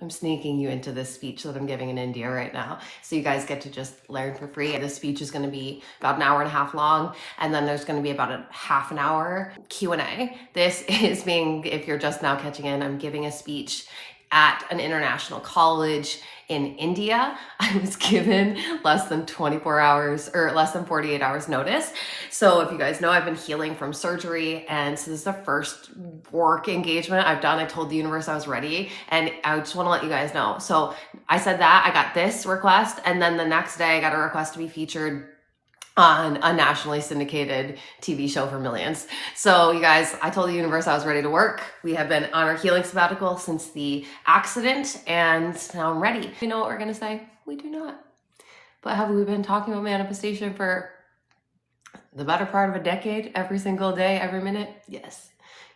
I'm sneaking you into this speech that I'm giving in India right now. So you guys get to just learn for free. This speech is going to be about an hour and a half long. And then there's going to be about a half an hour Q&A. This is being, if you're just now catching in, I'm giving a speech at an international college in India. I was given less than 24 hours or less than 48 hours notice. So if you guys know, I've been healing from surgery, and so this is the first work engagement I've done. I told the universe I was ready, and I just want to let you guys know. So I said that, I got this request, and then the next day I got a request to be featured on a nationally syndicated TV show for millions. So you guys, I told the universe I was ready to work. We have been on our healing sabbatical since the accident, and now I'm ready. You know what we're gonna say? We do not. But have we been talking about manifestation for the better part of a decade, every single day, every minute? Yes.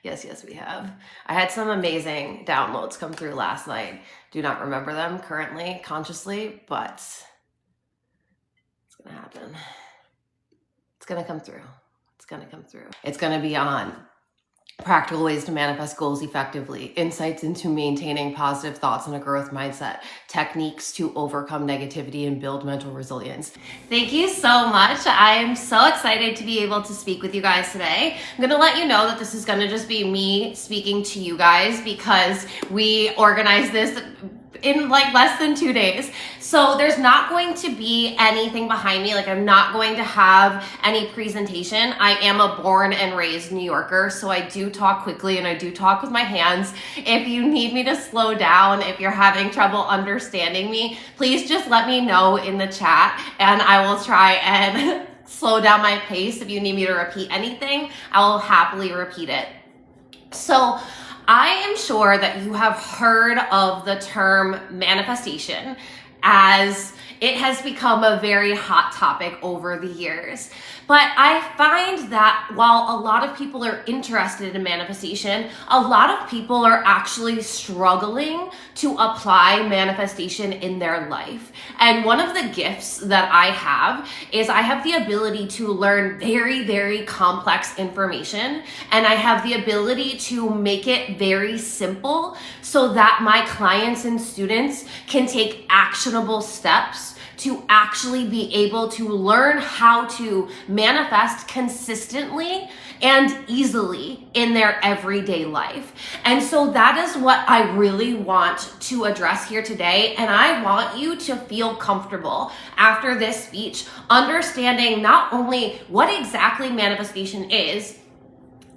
Yes, we have. I had some amazing downloads come through last night. Do not remember them currently, consciously, but it's gonna happen. It's going to come through. It's going to come through. It's going to be on practical ways to manifest goals effectively, insights into maintaining positive thoughts and a growth mindset, techniques to overcome negativity and build mental resilience. Thank you so much. I am so excited to be able to speak with you guys today. I'm going to let you know that this is going to just be me speaking to you guys because we organized this in like less than 2 days. So there's not going to be anything behind me. Like, I'm not going to have any presentation. I am a born and raised New Yorker, so I do talk quickly and I do talk with my hands. If you need me to slow down, if you're having trouble understanding me, please just let me know in the chat and I will try and slow down my pace. If you need me to repeat anything, I will happily repeat it. So I am sure that you have heard of the term manifestation, as it has become a very hot topic over the years. But I find that while a lot of people are interested in manifestation, a lot of people are actually struggling to apply manifestation in their life. And one of the gifts that I have is I have the ability to learn very, very complex information, and I have the ability to make it very simple so that my clients and students can take actionable steps to actually be able to learn how to manifest consistently and easily in their everyday life. And so that is what I really want to address here today. And I want you to feel comfortable after this speech, understanding not only what exactly manifestation is,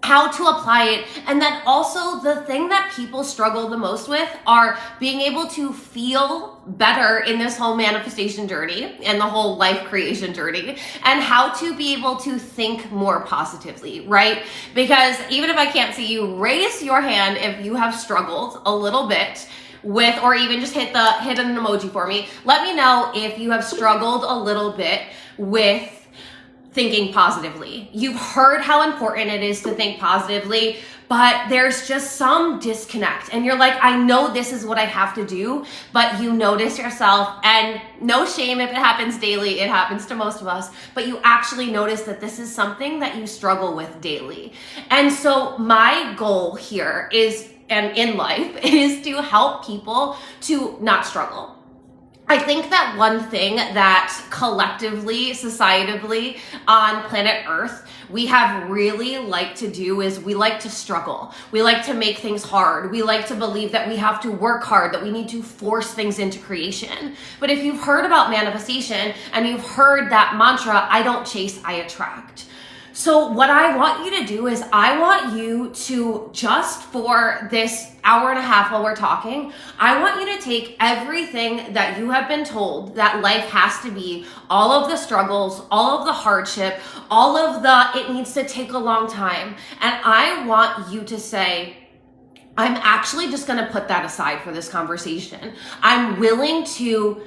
how to apply it, and then also the thing that people struggle the most with are being able to feel better in this whole manifestation journey and the whole life creation journey, and how to be able to think more positively, right? Because even if I can't see you, raise your hand if you have struggled a little bit with, or even just hit an emoji for me. Let me know if you have struggled a little bit with thinking positively. You've heard how important it is to think positively, but there's just some disconnect. And you're like, I know this is what I have to do, but you notice yourself, and no shame if it happens daily, it happens to most of us, but you actually notice that this is something that you struggle with daily. And so my goal here is, and in life, is to help people to not struggle. I think that one thing that collectively, societally, on planet Earth, we have really like to do is we like to struggle. We like to make things hard. We like to believe that we have to work hard, that we need to force things into creation. But if you've heard about manifestation and you've heard that mantra, I don't chase, I attract. So what I want you to do is I want you to, just for this hour and a half while we're talking, I want you to take everything that you have been told that life has to be, all of the struggles, all of the hardship, all of the, it needs to take a long time. And I want you to say, I'm actually just going to put that aside for this conversation. I'm willing to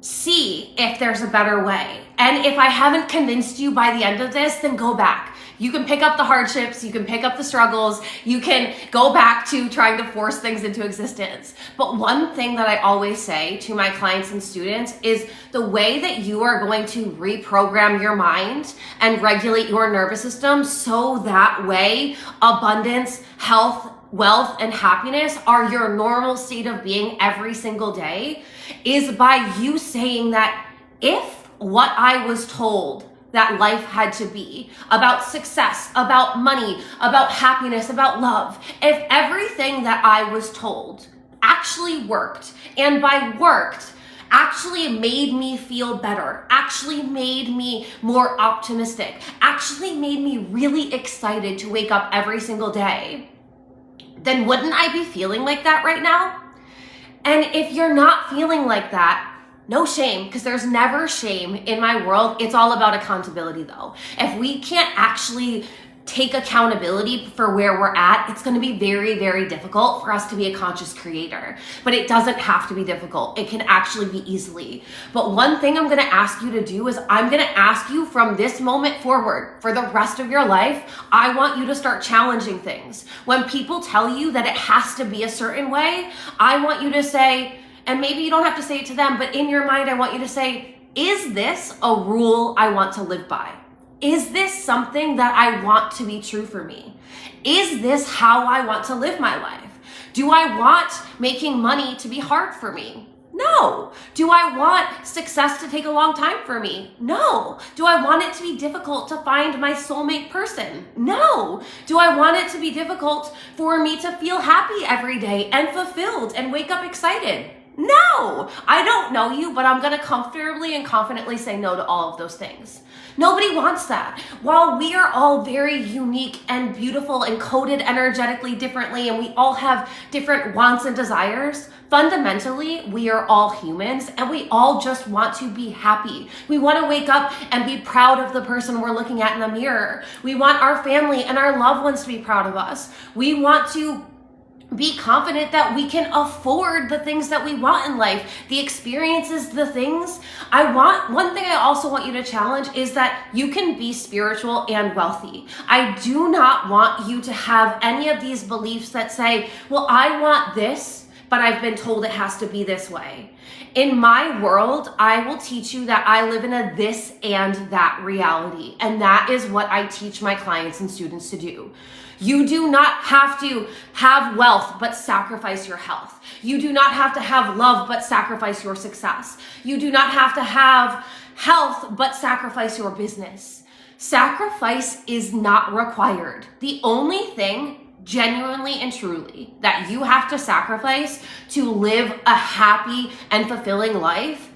see if there's a better way. And if I haven't convinced you by the end of this, then go back. You can pick up the hardships, you can pick up the struggles, you can go back to trying to force things into existence. But one thing that I always say to my clients and students is the way that you are going to reprogram your mind and regulate your nervous system so that way abundance, health, wealth and happiness are your normal state of being every single day is by you saying that if what I was told that life had to be about success, about money, about happiness, about love, if everything that I was told actually worked, and by worked, actually made me feel better, actually made me more optimistic, actually made me really excited to wake up every single day, then wouldn't I be feeling like that right now? And if you're not feeling like that, no shame, because there's never shame in my world. It's all about accountability though. If we can't actually take accountability for where we're at, it's going to be very, very difficult for us to be a conscious creator. But it doesn't have to be difficult. It can actually be easily. But one thing I'm going to ask you to do is I'm going to ask you from this moment forward, for the rest of your life, I want you to start challenging things. When people tell you that it has to be a certain way, I want you to say, and maybe you don't have to say it to them, but in your mind, I want you to say, is this a rule I want to live by? Is this something that I want to be true for me? Is this how I want to live my life? Do I want making money to be hard for me? No. Do I want success to take a long time for me? No. Do I want it to be difficult to find my soulmate person? No. Do I want it to be difficult for me to feel happy every day and fulfilled and wake up excited? No. I don't know you, but I'm going to comfortably and confidently say no to all of those things. Nobody wants that. While we are all very unique and beautiful and coded energetically differently, and we all have different wants and desires, fundamentally, we are all humans and we all just want to be happy. We want to wake up and be proud of the person we're looking at in the mirror. We want our family and our loved ones to be proud of us. We want to be confident that we can afford the things that we want in life, the experiences, the things I want. One thing I also want you to challenge is that you can be spiritual and wealthy. I do not want you to have any of these beliefs that say, well, I want this, but I've been told it has to be this way. In my world, I will teach you that I live in a this and that reality. And that is what I teach my clients and students to do. You do not have to have wealth, but sacrifice your health. You do not have to have love, but sacrifice your success. You do not have to have health, but sacrifice your business. Sacrifice is not required. The only thing genuinely and truly that you have to sacrifice to live a happy and fulfilling life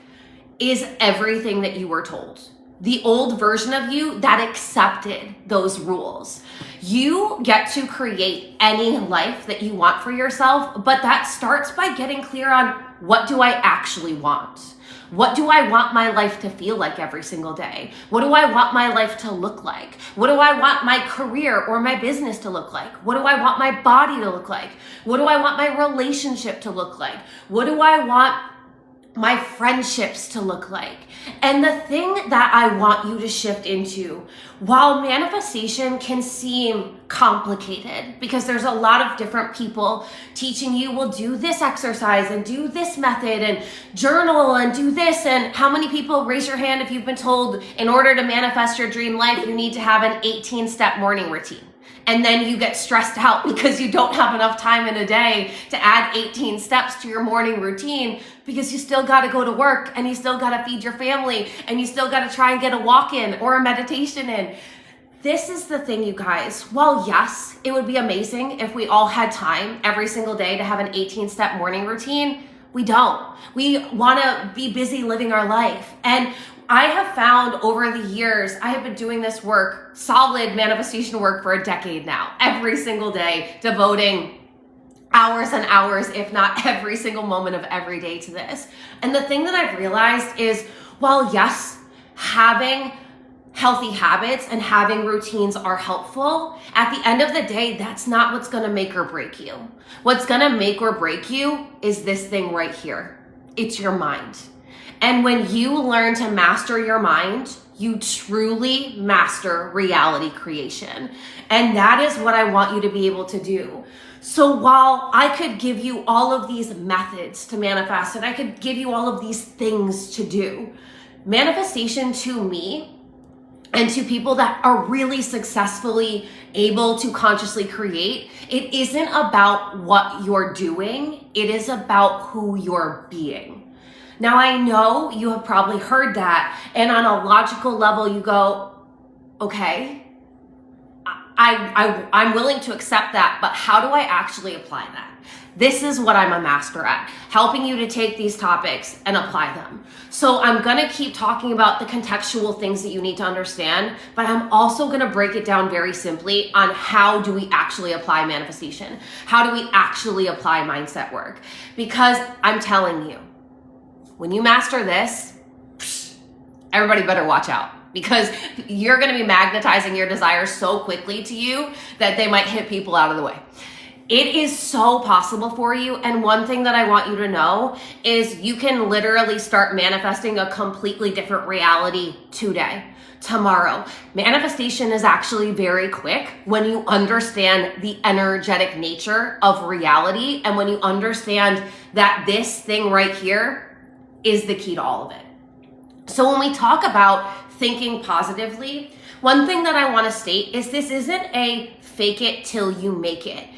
is everything that you were told. The old version of you that accepted those rules. You get to create any life that you want for yourself, but that starts by getting clear on, what do I actually want? What do I want my life to feel like every single day? What do I want my life to look like? What do I want my career or my business to look like? What do I want my body to look like? What do I want my relationship to look like? What do I want my friendships to look like? And the thing that I want you to shift into, while manifestation can seem complicated because there's a lot of different people teaching you, well, do this exercise and do this method and journal and do this. And how many people, raise your hand if you've been told in order to manifest your dream life, you need to have an 18-step morning routine. And then you get stressed out because you don't have enough time in a day to add 18 steps to your morning routine, because you still got to go to work and you still got to feed your family and you still got to try and get a walk in or a meditation in. This is the thing, you guys. While yes, it would be amazing if we all had time every single day to have an 18-step morning routine, we don't. We want to be busy living our life. And I have found over the years, I have been doing this work, solid manifestation work, for a decade now, every single day, devoting hours and hours, if not every single moment of every day to this. And the thing that I've realized is, while yes, having healthy habits and having routines are helpful, at the end of the day, that's not what's gonna make or break you. What's gonna make or break you is this thing right here. It's your mind. And when you learn to master your mind, you truly master reality creation. And that is what I want you to be able to do. So while I could give you all of these methods to manifest, and I could give you all of these things to do, manifestation to me and to people that are really successfully able to consciously create, it isn't about what you're doing, it is about who you're being. Now, I know you have probably heard that, and on a logical level, you go, okay, I'm willing to accept that, but how do I actually apply that? This is what I'm a master at, helping you to take these topics and apply them. So I'm gonna keep talking about the contextual things that you need to understand, but I'm also gonna break it down very simply on how do we actually apply manifestation? How do we actually apply mindset work? Because I'm telling you, when you master this, everybody better watch out. Because you're gonna be magnetizing your desires so quickly to you that they might hit people out of the way. It is so possible for you. And one thing that I want you to know is you can literally start manifesting a completely different reality today, tomorrow. Manifestation is actually very quick when you understand the energetic nature of reality and when you understand that this thing right here is the key to all of it. So when we talk about thinking positively, one thing that I want to state is this isn't a fake it till you make it.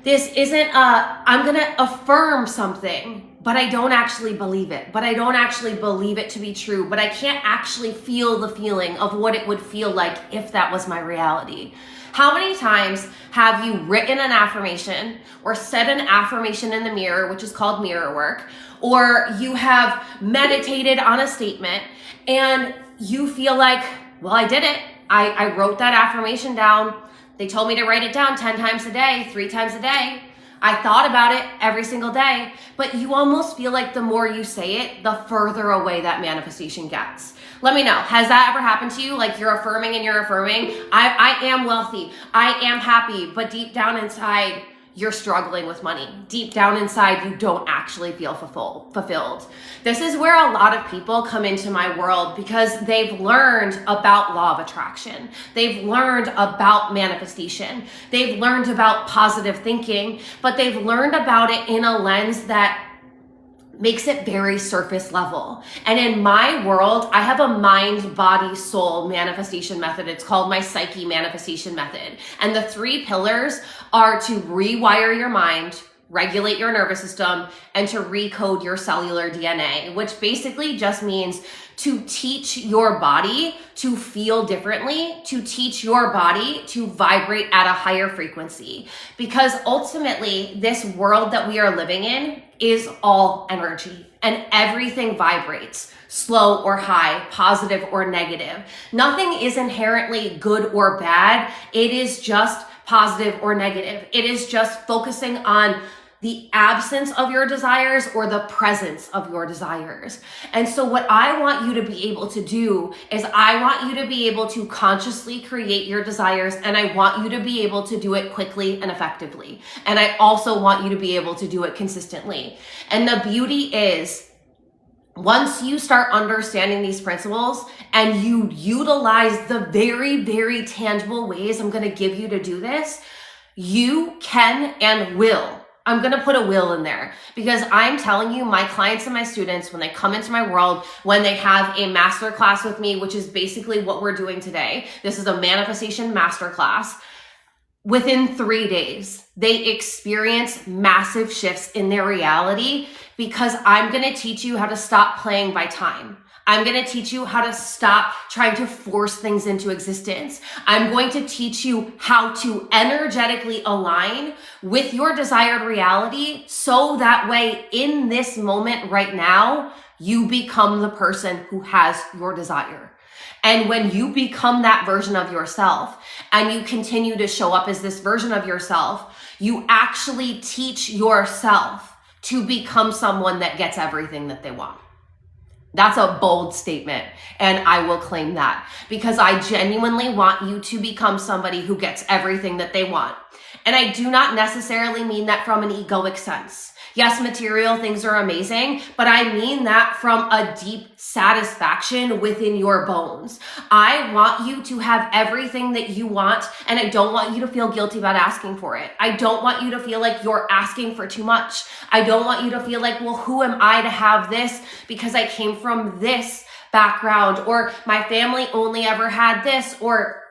This isn't I'm going to affirm something, but I don't actually believe it. But I don't actually believe it to be true. But I can't actually feel the feeling of what it would feel like if that was my reality. How many times have you written an affirmation or said an affirmation in the mirror, which is called mirror work, or you have meditated on a statement and you feel like, well, I did it. I wrote that affirmation down. They told me to write it down 10 times a day, 3 times a day. I thought about it every single day, but you almost feel like the more you say it, the further away that manifestation gets. Let me know, has that ever happened to you? Like you're affirming and you're affirming, I am wealthy, I am happy, but deep down inside, you're struggling with money. Deep down inside, you don't actually feel fulfilled. This is where a lot of people come into my world because they've learned about law of attraction. They've learned about manifestation. They've learned about positive thinking, but they've learned about it in a lens that makes it very surface level. And in my world, I have a mind, body, soul manifestation method. It's called my Psyche manifestation method. And the 3 pillars are to rewire your mind, regulate your nervous system, and to recode your cellular DNA, which basically just means to teach your body to feel differently, to teach your body to vibrate at a higher frequency. Because ultimately, this world that we are living in is all energy and everything vibrates, slow or high, positive or negative. Nothing is inherently good or bad. It is just positive or negative. It is just focusing on the absence of your desires or the presence of your desires. And so what I want you to be able to do is I want you to be able to consciously create your desires, and I want you to be able to do it quickly and effectively. And I also want you to be able to do it consistently. And the beauty is, once you start understanding these principles and you utilize the very, very tangible ways I'm going to give you to do this, you can and will. I'm going to put a will in there because I'm telling you, my clients and my students, when they come into my world, when they have a masterclass with me, which is basically what we're doing today, this is a manifestation masterclass. Within 3 days, they experience massive shifts in their reality because I'm going to teach you how to stop playing by time. I'm going to teach you how to stop trying to force things into existence. I'm going to teach you how to energetically align with your desired reality so that way in this moment right now, you become the person who has your desire. And when you become that version of yourself and you continue to show up as this version of yourself, you actually teach yourself to become someone that gets everything that they want. That's a bold statement, and I will claim that because I genuinely want you to become somebody who gets everything that they want. And I do not necessarily mean that from an egoic sense. Yes, material things are amazing, but I mean that from a deep satisfaction within your bones. I want you to have everything that you want, and I don't want you to feel guilty about asking for it. I don't want you to feel like you're asking for too much. I don't want you to feel like, well, who am I to have this because I came from this background, or my family only ever had this, or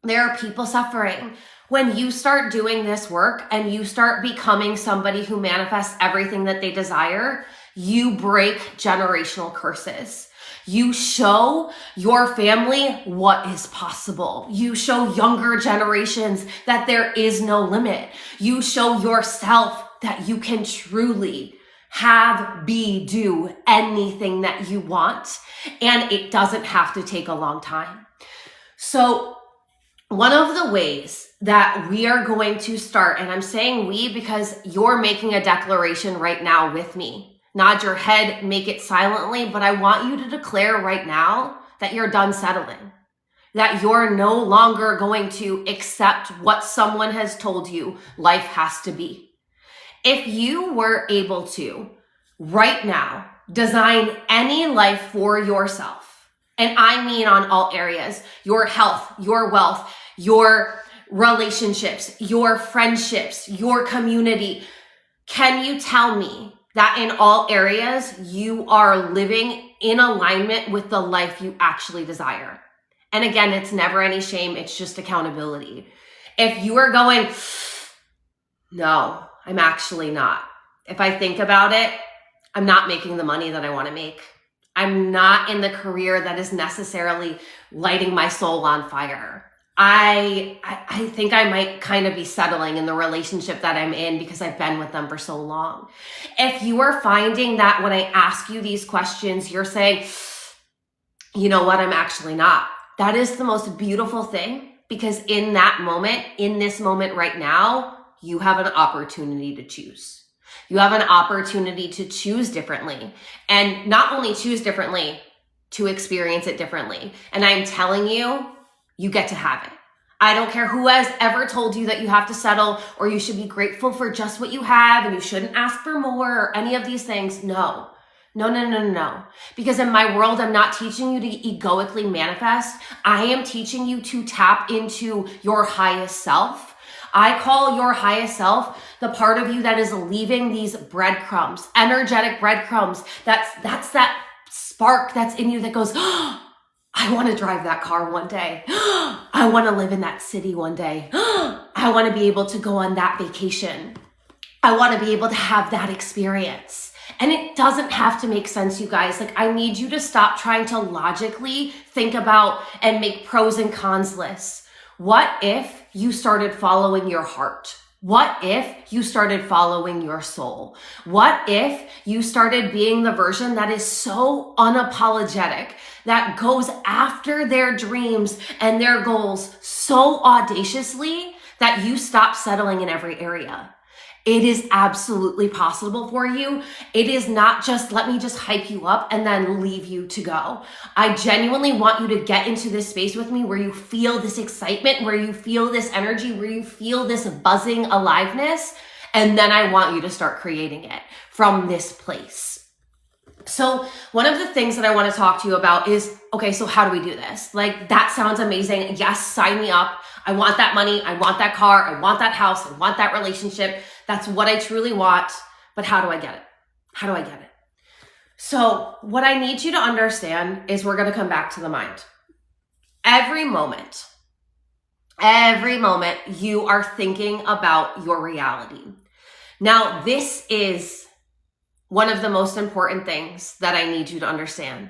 there are people suffering. When you start doing this work and you start becoming somebody who manifests everything that they desire, you break generational curses. You show your family what is possible. You show younger generations that there is no limit. You show yourself that you can truly have, be, do anything that you want. And it doesn't have to take a long time. So one of the ways that we are going to start, and I'm saying we because you're making a declaration right now with me. Nod your head, make it silently, but I want you to declare right now that you're done settling, that you're no longer going to accept what someone has told you life has to be. If you were able to, right now, design any life for yourself, and I mean on all areas, your health, your wealth, your relationships, your friendships, your community, can you tell me that in all areas you are living in alignment with the life you actually desire? And again, it's never any shame, it's just accountability. If you are going, no, I'm actually not. If I think about it, I'm not making the money that I want to make. I'm not in the career that is necessarily lighting my soul on fire. I think I might kind of be settling in the relationship that I'm in because I've been with them for so long. If you are finding that when I ask you these questions, you're saying, you know what, I'm actually not. That is the most beautiful thing, because in that moment, in this moment right now, you have an opportunity to choose. You have an opportunity to choose differently, and not only choose differently, to experience it differently. And I'm telling you, you get to have it. I don't care who has ever told you that you have to settle or you should be grateful for just what you have and you shouldn't ask for more or any of these things. No. Because in my world, I'm not teaching you to egoically manifest. I am teaching you to tap into your highest self. I call your highest self the part of you that is leaving these breadcrumbs, energetic breadcrumbs. That's that spark that's in you that goes, oh, I want to drive that car one day. I want to live in that city one day. I want to be able to go on that vacation. I want to be able to have that experience. And it doesn't have to make sense, you guys. Like, I need you to stop trying to logically think about and make pros and cons lists. What if you started following your heart? What if you started following your soul? What if you started being the version that is so unapologetic, that goes after their dreams and their goals so audaciously that you stop settling in every area? It is absolutely possible for you. It is not just, let me just hype you up and then leave you to go. I genuinely want you to get into this space with me where you feel this excitement, where you feel this energy, where you feel this buzzing aliveness. And then I want you to start creating it from this place. So one of the things that I want to talk to you about is, okay, so how do we do this? Like, that sounds amazing. Yes, sign me up. I want that money. I want that car. I want that house. I want that relationship. That's what I truly want. But how do I get it? How do I get it? So what I need you to understand is we're going to come back to the mind. Every moment you are thinking about your reality. Now, this is one of the most important things that I need you to understand.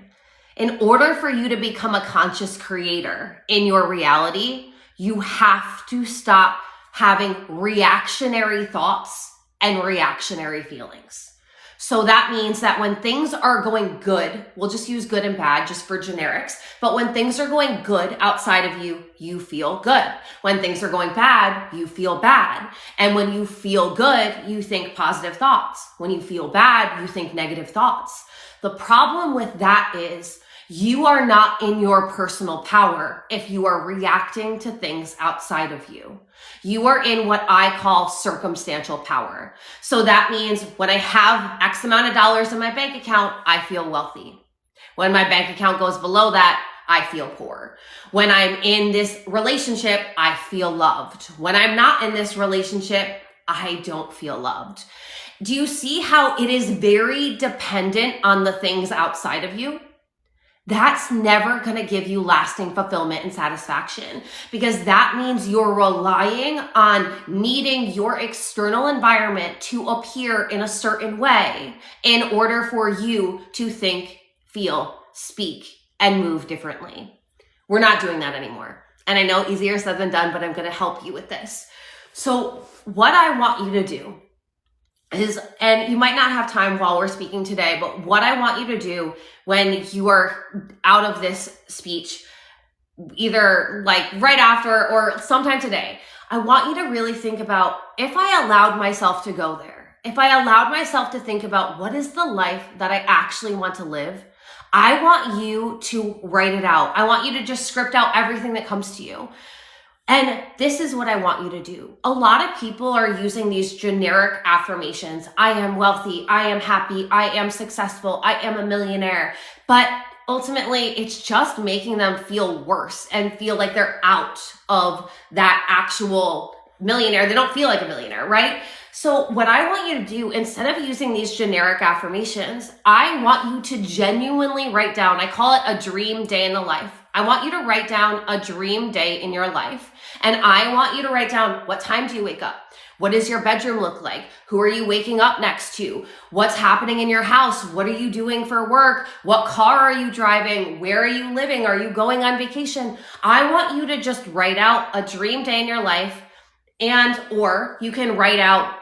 In order for you to become a conscious creator in your reality, you have to stop having reactionary thoughts and reactionary feelings. So that means that when things are going good, we'll just use good and bad just for generics, but when things are going good outside of you, you feel good. When things are going bad, you feel bad. And when you feel good, you think positive thoughts. When you feel bad, you think negative thoughts. The problem with that is you are not in your personal power if you are reacting to things outside of you. You are in what I call circumstantial power. So that means when I have X amount of dollars in my bank account, I feel wealthy. When my bank account goes below that, I feel poor. When I'm in this relationship, I feel loved. When I'm not in this relationship, I don't feel loved. Do you see how it is very dependent on the things outside of you? That's never going to give you lasting fulfillment and satisfaction, because that means you're relying on needing your external environment to appear in a certain way in order for you to think, feel, speak, and move differently. We're not doing that anymore. And I know easier said than done, but I'm going to help you with this. So what I want you to do is, and you might not have time while we're speaking today, but what I want you to do when you are out of this speech, either like right after or sometime today, I want you to really think about, if I allowed myself to go there, if I allowed myself to think about what is the life that I actually want to live, I want you to write it out. I want you to just script out everything that comes to you. And this is what I want you to do. A lot of people are using these generic affirmations. I am wealthy. I am happy. I am successful. I am a millionaire. But ultimately, it's just making them feel worse and feel like they're out of that actual millionaire. They don't feel like a millionaire, right? So what I want you to do, instead of using these generic affirmations, I want you to genuinely write down, I call it a dream day in the life. I want you to write down a dream day in your life. And I want you to write down, what time do you wake up? What does your bedroom look like? Who are you waking up next to? What's happening in your house? What are you doing for work? What car are you driving? Where are you living? Are you going on vacation? I want you to just write out a dream day in your life, or you can write out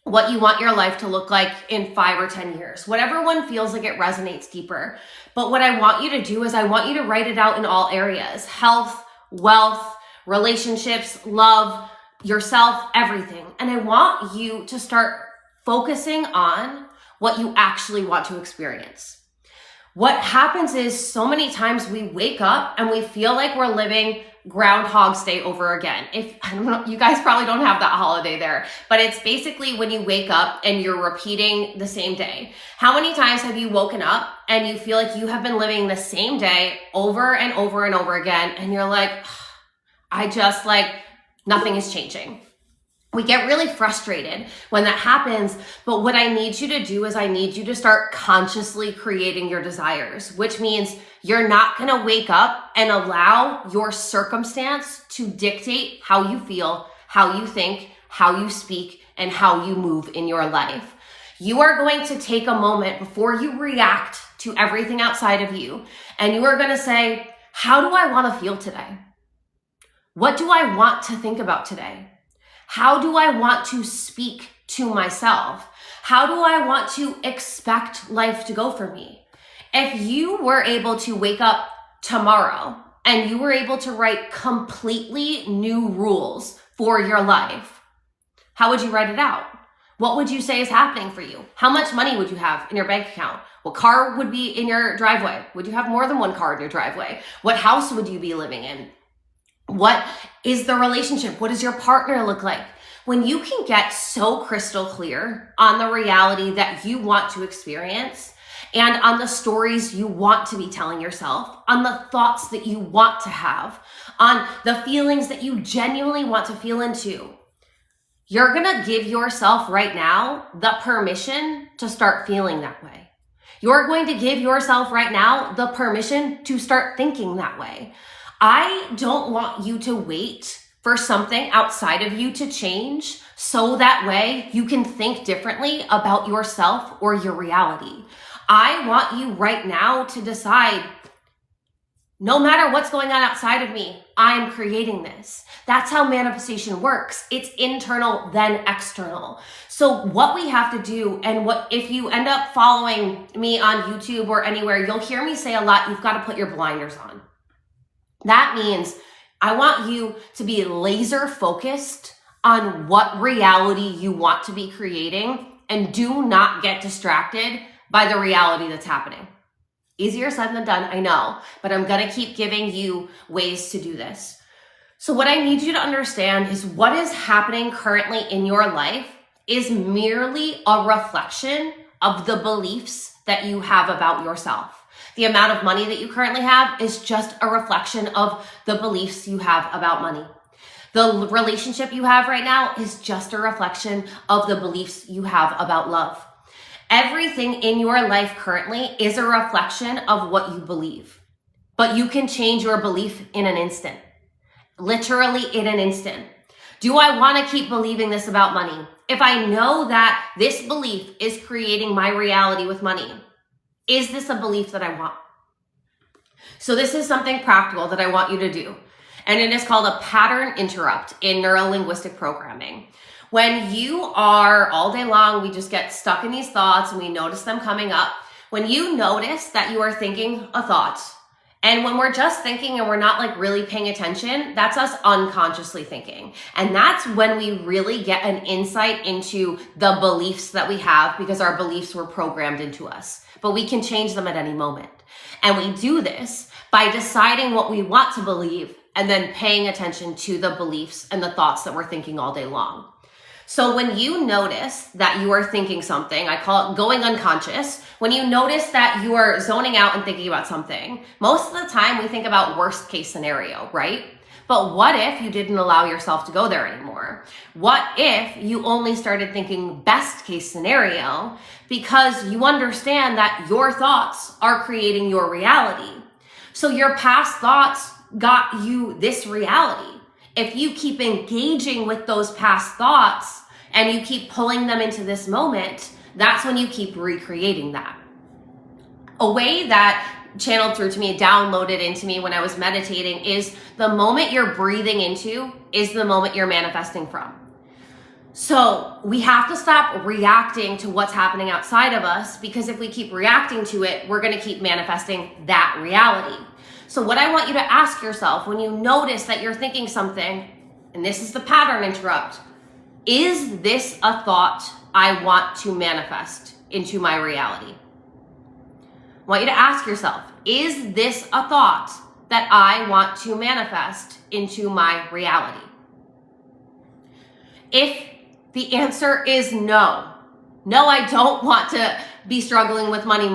what you want your life to look like in 5 or 10 years, whatever one feels like it resonates deeper. But what I want you to do is I want you to write it out in all areas: health, wealth, relationships, love, yourself, everything. And I want you to start focusing on what you actually want to experience. What happens is, so many times we wake up and we feel like we're living Groundhog's Day over again. I don't know, you guys probably don't have that holiday there, but it's basically when you wake up and you're repeating the same day. How many times have you woken up and you feel like you have been living the same day over and over and over again, and you're like, nothing is changing. We get really frustrated when that happens, but what I need you to do is I need you to start consciously creating your desires, which means you're not going to wake up and allow your circumstance to dictate how you feel, how you think, how you speak, and how you move in your life. You are going to take a moment before you react to everything outside of you, and you are going to say, how do I want to feel today? What do I want to think about today? How do I want to speak to myself? How do I want to expect life to go for me? If you were able to wake up tomorrow and you were able to write completely new rules for your life, how would you write it out? What would you say is happening for you? How much money would you have in your bank account? What car would be in your driveway? Would you have more than one car in your driveway? What house would you be living in? What is the relationship? What does your partner look like? When you can get so crystal clear on the reality that you want to experience, and on the stories you want to be telling yourself, on the thoughts that you want to have, on the feelings that you genuinely want to feel into, you're going to give yourself right now the permission to start feeling that way. You're going to give yourself right now the permission to start thinking that way. I don't want you to wait for something outside of you to change so that way you can think differently about yourself or your reality. I want you right now to decide, no matter what's going on outside of me, I'm creating this. That's how manifestation works. It's internal, then external. So what we have to do, and what if you end up following me on YouTube or anywhere, you'll hear me say a lot, you've got to put your blinders on. That means I want you to be laser focused on what reality you want to be creating, and do not get distracted by the reality that's happening. Easier said than done, I know, but I'm going to keep giving you ways to do this. So what I need you to understand is what is happening currently in your life is merely a reflection of the beliefs that you have about yourself. The amount of money that you currently have is just a reflection of the beliefs you have about money. The relationship you have right now is just a reflection of the beliefs you have about love. Everything in your life currently is a reflection of what you believe. But you can change your belief in an instant. Literally in an instant. Do I want to keep believing this about money? If I know that this belief is creating my reality with money, is this a belief that I want? So this is something practical that I want you to do. And it is called a pattern interrupt in neuro-linguistic programming. When you are all day long, we just get stuck in these thoughts and we notice them coming up. When you notice that you are thinking a thought, and when we're just thinking and we're not like really paying attention, that's us unconsciously thinking. And that's when we really get an insight into the beliefs that we have, because our beliefs were programmed into us. But we can change them at any moment. And we do this by deciding what we want to believe and then paying attention to the beliefs and the thoughts that we're thinking all day long. So when you notice that you are thinking something, I call it going unconscious. When you notice that you are zoning out and thinking about something, most of the time we think about worst case scenario, right? But what if you didn't allow yourself to go there anymore? What if you only started thinking best case scenario because you understand that your thoughts are creating your reality? So your past thoughts got you this reality. If you keep engaging with those past thoughts and you keep pulling them into this moment, that's when you keep recreating that. A way that channeled through to me, downloaded into me when I was meditating, is the moment you're breathing into is the moment you're manifesting from. So we have to stop reacting to what's happening outside of us, because if we keep reacting to it, we're going to keep manifesting that reality. So what I want you to ask yourself when you notice that you're thinking something, and this is the pattern interrupt, is this a thought I want to manifest into my reality? I want you to ask yourself, is this a thought that I want to manifest into my reality? If the answer is no, I don't want to be struggling with money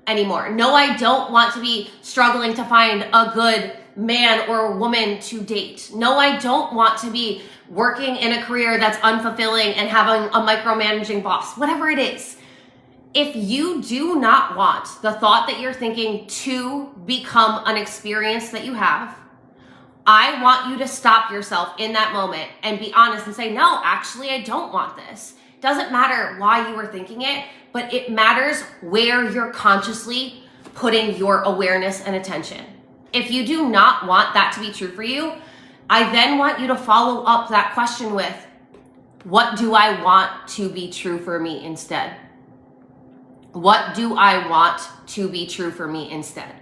anymore. No, I don't want to be struggling to find a good man or woman to date. No, I don't want to be working in a career that's unfulfilling and having a micromanaging boss, whatever it is. If you do not want the thought that you're thinking to become an experience that you have, I want you to stop yourself in that moment and be honest and say, no, actually, I don't want this. Doesn't matter why you were thinking it, but it matters where you're consciously putting your awareness and attention. If you do not want that to be true for you, I then want you to follow up that question with, what do I want to be true for me instead? What do I want to be true for me instead?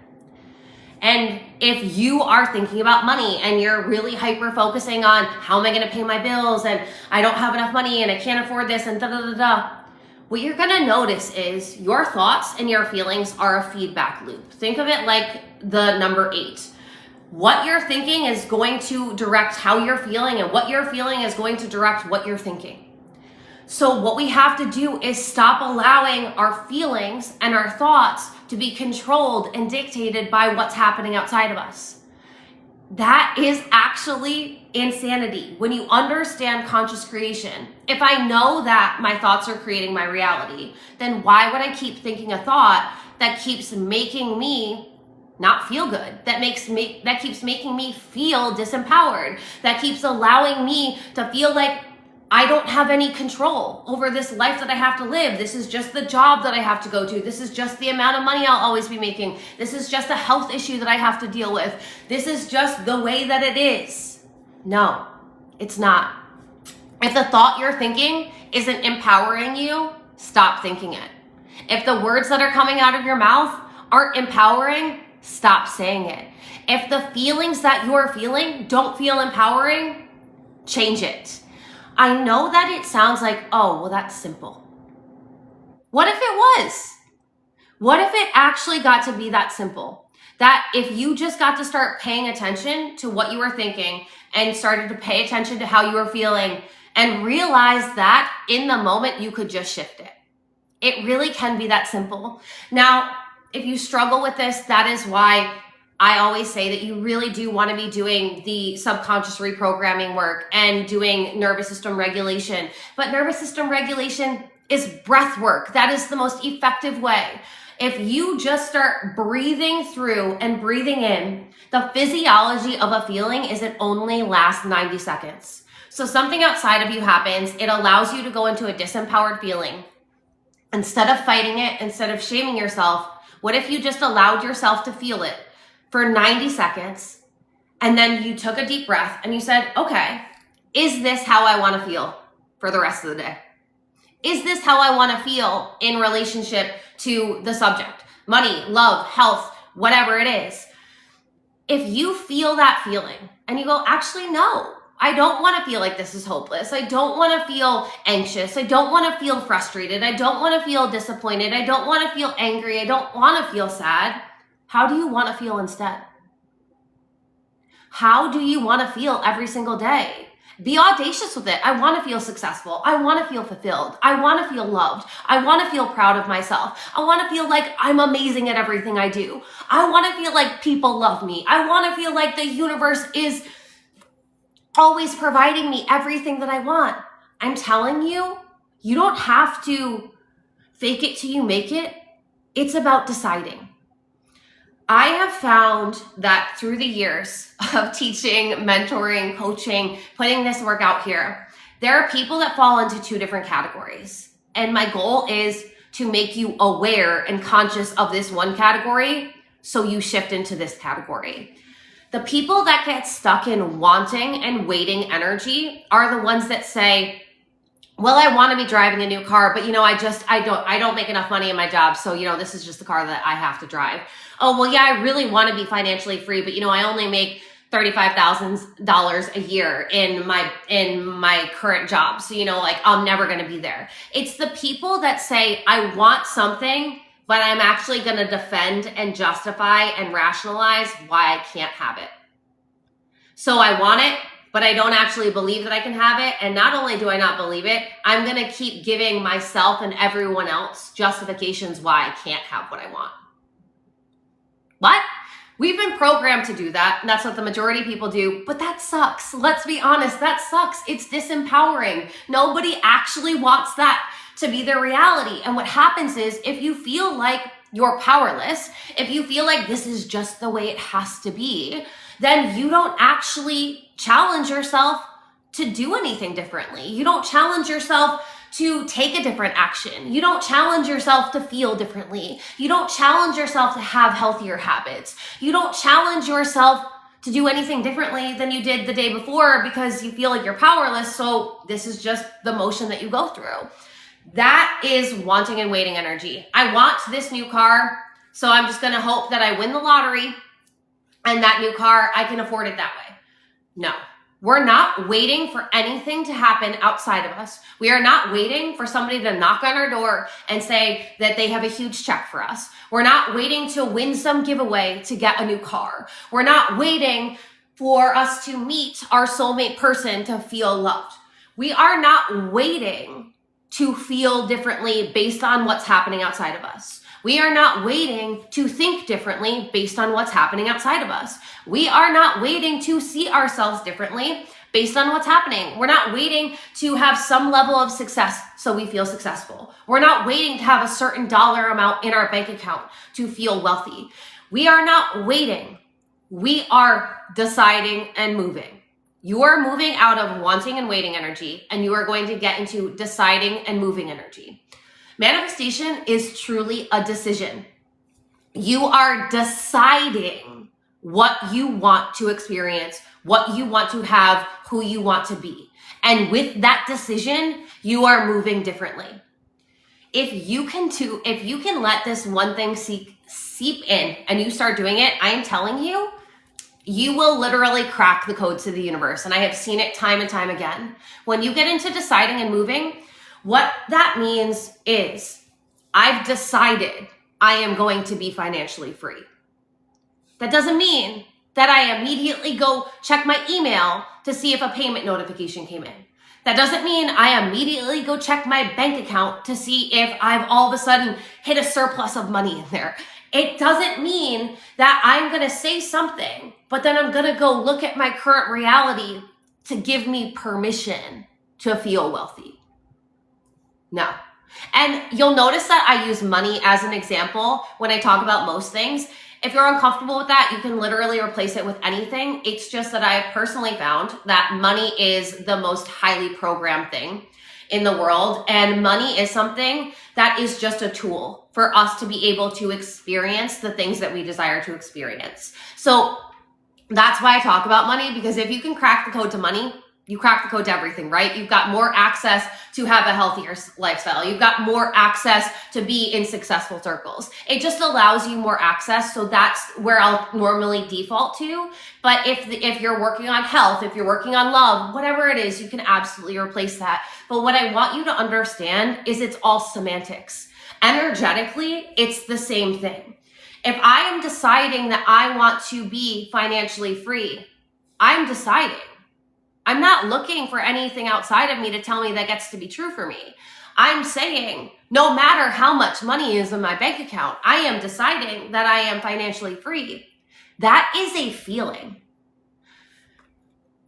And if you are thinking about money and you're really hyper focusing on how am I going to pay my bills and I don't have enough money and I can't afford this and what you're going to notice is your thoughts and your feelings are a feedback loop. Think of it like the number 8. What you're thinking is going to direct how you're feeling, and what you're feeling is going to direct what you're thinking. So what we have to do is stop allowing our feelings and our thoughts to be controlled and dictated by what's happening outside of us. That is actually insanity. When you understand conscious creation, if I know that my thoughts are creating my reality, then why would I keep thinking a thought that keeps making me not feel good, that keeps making me feel disempowered, that keeps allowing me to feel like I don't have any control over this life that I have to live. This is just the job that I have to go to. This is just the amount of money I'll always be making. This is just a health issue that I have to deal with. This is just the way that it is. No, it's not. If the thought you're thinking isn't empowering you, stop thinking it. If the words that are coming out of your mouth aren't empowering, stop saying it. If the feelings that you're feeling don't feel empowering, change it. I know that it sounds like, oh, well, that's simple. What if it was? What if it actually got to be that simple? That if you just got to start paying attention to what you were thinking and started to pay attention to how you were feeling and realize that in the moment you could just shift it. It really can be that simple. Now, if you struggle with this, that is why I always say that you really do want to be doing the subconscious reprogramming work and doing nervous system regulation. But nervous system regulation is breath work. That is the most effective way. If you just start breathing through and breathing in, the physiology of a feeling is it only lasts 90 seconds. So something outside of you happens, it allows you to go into a disempowered feeling. Instead of fighting it, instead of shaming yourself, what if you just allowed yourself to feel it for 90 seconds, and then you took a deep breath and you said, okay, is this how I want to feel for the rest of the day? Is this how I want to feel in relationship to the subject? Money, love, health, whatever it is. If you feel that feeling and you go, actually, no, I don't want to feel like this is hopeless. I don't want to feel anxious. I don't want to feel frustrated. I don't want to feel disappointed. I don't want to feel angry. I don't want to feel sad. How do you want to feel instead? How do you want to feel every single day? Be audacious with it. I want to feel successful. I want to feel fulfilled. I want to feel loved. I want to feel proud of myself. I want to feel like I'm amazing at everything I do. I want to feel like people love me. I want to feel like the universe is always providing me everything that I want. I'm telling you, you don't have to fake it till you make it. It's about deciding. I have found that through the years of teaching, mentoring, coaching, putting this work out here, there are people that fall into two different categories. And my goal is to make you aware and conscious of this one category so you shift into this category. The people that get stuck in wanting and waiting energy are the ones that say, well, I want to be driving a new car, but I don't make enough money in my job. So, this is just the car that I have to drive. Oh, well, yeah, I really want to be financially free, but I only make $35,000 a year in my current job. So, I'm never going to be there. It's the people that say, I want something, but I'm actually going to defend and justify and rationalize why I can't have it. So I want it, but I don't actually believe that I can have it. And not only do I not believe it, I'm going to keep giving myself and everyone else justifications why I can't have what I want. What? We've been programmed to do that. And that's what the majority of people do. But that sucks. Let's be honest. That sucks. It's disempowering. Nobody actually wants that to be their reality. And what happens is if you feel like you're powerless, if you feel like this is just the way it has to be, then you don't actually challenge yourself to do anything differently. You don't challenge yourself to take a different action. You don't challenge yourself to feel differently. You don't challenge yourself to have healthier habits. You don't challenge yourself to do anything differently than you did the day before because you feel like you're powerless. So this is just the motion that you go through. That is wanting and waiting energy. I want this new car, so I'm just going to hope that I win the lottery and that new car, I can afford it that way. No. We're not waiting for anything to happen outside of us. We are not waiting for somebody to knock on our door and say that they have a huge check for us. We're not waiting to win some giveaway to get a new car. We're not waiting for us to meet our soulmate person to feel loved. We are not waiting to feel differently based on what's happening outside of us. We are not waiting to think differently based on what's happening outside of us. We are not waiting to see ourselves differently based on what's happening. We're not waiting to have some level of success so we feel successful. We're not waiting to have a certain dollar amount in our bank account to feel wealthy. We are not waiting. We are deciding and moving. You are moving out of wanting and waiting energy, and you are going to get into deciding and moving energy. Manifestation is truly a decision. You are deciding what you want to experience, what you want to have, who you want to be. And with that decision, you are moving differently. If you can let this one thing seep in and you start doing it, I am telling you, you will literally crack the code to the universe. And I have seen it time and time again. When you get into deciding and moving, what that means is I've decided I am going to be financially free. That doesn't mean that I immediately go check my email to see if a payment notification came in. That doesn't mean I immediately go check my bank account to see if I've all of a sudden hit a surplus of money in there. It doesn't mean that I'm going to say something, but then I'm going to go look at my current reality to give me permission to feel wealthy. No, And you'll notice that I use money as an example when I talk about most things. If you're uncomfortable with that, you can literally replace it with anything. It's just that I have personally found that money is the most highly programmed thing in the world. And money is something that is just a tool for us to be able to experience the things that we desire to experience. So that's why I talk about money, because if you can crack the code to money, you crack the code to everything, right? You've got more access to have a healthier lifestyle. You've got more access to be in successful circles. It just allows you more access. So that's where I'll normally default to. But if you're working on health, if you're working on love, whatever it is, you can absolutely replace that. But what I want you to understand is it's all semantics. Energetically, it's the same thing. If I am deciding that I want to be financially free, I'm deciding. I'm not looking for anything outside of me to tell me that gets to be true for me. I'm saying, no matter how much money is in my bank account, I am deciding that I am financially free. That is a feeling.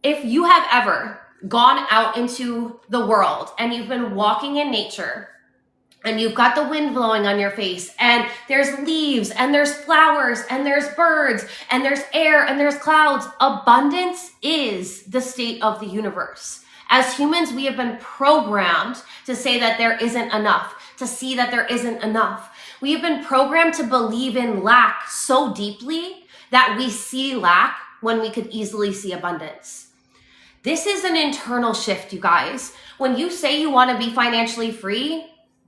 If you have ever gone out into the world and you've been walking in nature, and you've got the wind blowing on your face, and there's leaves, and there's flowers, and there's birds, and there's air, and there's clouds. Abundance is the state of the universe. As humans, we have been programmed to say that there isn't enough, to see that there isn't enough. We have been programmed to believe in lack so deeply that we see lack when we could easily see abundance. This is an internal shift, you guys. When you say you want to be financially free,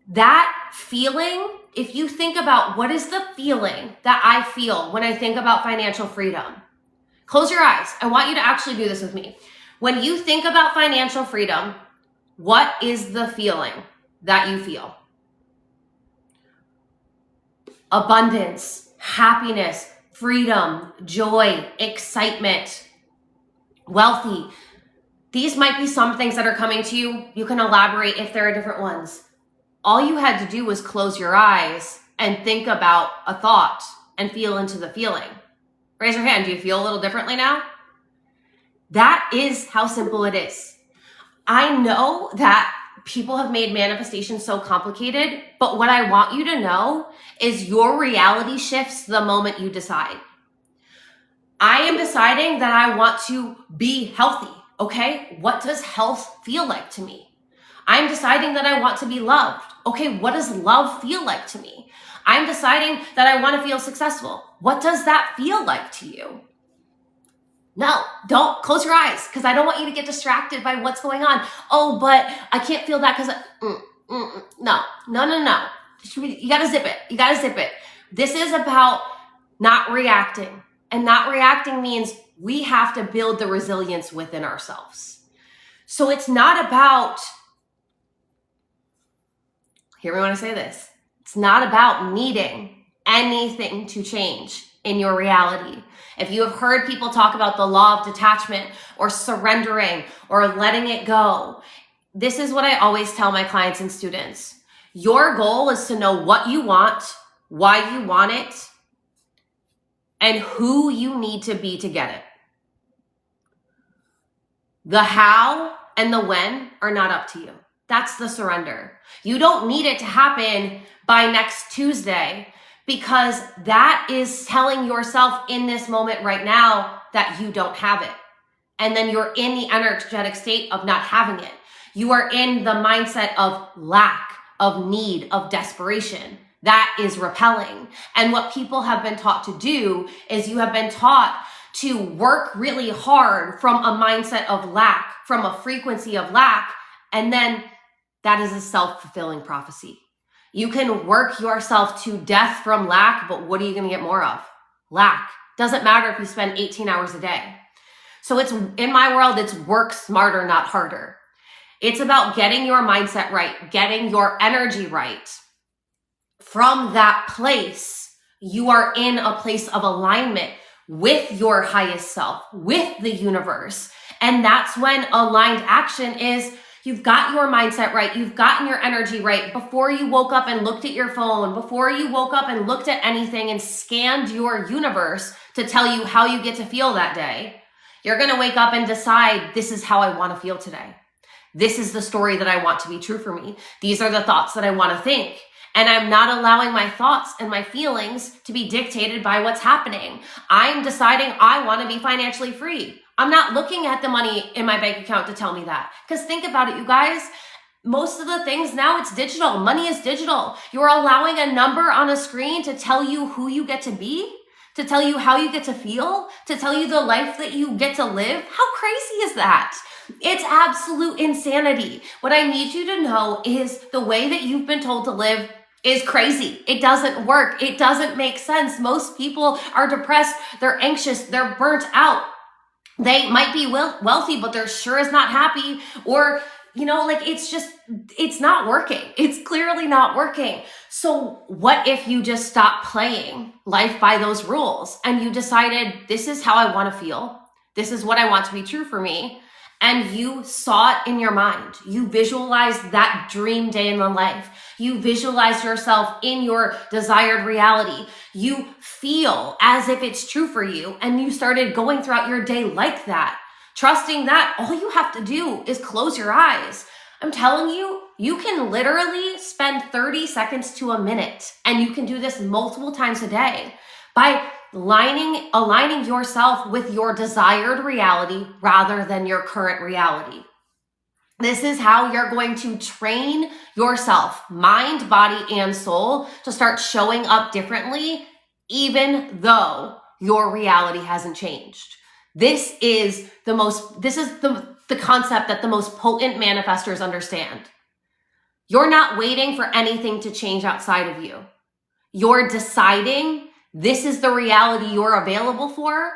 that feeling, if you think about what is the feeling that I feel when I think about financial freedom, close your eyes. I want you to actually do this with me. When you think about financial freedom, what is the feeling that you feel? Abundance, happiness, freedom, joy, excitement, wealthy. These might be some things that are coming to you. You can elaborate if there are different ones. All you had to do was close your eyes and think about a thought and feel into the feeling. Raise your hand. Do you feel a little differently now? That is how simple it is. I know that people have made manifestation so complicated, but what I want you to know is your reality shifts the moment you decide. I am deciding that I want to be healthy. Okay, what does health feel like to me? I'm deciding that I want to be loved. Okay, what does love feel like to me? I'm deciding that I want to feel successful. What does that feel like to you? No, don't close your eyes, because I don't want you to get distracted by what's going on. Oh, but I can't feel that because no. You got to zip it. You got to zip it. This is about not reacting. And not reacting means we have to build the resilience within ourselves. So it's not about, hear me when I say this, it's not about needing anything to change in your reality. If you have heard people talk about the law of detachment or surrendering or letting it go, this is what I always tell my clients and students. Your goal is to know what you want, why you want it, and who you need to be to get it. The how and the when are not up to you. That's the surrender. You don't need it to happen by next Tuesday, because that is telling yourself in this moment right now that you don't have it. And then you're in the energetic state of not having it. You are in the mindset of lack, of need, of desperation. That is repelling. And what people have been taught to do is you have been taught to work really hard from a mindset of lack, from a frequency of lack, and then that is a self-fulfilling prophecy. You can work yourself to death from lack, but what are you going to get more of? Lack. Doesn't matter if you spend 18 hours a day. So it's, in my world, it's work smarter, not harder. It's about getting your mindset right, getting your energy right. From that place, you are in a place of alignment with your highest self, with the universe. And that's when aligned action is, you've got your mindset right. You've gotten your energy right. Before you woke up and looked at your phone, before you woke up and looked at anything and scanned your universe to tell you how you get to feel that day, you're going to wake up and decide, this is how I want to feel today. This is the story that I want to be true for me. These are the thoughts that I want to think. And I'm not allowing my thoughts and my feelings to be dictated by what's happening. I'm deciding I want to be financially free. I'm not looking at the money in my bank account to tell me that. Because think about it, you guys. Most of the things now, it's digital. Money is digital. You're allowing a number on a screen to tell you who you get to be, to tell you how you get to feel, to tell you the life that you get to live. How crazy is that? It's absolute insanity. What I need you to know is the way that you've been told to live is crazy. It doesn't work. It doesn't make sense. Most people are depressed. They're anxious. They're burnt out. They might be wealthy, but they're sure as not happy. Or, it's not working. It's clearly not working. So what if you just stopped playing life by those rules and you decided, this is how I want to feel. This is what I want to be true for me. And you saw it in your mind. You visualized that dream day in the life. You visualized yourself in your desired reality. You feel as if it's true for you. And you started going throughout your day like that, trusting that all you have to do is close your eyes. I'm telling you, you can literally spend 30 seconds to a minute. And you can do this multiple times a day by aligning yourself with your desired reality rather than your current reality. This is how you're going to train yourself, mind, body, and soul, to start showing up differently, even though your reality hasn't changed. This is the concept that the most potent manifestors understand. You're not waiting for anything to change outside of you. You're deciding this is the reality you're available for,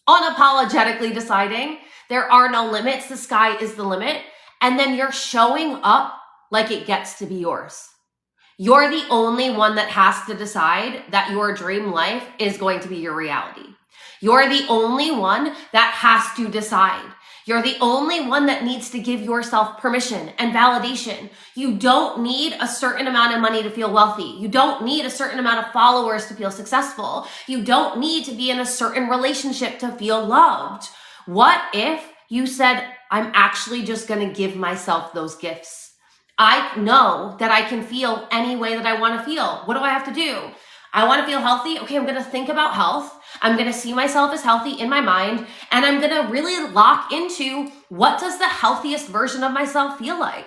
unapologetically deciding there are no limits, the sky is the limit, and then you're showing up like it gets to be yours. You're the only one that has to decide that your dream life is going to be your reality. You're the only one that has to decide. You're the only one that needs to give yourself permission and validation. You don't need a certain amount of money to feel wealthy. You don't need a certain amount of followers to feel successful. You don't need to be in a certain relationship to feel loved. What if you said, I'm actually just going to give myself those gifts? I know that I can feel any way that I want to feel. What do I have to do? I want to feel healthy. Okay, I'm going to think about health. I'm going to see myself as healthy in my mind, and I'm going to really lock into what does the healthiest version of myself feel like?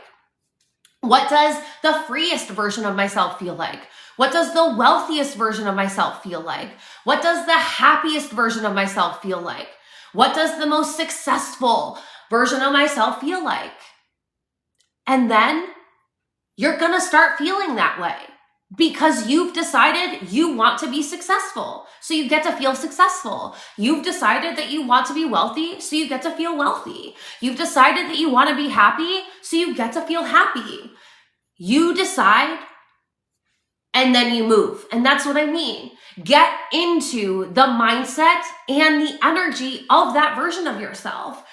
What does the freest version of myself feel like? What does the wealthiest version of myself feel like? What does the happiest version of myself feel like? What does the most successful version of myself feel like? And then you're going to start feeling that way. Because you've decided you want to be successful, so you get to feel successful. You've decided that you want to be wealthy, so you get to feel wealthy. You've decided that you want to be happy, so you get to feel happy. You decide, and then you move. And that's what I mean. Get into the mindset and the energy of that version of yourself.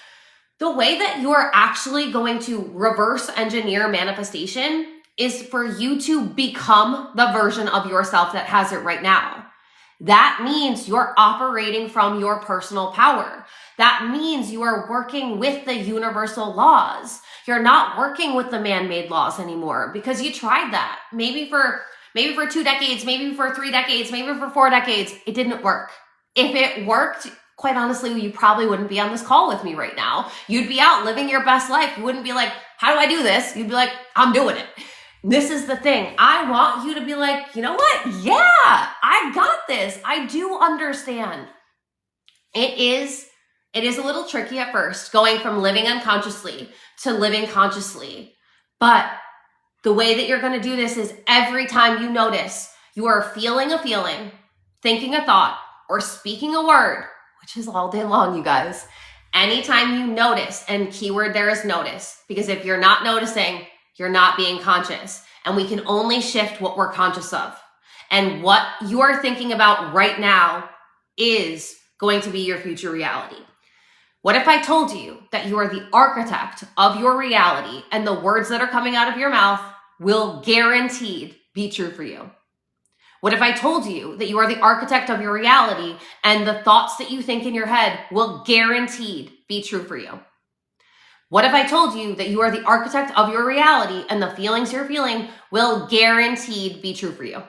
The way that you are actually going to reverse engineer manifestation is for you to become the version of yourself that has it right now. That means you're operating from your personal power. That means you are working with the universal laws. You're not working with the man-made laws anymore because you tried that. Maybe for 2 decades, maybe for 3 decades, maybe for 4 decades. It didn't work. If it worked, quite honestly, you probably wouldn't be on this call with me right now. You'd be out living your best life. You wouldn't be like, how do I do this? You'd be like, I'm doing it. This is the thing. I want you to be like, you know what? Yeah, I got this. I do understand. It is a little tricky at first, going from living unconsciously to living consciously. But the way that you're going to do this is every time you notice you are feeling a feeling, thinking a thought, or speaking a word, which is all day long, you guys. Anytime you notice, and keyword there is notice, because if you're not noticing, you're not being conscious. And we can only shift what we're conscious of. And what you're thinking about right now is going to be your future reality. What if I told you that you are the architect of your reality and the words that are coming out of your mouth will guaranteed be true for you? What if I told you that you are the architect of your reality and the thoughts that you think in your head will guaranteed be true for you? What if I told you that you are the architect of your reality and the feelings you're feeling will guaranteed be true for you?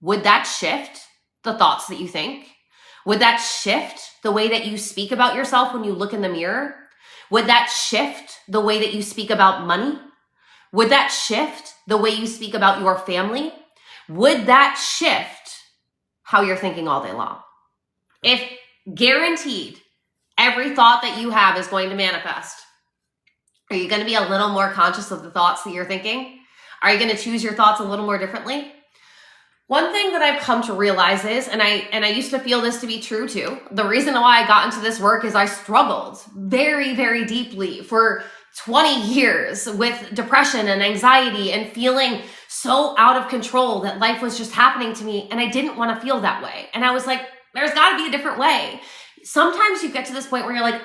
Would that shift the thoughts that you think? Would that shift the way that you speak about yourself when you look in the mirror? Would that shift the way that you speak about money? Would that shift the way you speak about your family? Would that shift how you're thinking all day long? If guaranteed every thought that you have is going to manifest, are you going to be a little more conscious of the thoughts that you're thinking? Are you going to choose your thoughts a little more differently? One thing that I've come to realize is, and I used to feel this to be true too, the reason why I got into this work is I struggled very, very deeply for 20 years with depression and anxiety and feeling so out of control that life was just happening to me, and I didn't want to feel that way. And I was like, there's got to be a different way. Sometimes you get to this point where you're like,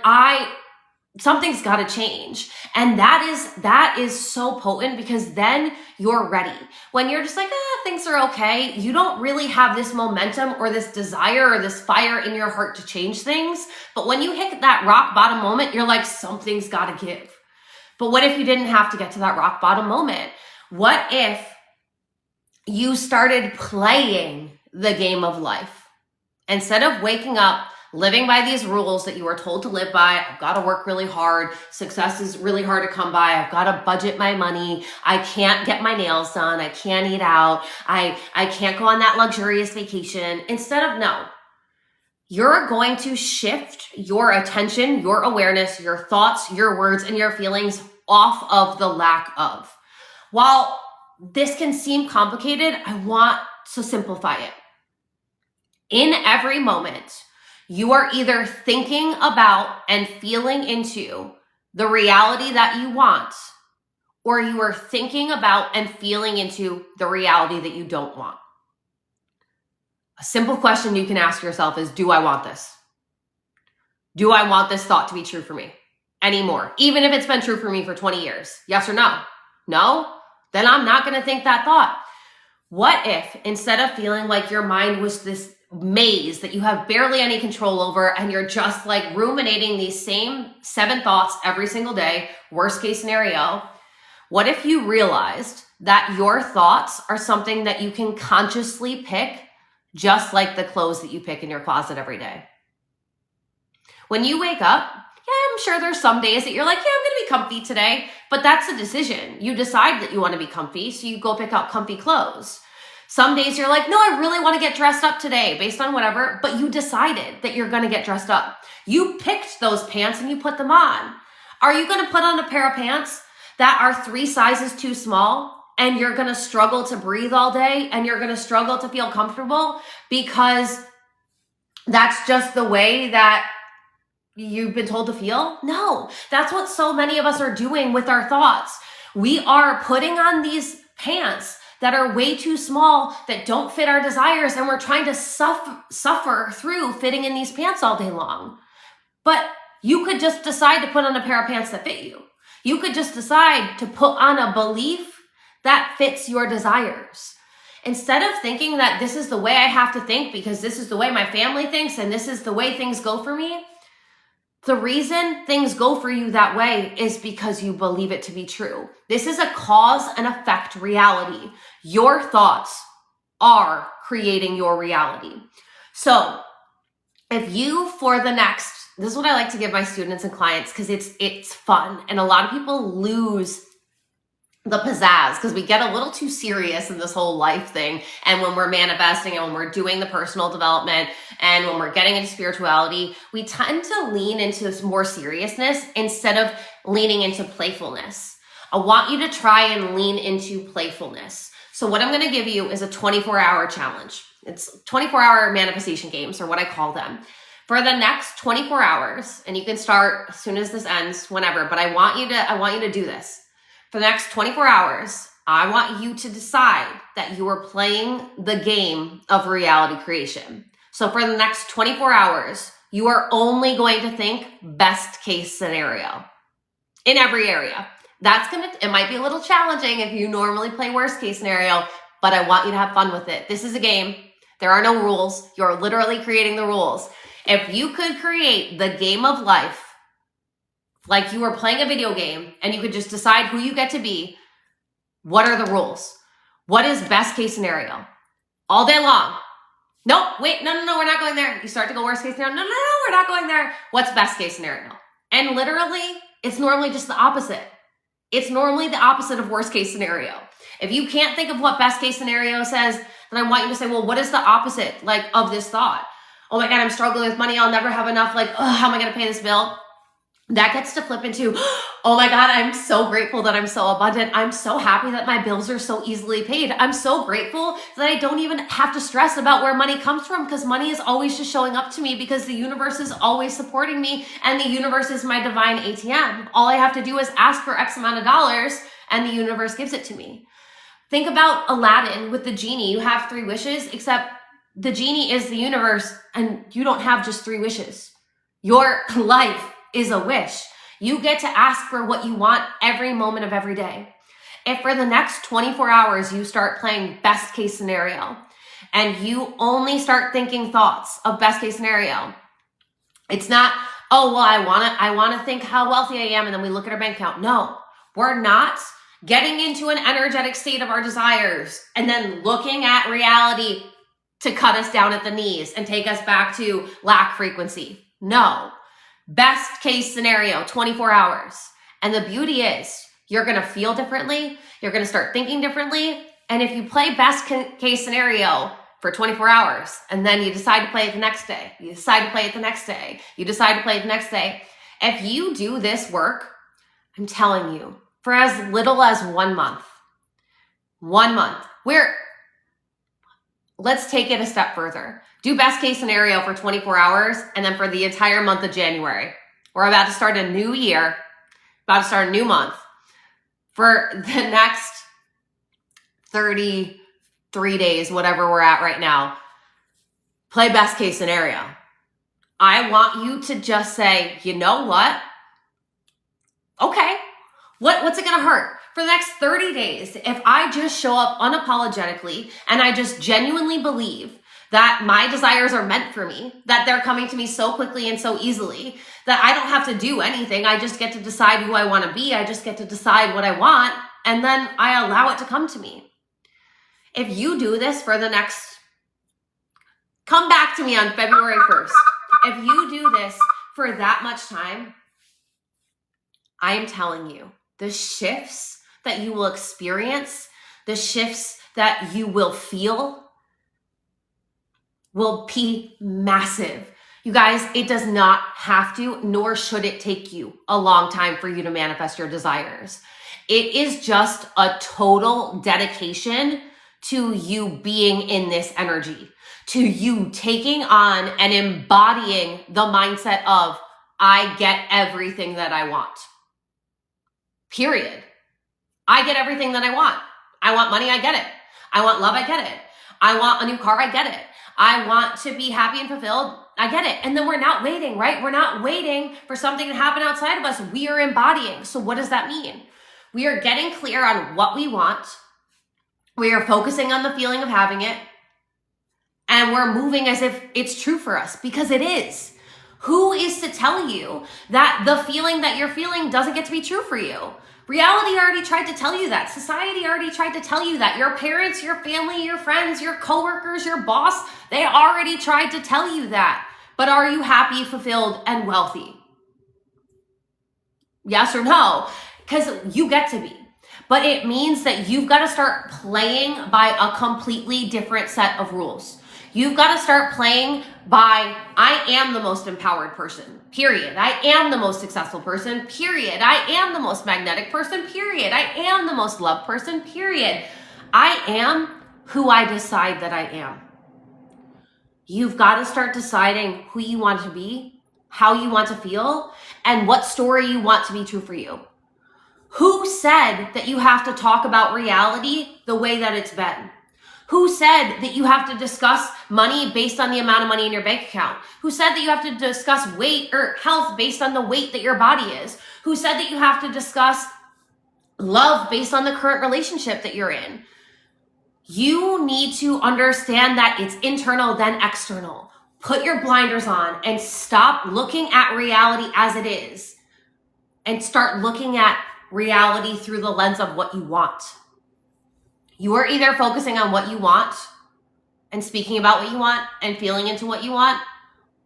something's got to change. And that is so potent, because then you're ready. When you're just like, things are okay, you don't really have this momentum or this desire or this fire in your heart to change things. But when you hit that rock bottom moment, you're like, something's got to give. But what if you didn't have to get to that rock bottom moment? What if you started playing the game of life? Instead of waking up, living by these rules that you were told to live by, I've got to work really hard, success is really hard to come by, I've got to budget my money, I can't get my nails done, I can't eat out, I can't go on that luxurious vacation. Instead of, no, you're going to shift your attention, your awareness, your thoughts, your words, and your feelings off of the lack of. While this can seem complicated, I want to simplify it. In every moment, you are either thinking about and feeling into the reality that you want, or you are thinking about and feeling into the reality that you don't want. A simple question you can ask yourself is, do I want this? Do I want this thought to be true for me anymore? Even if it's been true for me for 20 years, yes or no? No? Then I'm not going to think that thought. What if instead of feeling like your mind was this maze that you have barely any control over, and you're just like ruminating these same 7 thoughts every single day, worst case scenario, what if you realized that your thoughts are something that you can consciously pick, just like the clothes that you pick in your closet every day? When you wake up, I'm sure there's some days that you're like, I'm going to be comfy today, but that's a decision. You decide that you want to be comfy, so you go pick out comfy clothes. Some days you're like, no, I really want to get dressed up today based on whatever, but you decided that you're going to get dressed up. You picked those pants and you put them on. Are you going to put on a pair of pants that are 3 sizes too small, and you're going to struggle to breathe all day, and you're going to struggle to feel comfortable because that's just the way that you've been told to feel? No, that's what so many of us are doing with our thoughts. We are putting on these pants that are way too small, that don't fit our desires, and we're trying to suffer through fitting in these pants all day long. But you could just decide to put on a pair of pants that fit you. You could just decide to put on a belief that fits your desires. Instead of thinking that this is the way I have to think because this is the way my family thinks and this is the way things go for me, the reason things go for you that way is because you believe it to be true. This is a cause and effect reality. Your thoughts are creating your reality. So if you, this is what I like to give my students and clients, because it's fun. And a lot of people lose the pizzazz because we get a little too serious in this whole life thing. And when we're manifesting and when we're doing the personal development and when we're getting into spirituality, we tend to lean into more seriousness instead of leaning into playfulness. I want you to try and lean into playfulness. So what I'm going to give you is a 24-hour challenge. It's 24-hour manifestation games, or what I call them. For the next 24 hours, and you can start as soon as this ends, whenever, but I want you to do this. For the next 24 hours, I want you to decide that you are playing the game of reality creation. So for the next 24 hours, you are only going to think best case scenario in every area. It might be a little challenging if you normally play worst case scenario, but I want you to have fun with it. This is a game. There are no rules. You're literally creating the rules. If you could create the game of life like you were playing a video game and you could just decide who you get to be, what are the rules? What is best case scenario? All day long. Nope, wait, no, we're not going there. You start to go worst case scenario. No, we're not going there. What's best case scenario? And literally, it's normally just the opposite. It's normally the opposite of worst case scenario. If you can't think of what best case scenario says, then I want you to say, well, what is the opposite of this thought? Oh my God, I'm struggling with money. I'll never have enough. How am I going to pay this bill? That gets to flip into, oh my God, I'm so grateful that I'm so abundant. I'm so happy that my bills are so easily paid. I'm so grateful that I don't even have to stress about where money comes from, because money is always just showing up to me, because the universe is always supporting me and the universe is my divine ATM. All I have to do is ask for X amount of dollars and the universe gives it to me. Think about Aladdin with the genie. You have 3 wishes, except the genie is the universe and you don't have just 3 wishes. Your life is a wish. You get to ask for what you want every moment of every day. If for the next 24 hours you start playing best case scenario and you only start thinking thoughts of best case scenario, it's not, oh, well, I want to think how wealthy I am, and then we look at our bank account. No, we're not getting into an energetic state of our desires and then looking at reality to cut us down at the knees and take us back to lack frequency. No. Best case scenario, 24 hours. And the beauty is you're going to feel differently. You're going to start thinking differently. And if you play best case scenario for 24 hours and then you decide to play it the next day, you decide to play it the next day, you decide to play it the next day. If you do this work, I'm telling you, for as little as 1 month, let's take it a step further. Do best case scenario for 24 hours, and then for the entire month of January. We're about to start a new year, about to start a new month. For the next 33 days, whatever we're at right now, play best case scenario. I want you to just say, you know what? Okay, what's it gonna hurt? For the next 30 days, if I just show up unapologetically and I just genuinely believe that my desires are meant for me, that they're coming to me so quickly and so easily, that I don't have to do anything. I just get to decide who I want to be. I just get to decide what I want, and then I allow it to come to me. If you do this for the next, come back to me on February 1st. If you do this for that much time, I am telling you, the shifts that you will experience, the shifts that you will feel, will be massive. You guys, it does not have to, nor should it take you a long time for you to manifest your desires. It is just a total dedication to you being in this energy, to you taking on and embodying the mindset of, I get everything that I want. Period. I get everything that I want. I want money, I get it. I want love, I get it. I want a new car, I get it. I want to be happy and fulfilled, I get it. And then we're not waiting, right? We're not waiting for something to happen outside of us. We are embodying. So what does that mean? We are getting clear on what we want. We are focusing on the feeling of having it. And we're moving as if it's true for us, because it is. Who is to tell you that the feeling that you're feeling doesn't get to be true for you? Reality already tried to tell you that. Society already tried to tell you that. Your parents, your family, your friends, your coworkers, your boss, they already tried to tell you that. But are you happy, fulfilled, and wealthy? Yes or no? Because you get to be. But it means that you've got to start playing by a completely different set of rules. You've got to start playing by, I am the most empowered person, period. I am the most successful person, period. I am the most magnetic person, period. I am the most loved person, period. I am who I decide that I am. You've got to start deciding who you want to be, how you want to feel, and what story you want to be true for you. Who said that you have to talk about reality the way that it's been? Who said that you have to discuss money based on the amount of money in your bank account? Who said that you have to discuss weight or health based on the weight that your body is? Who said that you have to discuss love based on the current relationship that you're in? You need to understand that it's internal, then external. Put your blinders on and stop looking at reality as it is and start looking at reality through the lens of what you want. You are either focusing on what you want and speaking about what you want and feeling into what you want,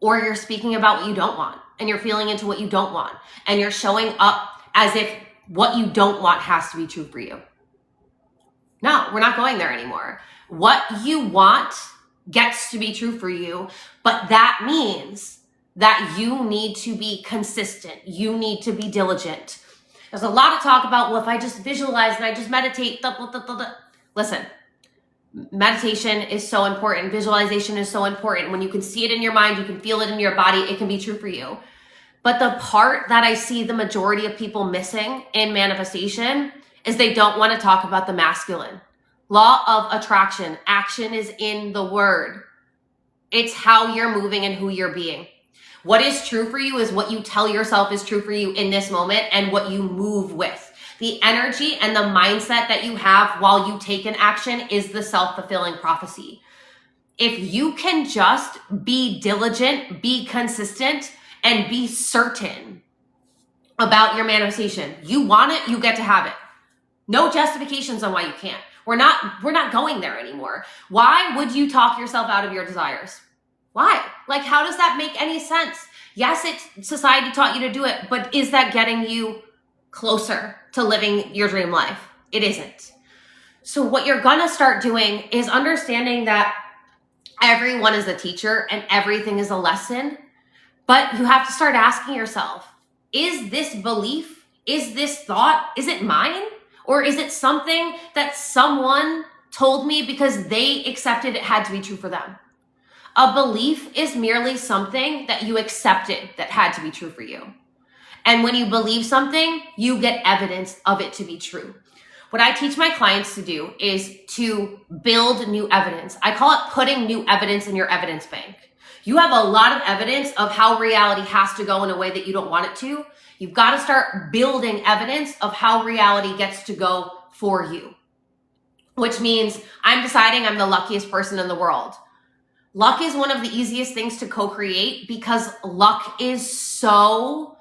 or you're speaking about what you don't want and you're feeling into what you don't want, and you're showing up as if what you don't want has to be true for you. No, we're not going there anymore. What you want gets to be true for you, but that means that you need to be consistent. You need to be diligent. There's a lot of talk about, well, if I just visualize and I just meditate, Listen, meditation is so important. Visualization is so important. When you can see it in your mind, you can feel it in your body, it can be true for you. But the part that I see the majority of people missing in manifestation is they don't want to talk about the masculine. Law of attraction. Action is in the word. It's how you're moving and who you're being. What is true for you is what you tell yourself is true for you in this moment and what you move with. The energy and the mindset that you have while you take an action is the self-fulfilling prophecy. If you can just be diligent, be consistent, and be certain about your manifestation, you want it, you get to have it. No justifications on why you can't. We're not going there anymore. Why would you talk yourself out of your desires? Why? Like, how does that make any sense? Yes, society taught you to do it, but is that getting you closer to living your dream life? It isn't. So what you're gonna start doing is understanding that everyone is a teacher and everything is a lesson, but you have to start asking yourself, is this belief, is this thought, is it mine? Or is it something that someone told me because they accepted it had to be true for them? A belief is merely something that you accepted that had to be true for you. And when you believe something, you get evidence of it to be true. What I teach my clients to do is to build new evidence. I call it putting new evidence in your evidence bank. You have a lot of evidence of how reality has to go in a way that you don't want it to. You've got to start building evidence of how reality gets to go for you, which means I'm deciding I'm the luckiest person in the world. Luck is one of the easiest things to co-create because luck is so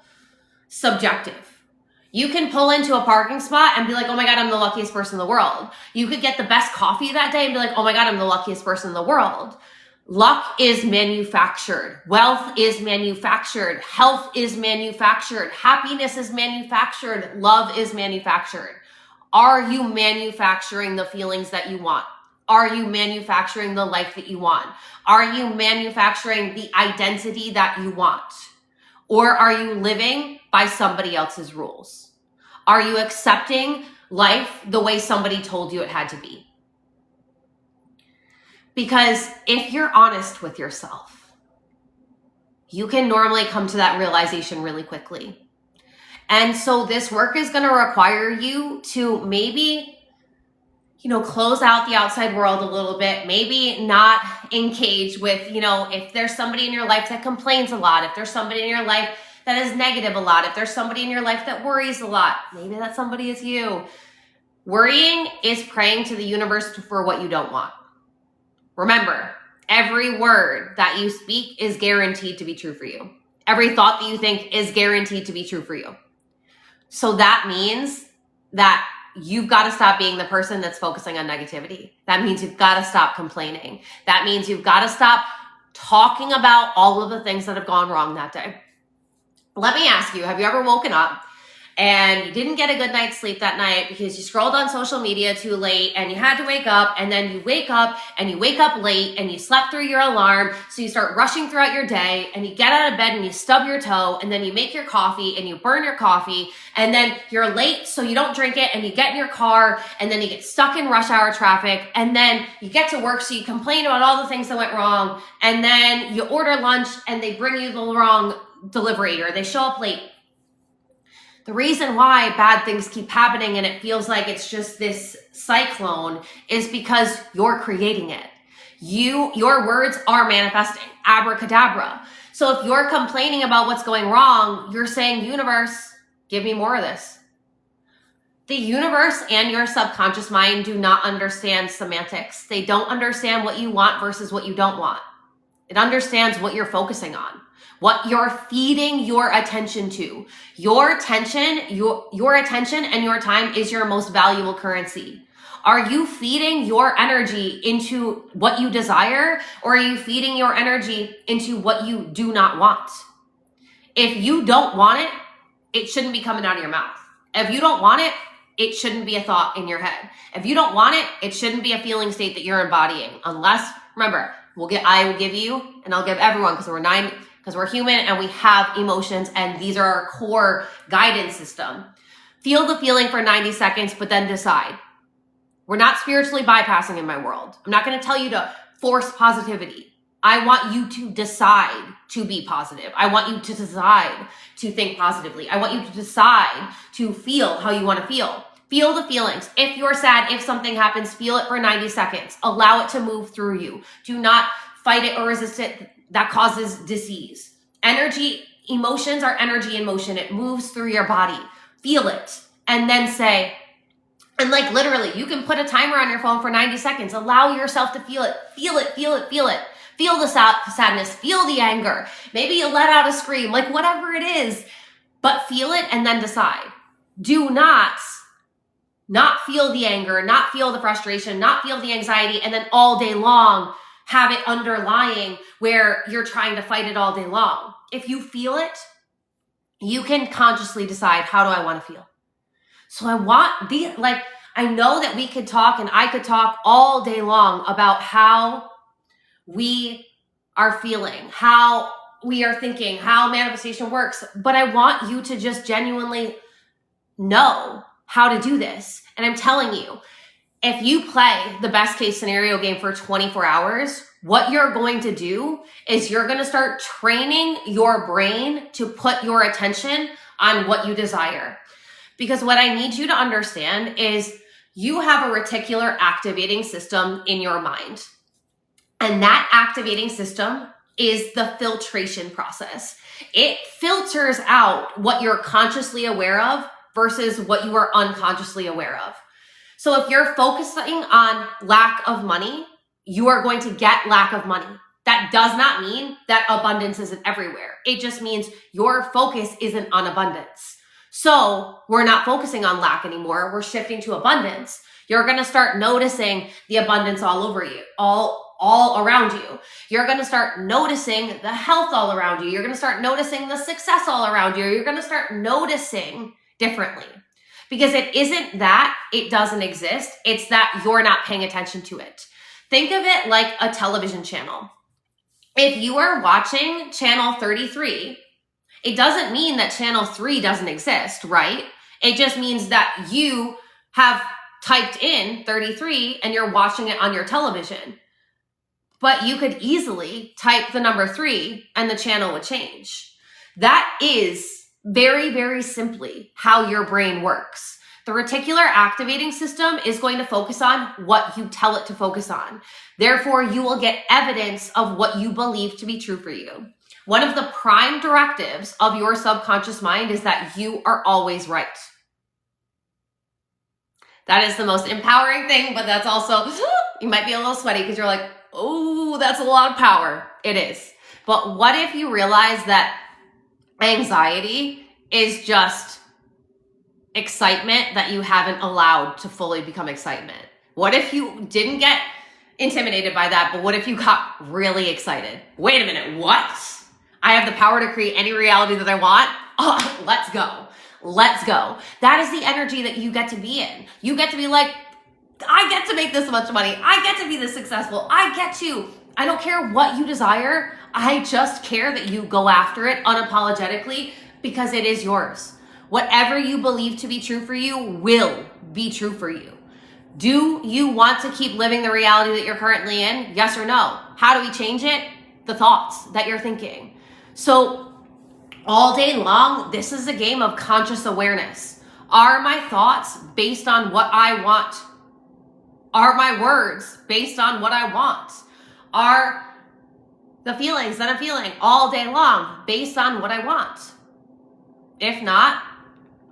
subjective. You can pull into a parking spot and be like, oh my God, I'm the luckiest person in the world. You could get the best coffee that day and be like, oh my God, I'm the luckiest person in the world. Luck is manufactured. Wealth is manufactured. Health is manufactured. Happiness is manufactured. Love is manufactured. Are you manufacturing the feelings that you want? Are you manufacturing the life that you want? Are you manufacturing the identity that you want? Or are you living by somebody else's rules? Are you accepting life the way somebody told you it had to be? Because if you're honest with yourself, you can normally come to that realization really quickly. And so this work is going to require you to maybe, close out the outside world a little bit, maybe not engage with, if there's somebody in your life that complains a lot, if there's somebody in your life that is negative a lot, if there's somebody in your life that worries a lot, maybe that somebody is you. Worrying is praying to the universe for what you don't want. Remember, every word that you speak is guaranteed to be true for you. Every thought that you think is guaranteed to be true for you. So that means that you've got to stop being the person that's focusing on negativity. That means you've got to stop complaining. That means you've got to stop talking about all of the things that have gone wrong that day. Let me ask you, have you ever woken up and you didn't get a good night's sleep that night because you scrolled on social media too late and you had to wake up, and then you wake up and you wake up late and you slept through your alarm, so you start rushing throughout your day and you get out of bed and you stub your toe and then you make your coffee and you burn your coffee and then you're late so you don't drink it and you get in your car and then you get stuck in rush hour traffic and then you get to work so you complain about all the things that went wrong and then you order lunch and they bring you the wrong delivery or they show up late. The reason why bad things keep happening and it feels like it's just this cyclone is because you're creating it. Your words are manifesting. Abracadabra. So if you're complaining about what's going wrong, you're saying, universe, give me more of this. The universe and your subconscious mind do not understand semantics. They don't understand what you want versus what you don't want. It understands what you're focusing on, what you're feeding your attention to. Your attention and your time is your most valuable currency. Are you feeding your energy into what you desire, or are you feeding your energy into what you do not want? If you don't want it, it shouldn't be coming out of your mouth. If you don't want it, it shouldn't be a thought in your head. If you don't want it, it shouldn't be a feeling state that you're embodying. Unless, remember, I will give you, and I'll give everyone, because we're human and we have emotions, and these are our core guidance system. Feel the feeling for 90 seconds, but then decide. We're not spiritually bypassing in my world. I'm not going to tell you to force positivity. I want you to decide to be positive. I want you to decide to think positively. I want you to decide to feel how you want to feel. Feel the feelings. If you're sad, if something happens, feel it for 90 seconds. Allow it to move through you. Do not fight it or resist it. That causes disease. Emotions are energy in motion. It moves through your body. Feel it. And then say, and like literally, you can put a timer on your phone for 90 seconds. Allow yourself to feel it. Feel it, feel it, feel it. Feel the sadness, feel the anger. Maybe you let out a scream, like whatever it is, but feel it and then decide. Do not feel the anger, not feel the frustration, not feel the anxiety, and then all day long have it underlying where you're trying to fight it all day long. If you feel it, you can consciously decide, how do I want to feel? So I know that we could talk, and I could talk all day long about how we are feeling, how we are thinking, how manifestation works. But I want you to just genuinely know how to do this. And I'm telling you, if you play the best case scenario game for 24 hours, what you're going to do is you're going to start training your brain to put your attention on what you desire. Because what I need you to understand is you have a reticular activating system in your mind. And that activating system is the filtration process. It filters out what you're consciously aware of versus what you are unconsciously aware of. So if you're focusing on lack of money, you are going to get lack of money. That does not mean that abundance isn't everywhere. It just means your focus isn't on abundance. So we're not focusing on lack anymore. We're shifting to abundance. You're going to start noticing the abundance all over you, all around you. You're going to start noticing the health all around you. You're going to start noticing the success all around you. You're going to start noticing differently, because it isn't that it doesn't exist. It's that you're not paying attention to it. Think of it like a television channel. If you are watching channel 33, it doesn't mean that channel 3 doesn't exist, right? It just means that you have typed in 33 and you're watching it on your television. But you could easily type the number 3 and the channel would change. That is very, very simply how your brain works. The reticular activating system is going to focus on what you tell it to focus on. Therefore, you will get evidence of what you believe to be true for you. One of the prime directives of your subconscious mind is that you are always right. That is the most empowering thing, but that's also, you might be a little sweaty because you're like, oh, that's a lot of power. It is. But what if you realize that anxiety is just excitement that you haven't allowed to fully become excitement? What if you didn't get intimidated by that, but what if you got really excited? Wait a minute, what? I have the power to create any reality that I want? Oh, let's go. Let's go. That is the energy that you get to be in. You get to be like, I get to make this much money. I get to be this successful. I don't care what you desire. I just care that you go after it unapologetically because it is yours. Whatever you believe to be true for you will be true for you. Do you want to keep living the reality that you're currently in? Yes or no? How do we change it? The thoughts that you're thinking. So all day long, this is a game of conscious awareness. Are my thoughts based on what I want? Are my words based on what I want? Are the feelings that I'm feeling all day long based on what I want? If not,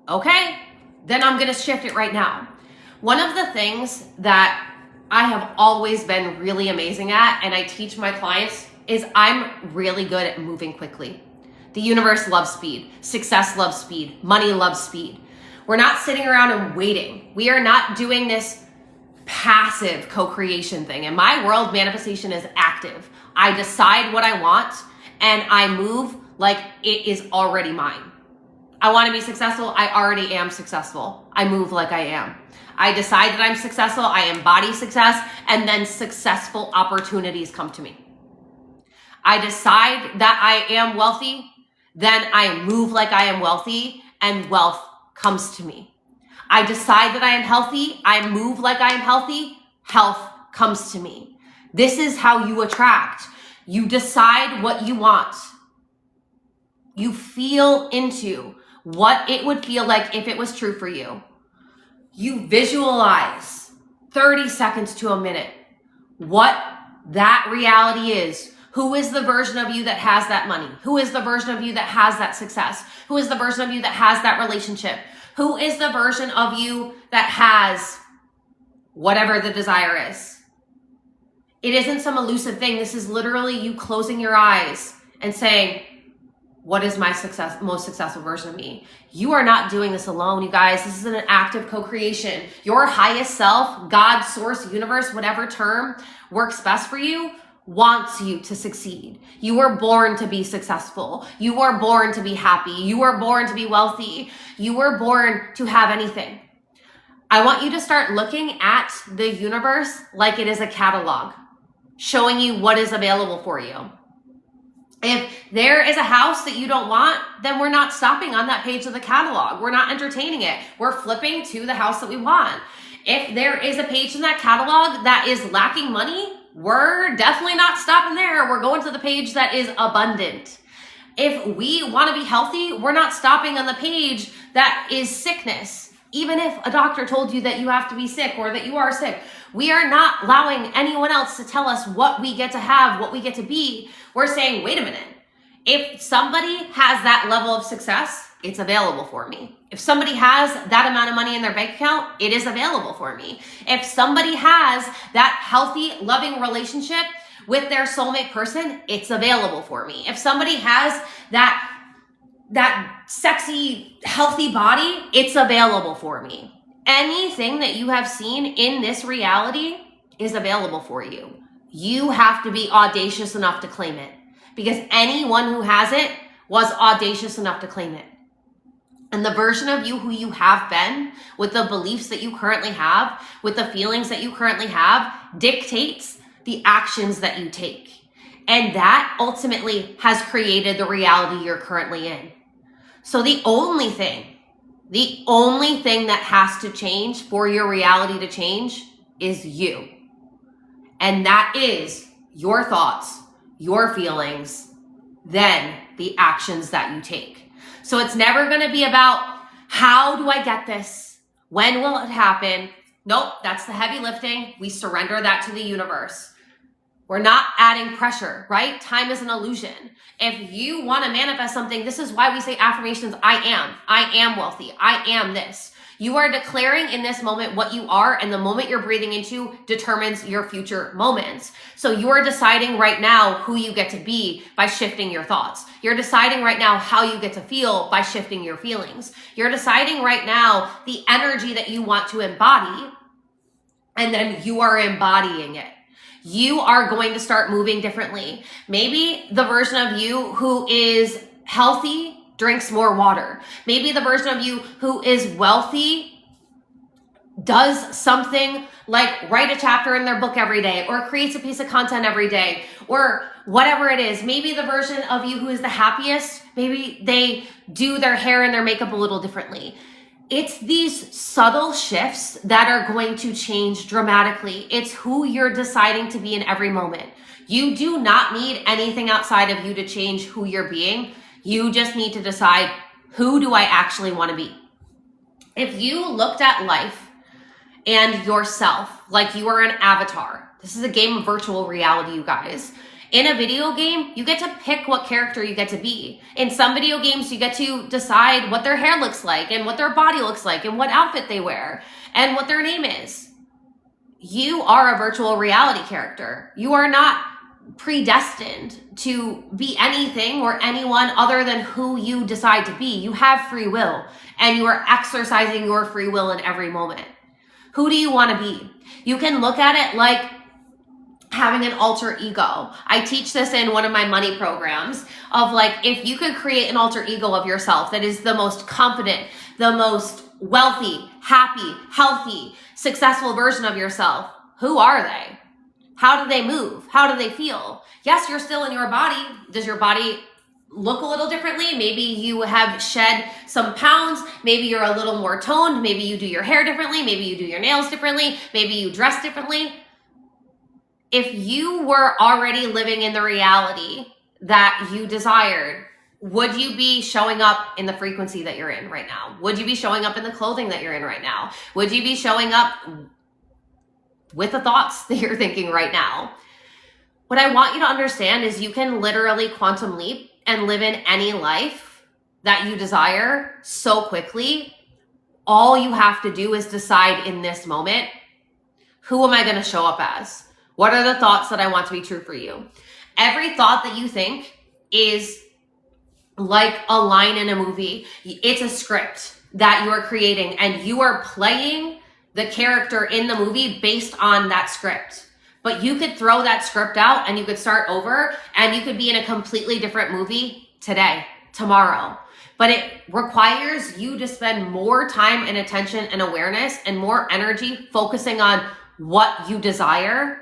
okay, then I'm going to shift it right now. One of the things that I have always been really amazing at, and I teach my clients is I'm really good at moving quickly. The universe loves speed. Success loves speed. Money loves speed. We're not sitting around and waiting. We are not doing this passive co-creation thing. In my world, manifestation is active. I decide what I want and I move like it is already mine. I want to be successful. I already am successful. I move like I am. I decide that I'm successful. I embody success, and then successful opportunities come to me. I decide that I am wealthy, then I move like I am wealthy, and wealth comes to me. I decide that I am healthy. I move like I am healthy. Health comes to me. This is how you attract. You decide what you want. You feel into what it would feel like if it was true for you. You visualize 30 seconds to a minute what that reality is. Who is the version of you that has that money? Who is the version of you that has that success? Who is the version of you that has that relationship? Who is the version of you that has whatever the desire is? It isn't some elusive thing. This is literally you closing your eyes and saying, what is my most successful version of me? You are not doing this alone, you guys. This is an active co-creation. Your highest self, God, source, universe, whatever term works best for you, wants you to succeed. You were born to be successful. You were born to be happy. You were born to be wealthy. You were born to have anything. I want you to start looking at the universe like it is a catalog, showing you what is available for you. If there is a house that you don't want, then we're not stopping on that page of the catalog. We're not entertaining it. We're flipping to the house that we want. If there is a page in that catalog that is lacking money, we're definitely not stopping there. We're going to the page that is abundant. If we want to be healthy, we're not stopping on the page that is sickness. Even if a doctor told you that you have to be sick or that you are sick, we are not allowing anyone else to tell us what we get to have, what we get to be. We're saying, wait a minute. If somebody has that level of success, it's available for me. If somebody has that amount of money in their bank account, it is available for me. If somebody has that healthy, loving relationship with their soulmate person, it's available for me. If somebody has that sexy, healthy body, it's available for me. Anything that you have seen in this reality is available for you. You have to be audacious enough to claim it, because anyone who has it was audacious enough to claim it. And the version of you who you have been, with the beliefs that you currently have, with the feelings that you currently have, dictates the actions that you take. And that ultimately has created the reality you're currently in. So the only thing that has to change for your reality to change is you. And that is your thoughts, your feelings, then the actions that you take. So it's never going to be about, how do I get this? When will it happen? Nope, that's the heavy lifting. We surrender that to the universe. We're not adding pressure, right? Time is an illusion. If you want to manifest something, this is why we say affirmations. I am wealthy. I am this. You are declaring in this moment what you are, and the moment you're breathing into determines your future moments. So you are deciding right now who you get to be by shifting your thoughts. You're deciding right now how you get to feel by shifting your feelings. You're deciding right now the energy that you want to embody, and then you are embodying it. You are going to start moving differently. Maybe the version of you who is healthy drinks more water. Maybe the version of you who is wealthy does something like write a chapter in their book every day, or creates a piece of content every day, or whatever it is. Maybe the version of you who is the happiest, maybe they do their hair and their makeup a little differently. It's these subtle shifts that are going to change dramatically. It's who you're deciding to be in every moment. You do not need anything outside of you to change who you're being. You just need to decide, who do I actually want to be? If you looked at life and yourself like you are an avatar, this is a game of virtual reality, you guys. In a video game, you get to pick what character you get to be. In some video games, you get to decide what their hair looks like, and what their body looks like, and what outfit they wear, and what their name is. You are a virtual reality character. You are not predestined to be anything or anyone other than who you decide to be. You have free will, and you are exercising your free will in every moment. Who do you want to be? You can look at it like having an alter ego. I teach this in one of my money programs of like, if you could create an alter ego of yourself that is the most confident, the most wealthy, happy, healthy, successful version of yourself, who are they? How do they move? How do they feel? Yes, you're still in your body. Does your body look a little differently? Maybe you have shed some pounds. Maybe you're a little more toned. Maybe you do your hair differently. Maybe you do your nails differently. Maybe you dress differently. If you were already living in the reality that you desired, would you be showing up in the frequency that you're in right now? Would you be showing up in the clothing that you're in right now? Would you be showing up with the thoughts that you're thinking right now? What I want you to understand is you can literally quantum leap and live in any life that you desire so quickly. All you have to do is decide in this moment, who am I going to show up as? What are the thoughts that I want to be true for you? Every thought that you think is like a line in a movie. It's a script that you are creating, and you are playing the character in the movie based on that script. But you could throw that script out and you could start over, and you could be in a completely different movie today, tomorrow. But it requires you to spend more time and attention and awareness and more energy focusing on what you desire.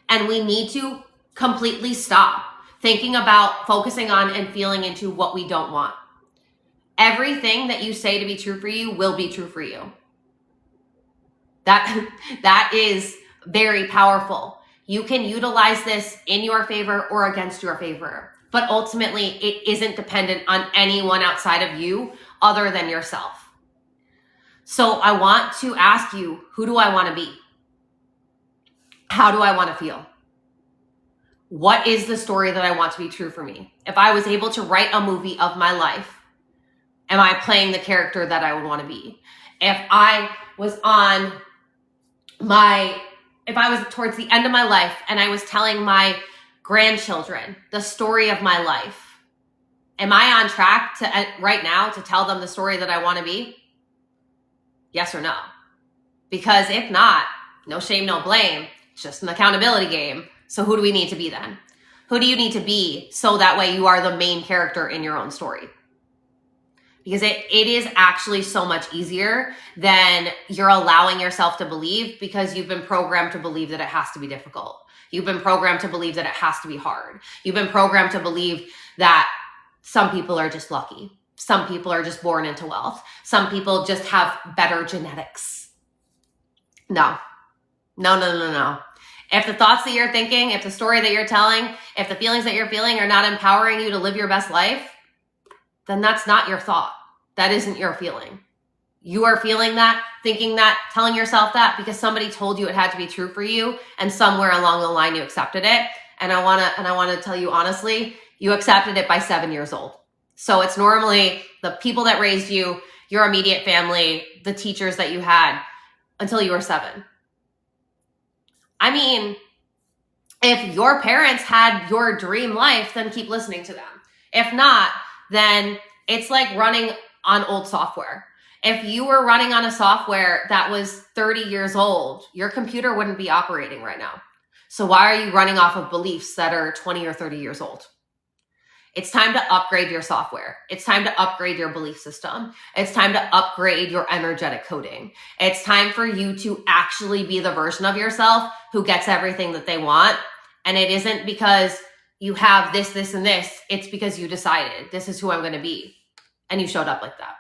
And we need to completely stop thinking about focusing on and feeling into what we don't want. Everything that you say to be true for you will be true for you. That is very powerful. You can utilize this in your favor or against your favor, but ultimately it isn't dependent on anyone outside of you other than yourself. So I want to ask you, who do I want to be? How do I want to feel? What is the story that I want to be true for me? If I was able to write a movie of my life, am I playing the character that I would want to be? If I was towards the end of my life and I was telling my grandchildren the story of my life, am I on track to right now to tell them the story that I want to be? Yes or no? Because if not, no shame, no blame. It's just an accountability game. So who do we need to be then? Who do you need to be so that way you are the main character in your own story? Because it is actually so much easier than you're allowing yourself to believe, because you've been programmed to believe that it has to be difficult. You've been programmed to believe that it has to be hard. You've been programmed to believe that some people are just lucky. Some people are just born into wealth. Some people just have better genetics. No. If the thoughts that you're thinking, if the story that you're telling, if the feelings that you're feeling are not empowering you to live your best life, then that's not your thought. That isn't your feeling. You are feeling that, thinking that, telling yourself that because somebody told you it had to be true for you, and somewhere along the line you accepted it. And I want to tell you honestly, you accepted it by 7 years old. So it's normally the people that raised you, your immediate family, the teachers that you had until you were 7. I mean, if your parents had your dream life, then keep listening to them. If not, then it's like running on old software. If you were running on a software that was 30 years old, your computer wouldn't be operating right now. So why are you running off of beliefs that are 20 or 30 years old? It's time to upgrade your software. It's time to upgrade your belief system. It's time to upgrade your energetic coding. It's time for you to actually be the version of yourself who gets everything that they want. And it isn't because you have this, this, and this. It's because you decided this is who I'm going to be. And you showed up like that.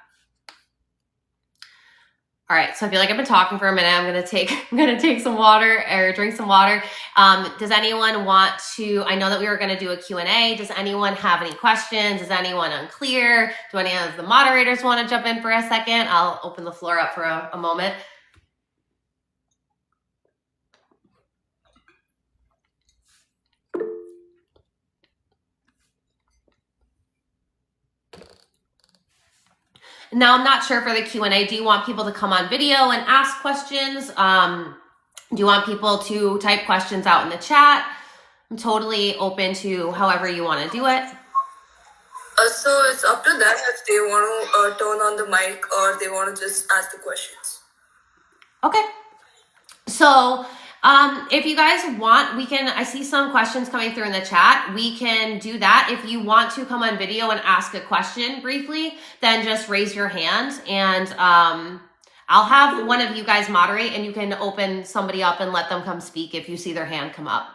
All right, so I feel like I've been talking for a minute. I'm gonna take some water or drink some water. Does anyone want to? I know that we were gonna do a Q&A. Does anyone have any questions? Is anyone unclear? Do any of the moderators want to jump in for a second? I'll open the floor up for a moment. Now, I'm not sure for the Q&A, do you want people to come on video and ask questions? Do you want people to type questions out in the chat? I'm totally open to however you want to do it. So it's up to them if they want to turn on the mic or they want to just ask the questions. Okay. So if you guys want, we can, I see some questions coming through in the chat. We can do that. If you want to come on video and ask a question briefly, then just raise your hand and I'll have one of you guys moderate and you can open somebody up and let them come speak if you see their hand come up.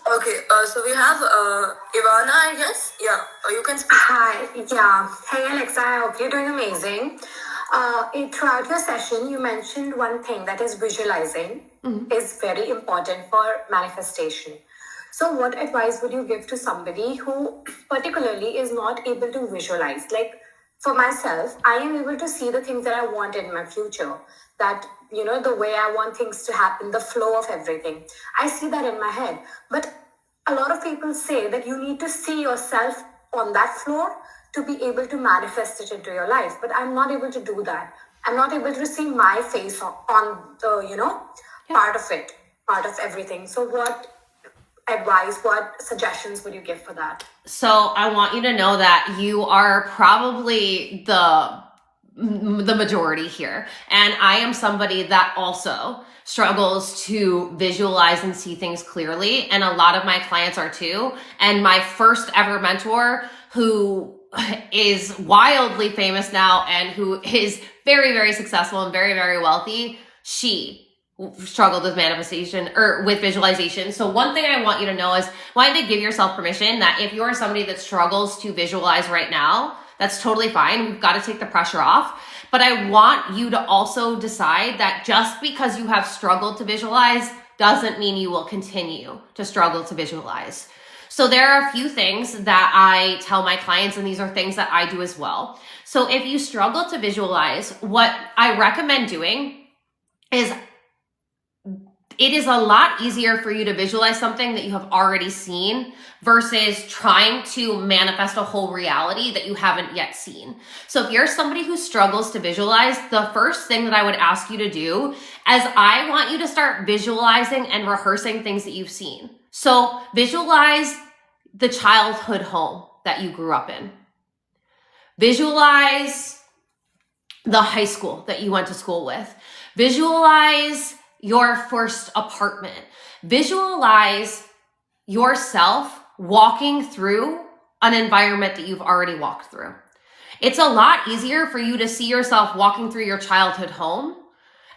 Okay, so we have Ivana, I guess. Yeah, you can speak. Hi, yeah. Hey Alexa, I hope you're doing amazing. Throughout your session, you mentioned one thing, that is visualizing is very important for manifestation. So what advice would you give to somebody who particularly is not able to visualize? Like for myself, I am able to see the things that I want in my future, that, you know, the way I want things to happen, the flow of everything. I see that in my head. But a lot of people say that you need to see yourself on that floor to be able to manifest it into your life. But I'm not able to do that. I'm not able to see my face on the, you know, part of it, part of everything. So what advice, what suggestions would you give for that? So I want you to know that you are probably the majority here. And I am somebody that also struggles to visualize and see things clearly. And a lot of my clients are too. And my first ever mentor, who is wildly famous now and who is very, very successful and very, very wealthy, she struggled with manifestation or with visualization. So one thing I want you to know is, I want you to give yourself permission that if you are somebody that struggles to visualize right now, that's totally fine. We've got to take the pressure off. But I want you to also decide that just because you have struggled to visualize doesn't mean you will continue to struggle to visualize. So there are a few things that I tell my clients, and these are things that I do as well. So if you struggle to visualize, what I recommend doing is, it is a lot easier for you to visualize something that you have already seen versus trying to manifest a whole reality that you haven't yet seen. So if you're somebody who struggles to visualize, the first thing that I would ask you to do is, I want you to start visualizing and rehearsing things that you've seen. So visualize the childhood home that you grew up in. Visualize the high school that you went to school with. Visualize your first apartment. Visualize yourself walking through an environment that you've already walked through. It's a lot easier for you to see yourself walking through your childhood home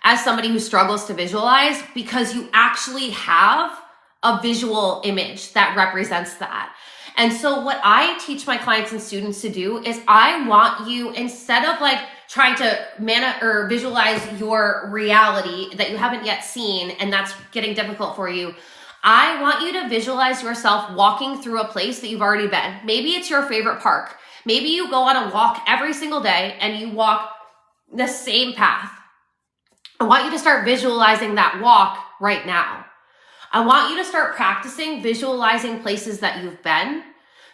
as somebody who struggles to visualize, because you actually have a visual image that represents that. And so what I teach my clients and students to do is, I want you, instead of like trying to visualize your reality that you haven't yet seen, and that's getting difficult for you, I want you to visualize yourself walking through a place that you've already been. Maybe it's your favorite park. Maybe you go on a walk every single day and you walk the same path. I want you to start visualizing that walk right now. I want you to start practicing visualizing places that you've been,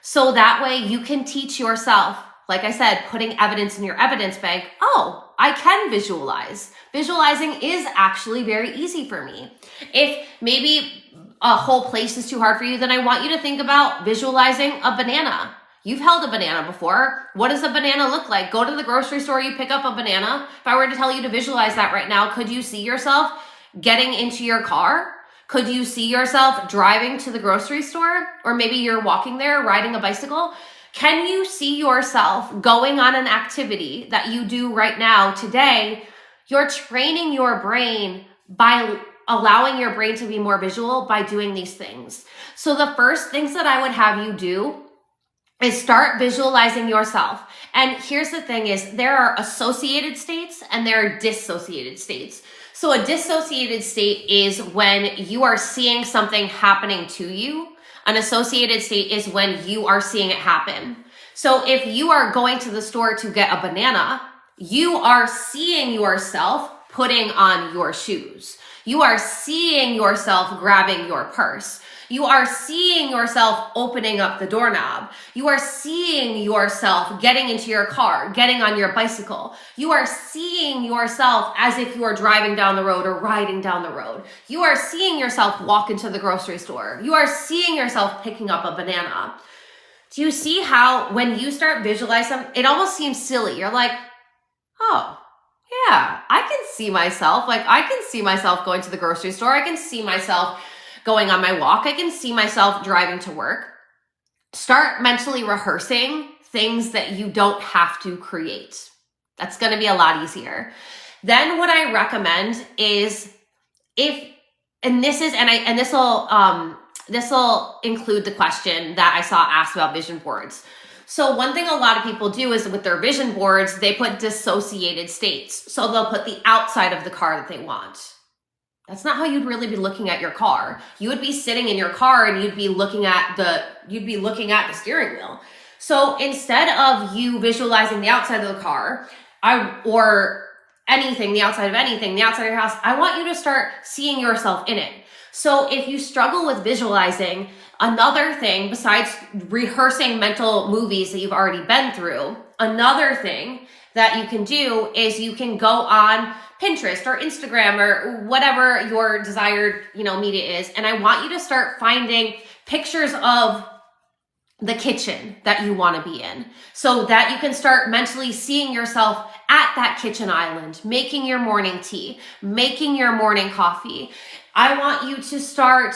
so that way you can teach yourself, like I said, putting evidence in your evidence bank. Oh, I can visualize. Visualizing is actually very easy for me. If maybe a whole place is too hard for you, then I want you to think about visualizing a banana. You've held a banana before. What does a banana look like? Go to the grocery store, you pick up a banana. If I were to tell you to visualize that right now, could you see yourself getting into your car? Could you see yourself driving to the grocery store? Or maybe you're walking there, riding a bicycle. Can you see yourself going on an activity that you do right now today? You're training your brain by allowing your brain to be more visual by doing these things. So the first things that I would have you do is start visualizing yourself. And here's the thing is, there are associated states and there are dissociated states. So a dissociated state is when you are seeing something happening to you. An associated state is when you are seeing it happen. So if you are going to the store to get a banana, you are seeing yourself putting on your shoes. You are seeing yourself grabbing your purse. You are seeing yourself opening up the doorknob. You are seeing yourself getting into your car, getting on your bicycle. You are seeing yourself as if you are driving down the road or riding down the road. You are seeing yourself walk into the grocery store. You are seeing yourself picking up a banana. Do you see how when you start visualizing, it almost seems silly. You're like, oh, yeah, I can see myself. Like, I can see myself going to the grocery store. I can see myself going on my walk. I can see myself driving to work. Start mentally rehearsing things that you don't have to create. That's going to be a lot easier. Then what I recommend is this will include the question that I saw asked about vision boards. So one thing a lot of people do is with their vision boards, they put dissociated states. So they'll put the outside of the car that they want. That's not how you'd really be looking at your car. You would be sitting in your car and you'd be looking at the steering wheel. So instead of you visualizing the outside of the car, or anything, the outside of anything, the outside of your house, I want you to start seeing yourself in it. So if you struggle with visualizing, another thing besides rehearsing mental movies that you've already been through, another thing that you can do is you can go on Pinterest or Instagram or whatever your desired, media is. And I want you to start finding pictures of the kitchen that you want to be in so that you can start mentally seeing yourself at that kitchen island, making your morning tea, making your morning coffee. I want you to start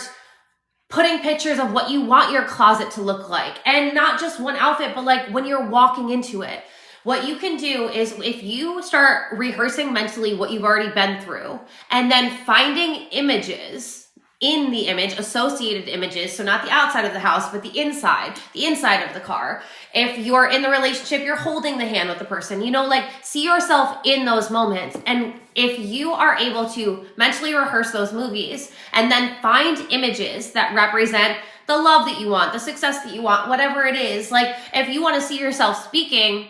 putting pictures of what you want your closet to look like, and not just one outfit, but like when you're walking into it. What you can do is if you start rehearsing mentally what you've already been through and then finding images in the image, associated images, so not the outside of the house, but the inside of the car. If you're in the relationship, you're holding the hand with the person, see yourself in those moments. And if you are able to mentally rehearse those movies and then find images that represent the love that you want, the success that you want, whatever it is, like if you want to see yourself speaking,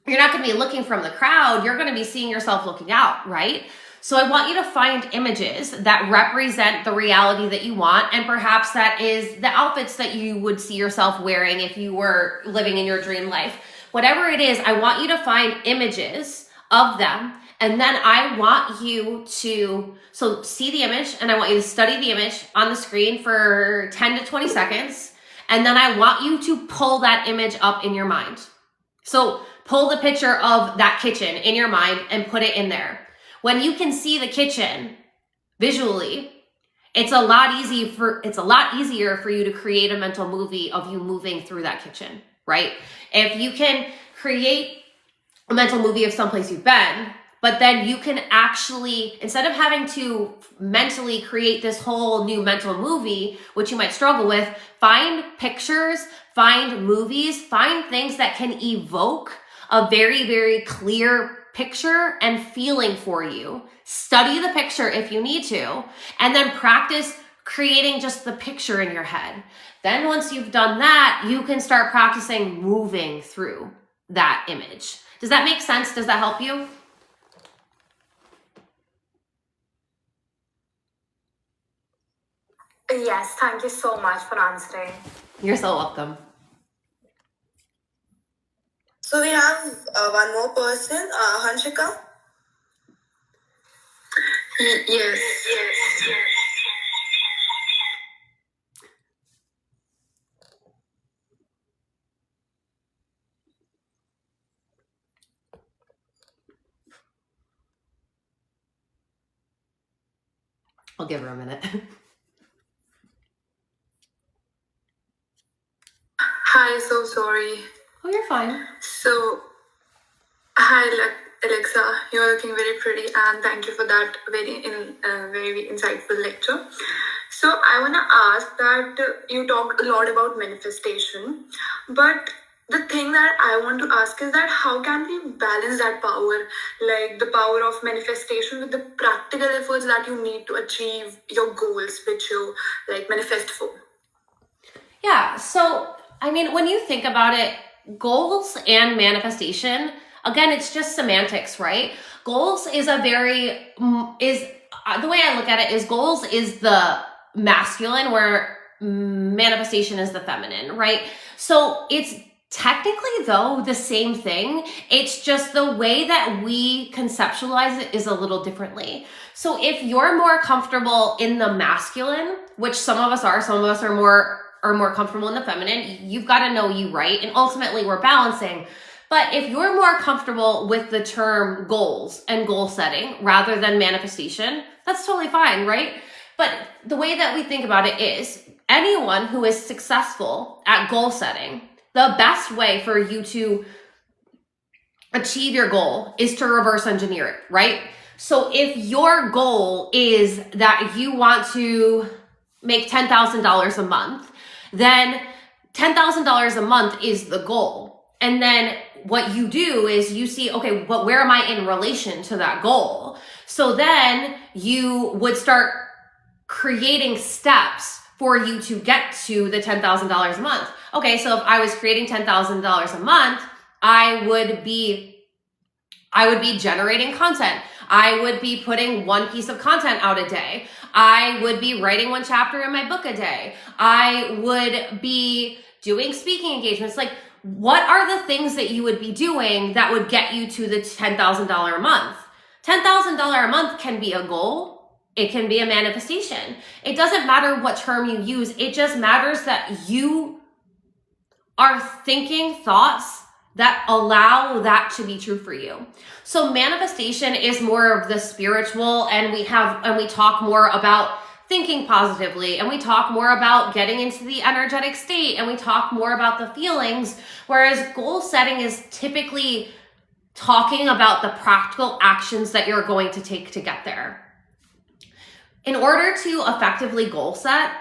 you're not going to be looking from the crowd, you're going to be seeing yourself looking out, right? So I want you to find images that represent the reality that you want, and perhaps that is the outfits that you would see yourself wearing if you were living in your dream life. Whatever it is, I want you to find images of them, and then I want you to see the image, and I want you to study the image on the screen for 10 to 20 seconds, and then I want you to pull that image up in your mind. So pull the picture of that kitchen in your mind and put it in there. When you can see the kitchen visually, it's a lot easier for you to create a mental movie of you moving through that kitchen, right? If you can create a mental movie of someplace you've been, but then you can actually, instead of having to mentally create this whole new mental movie, which you might struggle with, find pictures, find movies, find things that can evoke a very, very clear picture and feeling for you. Study the picture if you need to, and then practice creating just the picture in your head. Then once you've done that, you can start practicing moving through that image. Does that make sense? Does that help you? Yes, thank you so much for answering. You're so welcome. So we have one more person, Hanshika. Yes. I'll give her a minute. Hi, so sorry. Oh, you're fine. So, hi, Alexa. You're looking very pretty, and thank you for that very insightful lecture. So, I want to ask that you talked a lot about manifestation, but the thing that I want to ask is that how can we balance that power, like the power of manifestation, with the practical efforts that you need to achieve your goals, which you manifest for? Yeah. So, when you think about it, goals and manifestation, again, it's just semantics, right? Goals is the way I look at it is goals is the masculine, where manifestation is the feminine, right? So it's technically, though, the same thing. It's just the way that we conceptualize it is a little differently. So if you're more comfortable in the masculine, which some of us are more comfortable in the feminine, you've got to know you, right? And ultimately we're balancing. But if you're more comfortable with the term goals and goal setting rather than manifestation, that's totally fine, right? But the way that we think about it is anyone who is successful at goal setting, the best way for you to achieve your goal is to reverse engineer it, right? So if your goal is that you want to make $10,000 a month, then $10,000 a month is the goal. And then what you do is you see, okay, but where am I in relation to that goal? So then you would start creating steps for you to get to the $10,000 a month. Okay, so if I was creating $10,000 a month, I would be generating content. I would be putting one piece of content out a day. I would be writing one chapter in my book a day. I would be doing speaking engagements. Like, what are the things that you would be doing that would get you to the $10,000 a month? $10,000 a month can be a goal. It can be a manifestation. It doesn't matter what term you use. It just matters that you are thinking thoughts that allow that to be true for you. So manifestation is more of the spiritual, and we talk more about thinking positively, and we talk more about getting into the energetic state, and we talk more about the feelings, whereas goal setting is typically talking about the practical actions that you're going to take to get there. In order to effectively goal set,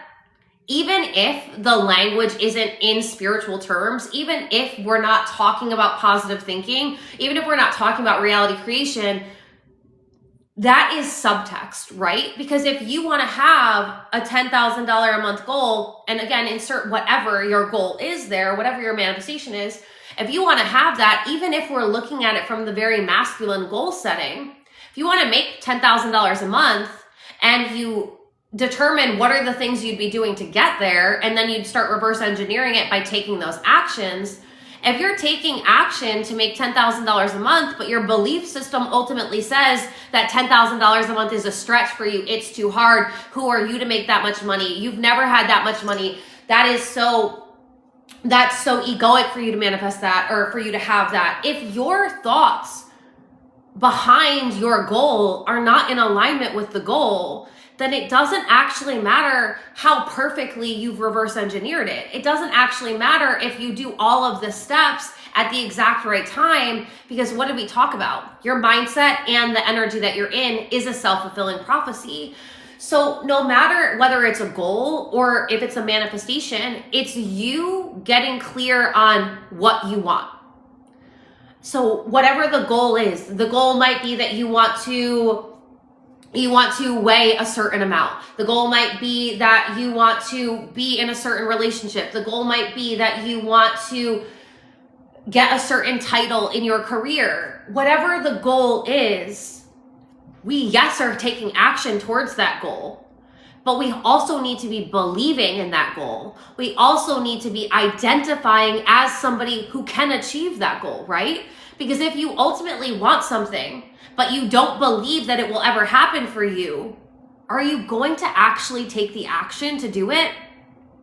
even if the language isn't in spiritual terms, even if we're not talking about positive thinking, even if we're not talking about reality creation, that is subtext, right? Because if you want to have a $10,000 a month goal, and again, insert whatever your goal is there, whatever your manifestation is, if you want to have that, even if we're looking at it from the very masculine goal setting, if you want to make $10,000 a month and you determine what are the things you'd be doing to get there, and then you'd start reverse engineering it by taking those actions. If you're taking action to make $10,000 a month, but your belief system ultimately says that $10,000 a month is a stretch for you, it's too hard, who are you to make that much money? You've never had that much money. That's so egoic for you to manifest that, or for you to have that. If your thoughts behind your goal are not in alignment with the goal, then it doesn't actually matter how perfectly you've reverse engineered it. It doesn't actually matter if you do all of the steps at the exact right time, because what did we talk about? Your mindset and the energy that you're in is a self-fulfilling prophecy. So no matter whether it's a goal or if it's a manifestation, it's you getting clear on what you want. So whatever the goal is, the goal might be that you want to weigh a certain amount. The goal might be that you want to be in a certain relationship. The goal might be that you want to get a certain title in your career. Whatever the goal is, we, yes, are taking action towards that goal, but we also need to be believing in that goal. We also need to be identifying as somebody who can achieve that goal, right? Because if you ultimately want something, but you don't believe that it will ever happen for you, are you going to actually take the action to do it?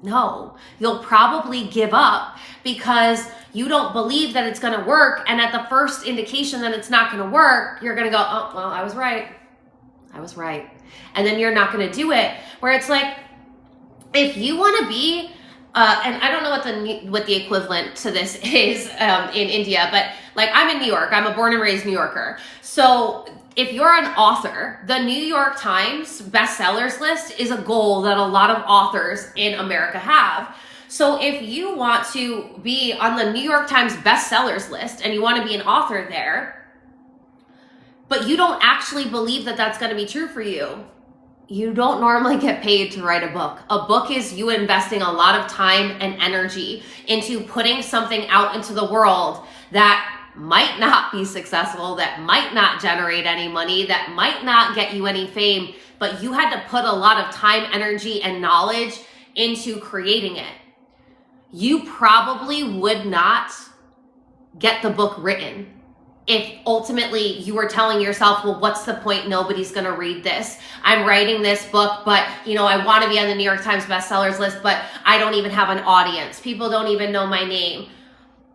No, you'll probably give up because you don't believe that it's going to work. And at the first indication that it's not going to work, you're going to go, oh, well, I was right. And then you're not going to do it. Where it's like, if you want to be, and I don't know what the equivalent to this is in India, but like, I'm in New York. I'm a born and raised New Yorker. So if you're an author, the New York Times bestsellers list is a goal that a lot of authors in America have. So if you want to be on the New York Times bestsellers list and you want to be an author there, but you don't actually believe that that's going to be true for you, you don't normally get paid to write a book. A book is you investing a lot of time and energy into putting something out into the world that might not be successful, that might not generate any money, that might not get you any fame, but you had to put a lot of time, energy, and knowledge into creating it, you probably would not get the book written if ultimately you were telling yourself, well, what's the point? Nobody's going to read this. I'm writing this book, but I want to be on the New York Times bestsellers list, but I don't even have an audience. People don't even know my name.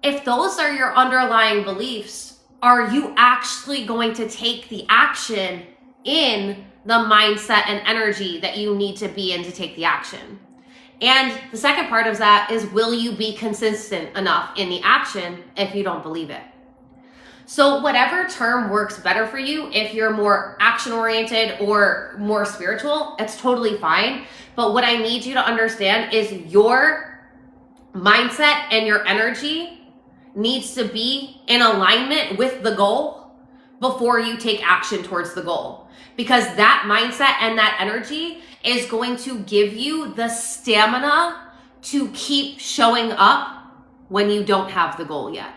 If those are your underlying beliefs, are you actually going to take the action in the mindset and energy that you need to be in to take the action? And the second part of that is, will you be consistent enough in the action if you don't believe it? So whatever term works better for you, if you're more action-oriented or more spiritual, it's totally fine. But what I need you to understand is your mindset and your energy needs to be in alignment with the goal before you take action towards the goal. Because that mindset and that energy is going to give you the stamina to keep showing up when you don't have the goal yet.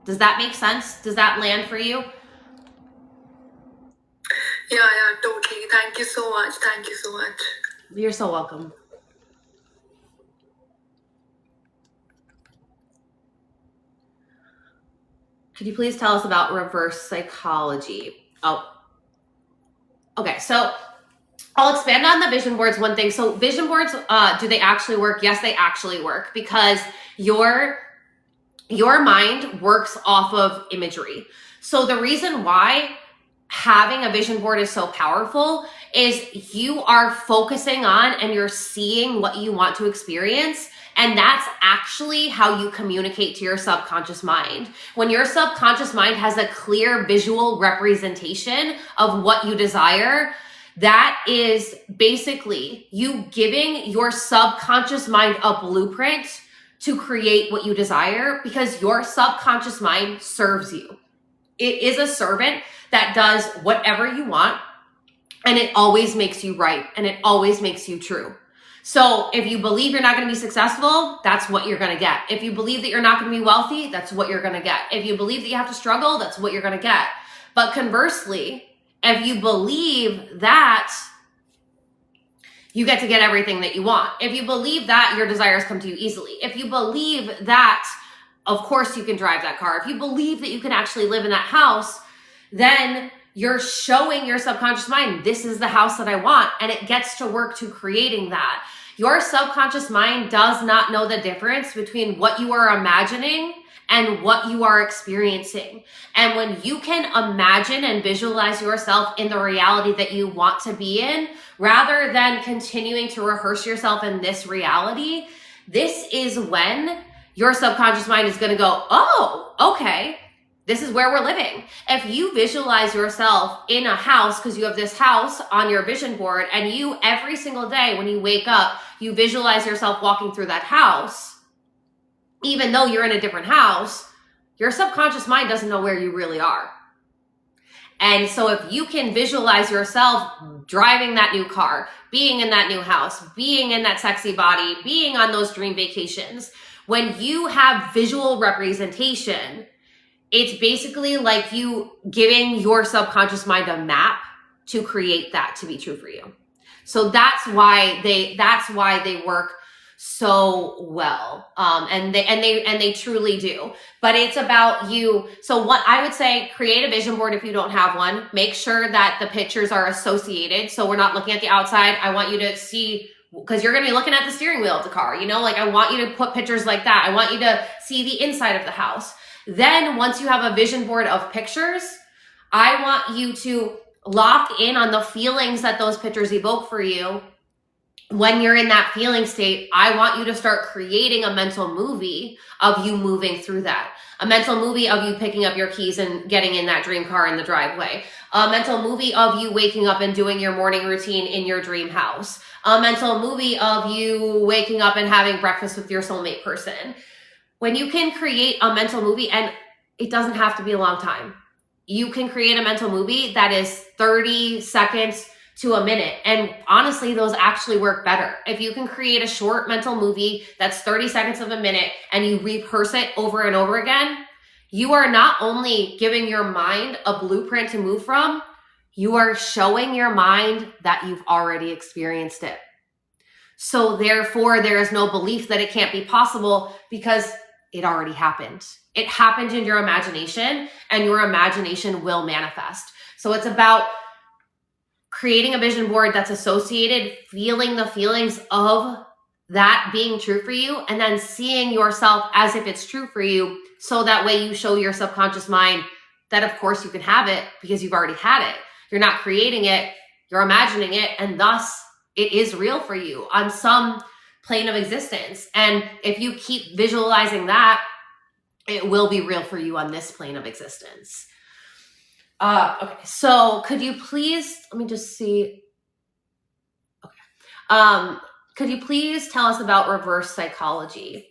Does that make sense? Does that land for you? Yeah, totally. Thank you so much. Thank you so much. You're so welcome. Could you please tell us about reverse psychology? Oh, okay. So I'll expand on the vision boards one thing. So vision boards, do they actually work? Yes, they actually work, because your mind works off of imagery. So the reason why having a vision board is so powerful is you are focusing on and you're seeing what you want to experience. And that's actually how you communicate to your subconscious mind. When your subconscious mind has a clear visual representation of what you desire, that is basically you giving your subconscious mind a blueprint to create what you desire, because your subconscious mind serves you. It is a servant that does whatever you want, and it always makes you right, and it always makes you true. So if you believe you're not going to be successful, that's what you're going to get. If you believe that you're not going to be wealthy, that's what you're going to get. If you believe that you have to struggle, that's what you're going to get. But conversely, if you believe that you get to get everything that you want, if you believe that your desires come to you easily, if you believe that, of course, you can drive that car, if you believe that you can actually live in that house, then you're showing your subconscious mind, this is the house that I want, and it gets to work to creating that. Your subconscious mind does not know the difference between what you are imagining and what you are experiencing. And when you can imagine and visualize yourself in the reality that you want to be in, rather than continuing to rehearse yourself in this reality, this is when your subconscious mind is going to go, oh, okay, this is where we're living. If you visualize yourself in a house, because you have this house on your vision board, and you every single day when you wake up, you visualize yourself walking through that house, even though you're in a different house, your subconscious mind doesn't know where you really are. And so if you can visualize yourself driving that new car, being in that new house, being in that sexy body, being on those dream vacations, when you have visual representation, it's basically like you giving your subconscious mind a map to create that to be true for you. So that's why they work so well. And they truly do. But it's about you. So what I would say, create a vision board if you don't have one. Make sure that the pictures are associated. So we're not looking at the outside. I want you to see, because you're going to be looking at the steering wheel of the car, I want you to put pictures like that. I want you to see the inside of the house. Then once you have a vision board of pictures, I want you to lock in on the feelings that those pictures evoke for you. When you're in that feeling state, I want you to start creating a mental movie of you moving through that. A mental movie of you picking up your keys and getting in that dream car in the driveway. A mental movie of you waking up and doing your morning routine in your dream house. A mental movie of you waking up and having breakfast with your soulmate person. When you can create a mental movie, and it doesn't have to be a long time, you can create a mental movie that is 30 seconds to a minute. And honestly, those actually work better. If you can create a short mental movie that's 30 seconds of a minute and you rehearse it over and over again, you are not only giving your mind a blueprint to move from, you are showing your mind that you've already experienced it. So therefore, there is no belief that it can't be possible because it already happened. It happened in your imagination, and your imagination will manifest. So it's about creating a vision board that's associated, feeling the feelings of that being true for you, and then seeing yourself as if it's true for you. So that way you show your subconscious mind that of course you can have it because you've already had it. You're not creating it, you're imagining it, and thus it is real for you on some plane of existence. And if you keep visualizing that, it will be real for you on this plane of existence. Okay, so could you please, let me just see. Okay. Could you please tell us about reverse psychology?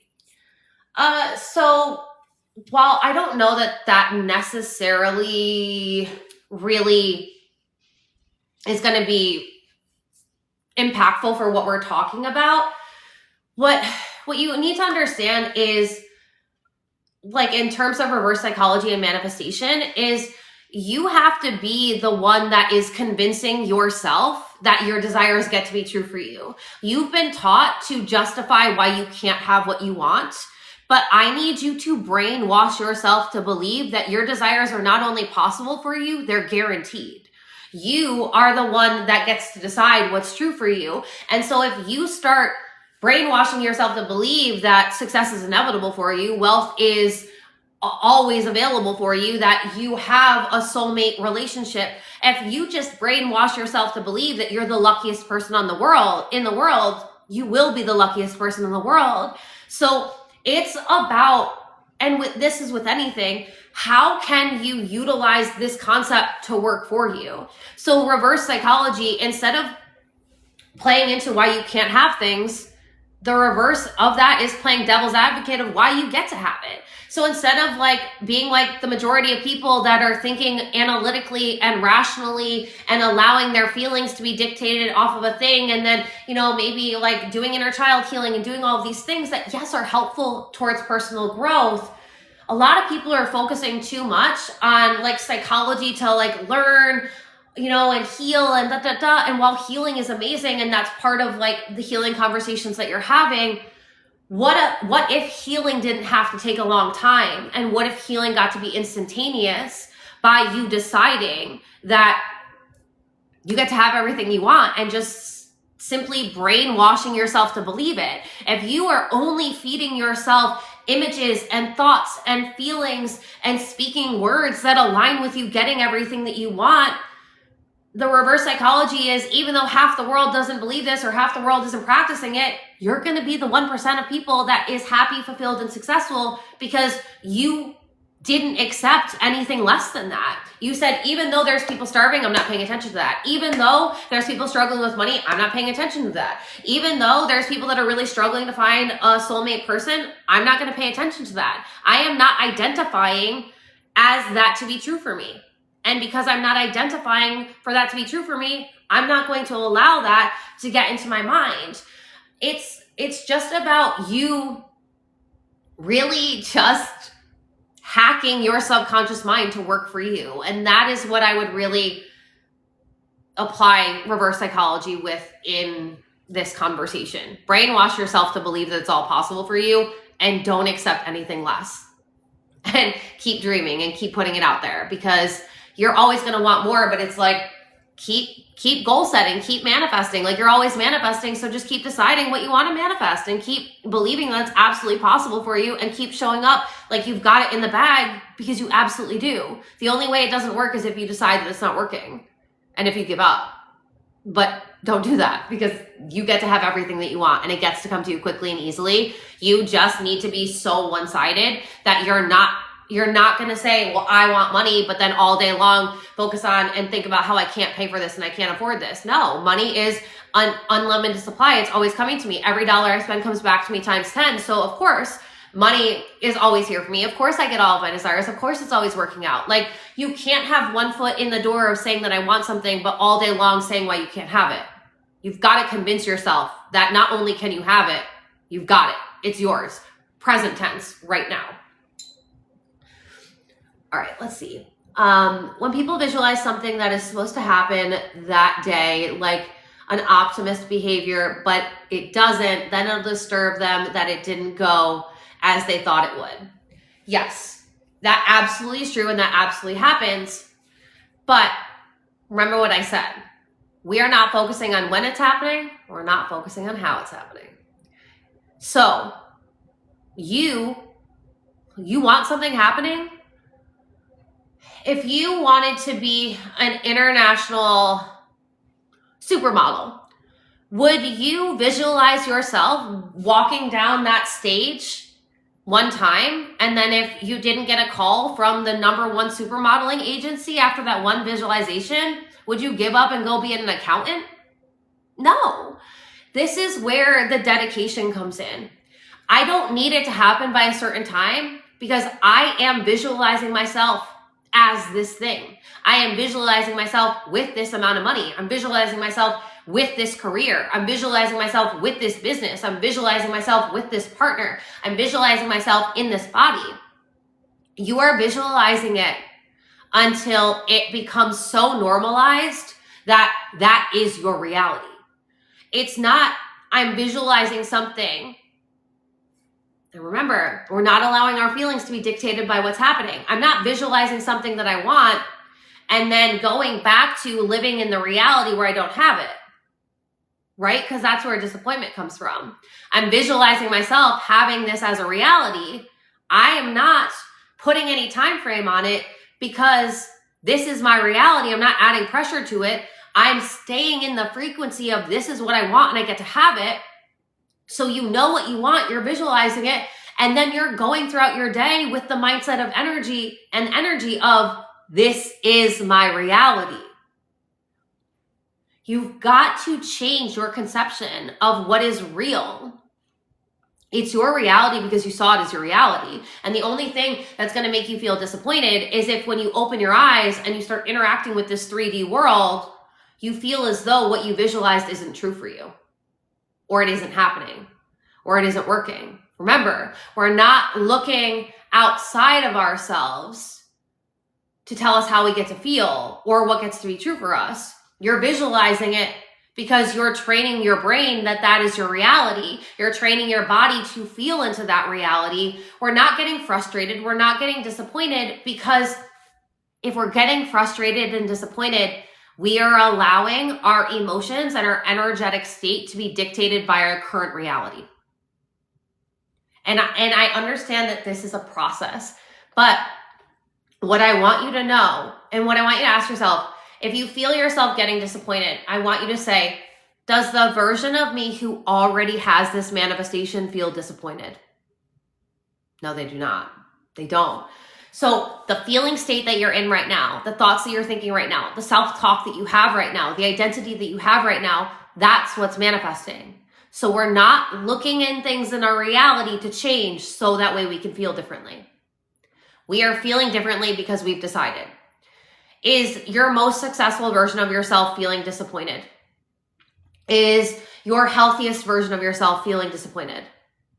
So while I don't know that necessarily really is going to be impactful for what we're talking about, what you need to understand is, like, in terms of reverse psychology and manifestation, is you have to be the one that is convincing yourself that your desires get to be true for you. You've been taught to justify why you can't have what you want, but I need you to brainwash yourself to believe that your desires are not only possible for you, they're guaranteed. You are the one that gets to decide what's true for you. And so if you start brainwashing yourself to believe that success is inevitable for you, wealth is always available for you, that you have a soulmate relationship, if you just brainwash yourself to believe that you're the luckiest person in the world, you will be the luckiest person in the world. So it's about, and this is with anything, how can you utilize this concept to work for you? So reverse psychology, instead of playing into why you can't have things, the reverse of that is playing devil's advocate of why you get to have it. So instead of like being like the majority of people that are thinking analytically and rationally and allowing their feelings to be dictated off of a thing, and then, you know, maybe like doing inner child healing and doing all of these things that, yes, are helpful towards personal growth, a lot of people are focusing too much on like psychology to like learn, you know, and heal and And while healing is amazing and that's part of like the healing conversations that you're having, what if healing didn't have to take a long time? And what if healing got to be instantaneous by you deciding that you get to have everything you want and just simply brainwashing yourself to believe it? If you are only feeding yourself images and thoughts and feelings and speaking words that align with you getting everything that you want, the reverse psychology is, even though half the world doesn't believe this or half the world isn't practicing it, you're going to be the 1% of people that is happy, fulfilled, and successful because you didn't accept anything less than that. You said, even though there's people starving, I'm not paying attention to that. Even though there's people struggling with money, I'm not paying attention to that. Even though there's people that are really struggling to find a soulmate person, I'm not going to pay attention to that. I am not identifying as that to be true for me. And because I'm not identifying for that to be true for me, I'm not going to allow that to get into my mind. It's just about you really just hacking your subconscious mind to work for you. And that is what I would really apply reverse psychology with in this conversation. Brainwash yourself to believe that it's all possible for you and don't accept anything less. And keep dreaming and keep putting it out there, because you're always going to want more, but it's like, keep goal setting, keep manifesting. Like, you're always manifesting. So just keep deciding what you want to manifest and keep believing that's absolutely possible for you, and keep showing up like you've got it in the bag, because you absolutely do. The only way it doesn't work is if you decide that it's not working and if you give up. But don't do that, because you get to have everything that you want and it gets to come to you quickly and easily. You just need to be so one-sided that you're not going to say, well, I want money, but then all day long focus on and think about how I can't pay for this and I can't afford this. No, money is unlimited supply. It's always coming to me. Every dollar I spend comes back to me times 10. So of course, money is always here for me. Of course I get all of my desires. Of course it's always working out. Like, you can't have one foot in the door of saying that I want something, but all day long saying why you can't have it. You've got to convince yourself that not only can you have it, you've got it. It's yours. Present tense right now. All right, let's see. When people visualize something that is supposed to happen that day, like an optimist behavior, but it doesn't, then it'll disturb them that it didn't go as they thought it would. Yes, that absolutely is true and that absolutely happens. But remember what I said. We are not focusing on when it's happening. We're not focusing on how it's happening. So you want something happening? If you wanted to be an international supermodel, would you visualize yourself walking down that stage one time, and then if you didn't get a call from the #1 supermodeling agency after that one visualization, would you give up and go be an accountant? No. This is where the dedication comes in. I don't need it to happen by a certain time because I am visualizing myself as this thing. I am visualizing myself with this amount of money. I'm visualizing myself with this career. I'm visualizing myself with this business. I'm visualizing myself with this partner. I'm visualizing myself in this body. You are visualizing it until it becomes so normalized that that is your reality. It's not, I'm visualizing something. And remember, we're not allowing our feelings to be dictated by what's happening. I'm not visualizing something that I want and then going back to living in the reality where I don't have it, right? Because that's where disappointment comes from. I'm visualizing myself having this as a reality. I am not putting any time frame on it because this is my reality. I'm not adding pressure to it. I'm staying in the frequency of this is what I want and I get to have it. So you know what you want, you're visualizing it, and then you're going throughout your day with the mindset of energy of this is my reality. You've got to change your conception of what is real. It's your reality because you saw it as your reality. And the only thing that's going to make you feel disappointed is if when you open your eyes and you start interacting with this 3D world, you feel as though what you visualized isn't true for you, or it isn't happening, or it isn't working. Remember, we're not looking outside of ourselves to tell us how we get to feel or what gets to be true for us. You're visualizing it because you're training your brain that that is your reality. You're training your body to feel into that reality. We're not getting frustrated. We're not getting disappointed because if we're getting frustrated and disappointed, we are allowing our emotions and our energetic state to be dictated by our current reality. And I understand that this is a process, but what I want you to know and what I want you to ask yourself, if you feel yourself getting disappointed, I want you to say, does the version of me who already has this manifestation feel disappointed? No, they do not. They don't. So the feeling state that you're in right now, the thoughts that you're thinking right now, the self-talk that you have right now, the identity that you have right now, that's what's manifesting. So we're not looking in things in our reality to change so that way we can feel differently. We are feeling differently because we've decided. Is your most successful version of yourself feeling disappointed? Is your healthiest version of yourself feeling disappointed?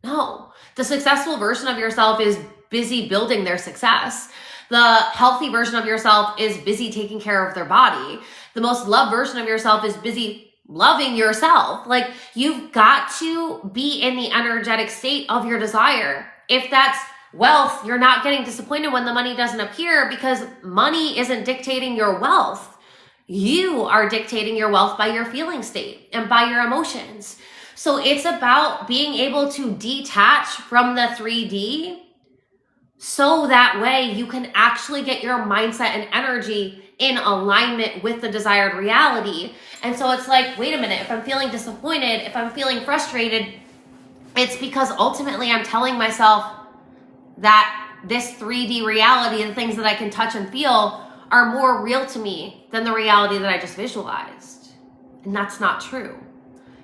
No. The successful version of yourself is busy building their success. The healthy version of yourself is busy taking care of their body. The most loved version of yourself is busy loving yourself. Like, you've got to be in the energetic state of your desire. If that's wealth, you're not getting disappointed when the money doesn't appear because money isn't dictating your wealth. You are dictating your wealth by your feeling state and by your emotions. So it's about being able to detach from the 3D so that way you can actually get your mindset and energy in alignment with the desired reality. And so it's like, wait a minute, if I'm feeling disappointed, if I'm feeling frustrated, it's because ultimately I'm telling myself that this 3D reality and the things that I can touch and feel are more real to me than the reality that I just visualized. And that's not true.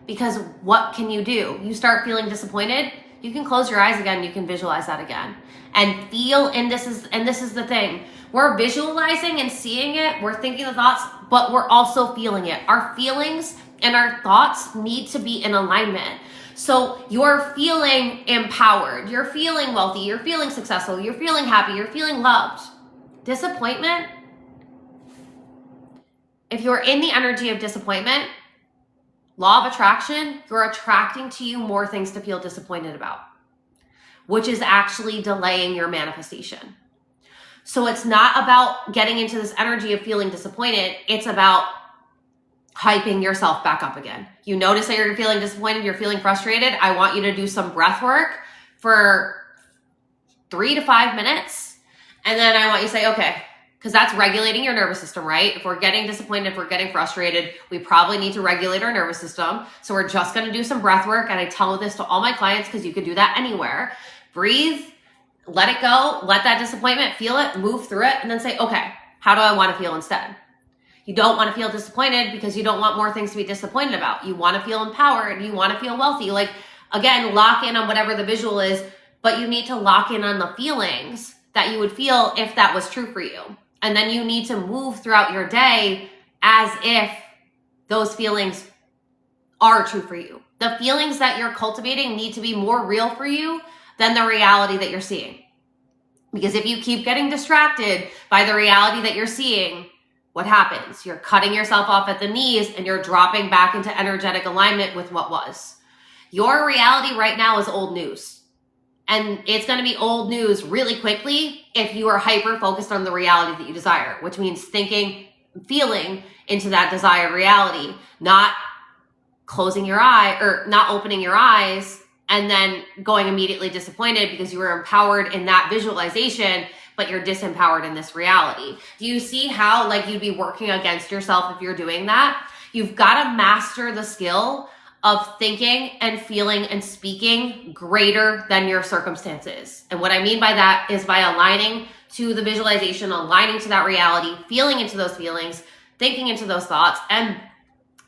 Because what can you do? You start feeling disappointed, you can close your eyes again, you can visualize that again. And feel, and this is the thing. We're visualizing and seeing it, we're thinking the thoughts, but we're also feeling it. Our feelings and our thoughts need to be in alignment. So you're feeling empowered, you're feeling wealthy, you're feeling successful, you're feeling happy, you're feeling loved. Disappointment, if you're in the energy of disappointment, law of attraction, you're attracting to you more things to feel disappointed about, which is actually delaying your manifestation. So it's not about getting into this energy of feeling disappointed. It's about hyping yourself back up again. You notice that you're feeling disappointed, you're feeling frustrated. I want you to do some breath work for 3 to 5 minutes. And then I want you to say, okay, because that's regulating your nervous system, right? If we're getting disappointed, if we're getting frustrated, we probably need to regulate our nervous system. So we're just going to do some breath work. And I tell this to all my clients because you can do that anywhere. Breathe, let it go, let that disappointment, feel it, move through it, and then say, okay, how do I want to feel instead? You don't want to feel disappointed because you don't want more things to be disappointed about. You want to feel empowered. You want to feel wealthy. Like, again, lock in on whatever the visual is, but you need to lock in on the feelings that you would feel if that was true for you. And then you need to move throughout your day as if those feelings are true for you. The feelings that you're cultivating need to be more real for you than the reality that you're seeing. Because if you keep getting distracted by the reality that you're seeing, what happens? You're cutting yourself off at the knees and you're dropping back into energetic alignment with what was. Your reality right now is old news. And it's going to be old news really quickly if you are hyper focused on the reality that you desire, which means thinking, feeling into that desired reality, not closing your eye or not opening your eyes and then going immediately disappointed because you were empowered in that visualization, but you're disempowered in this reality. Do you see how like you'd be working against yourself if you're doing that? You've got to master the skill of thinking and feeling and speaking greater than your circumstances. And what I mean by that is by aligning to the visualization, aligning to that reality, feeling into those feelings, thinking into those thoughts. And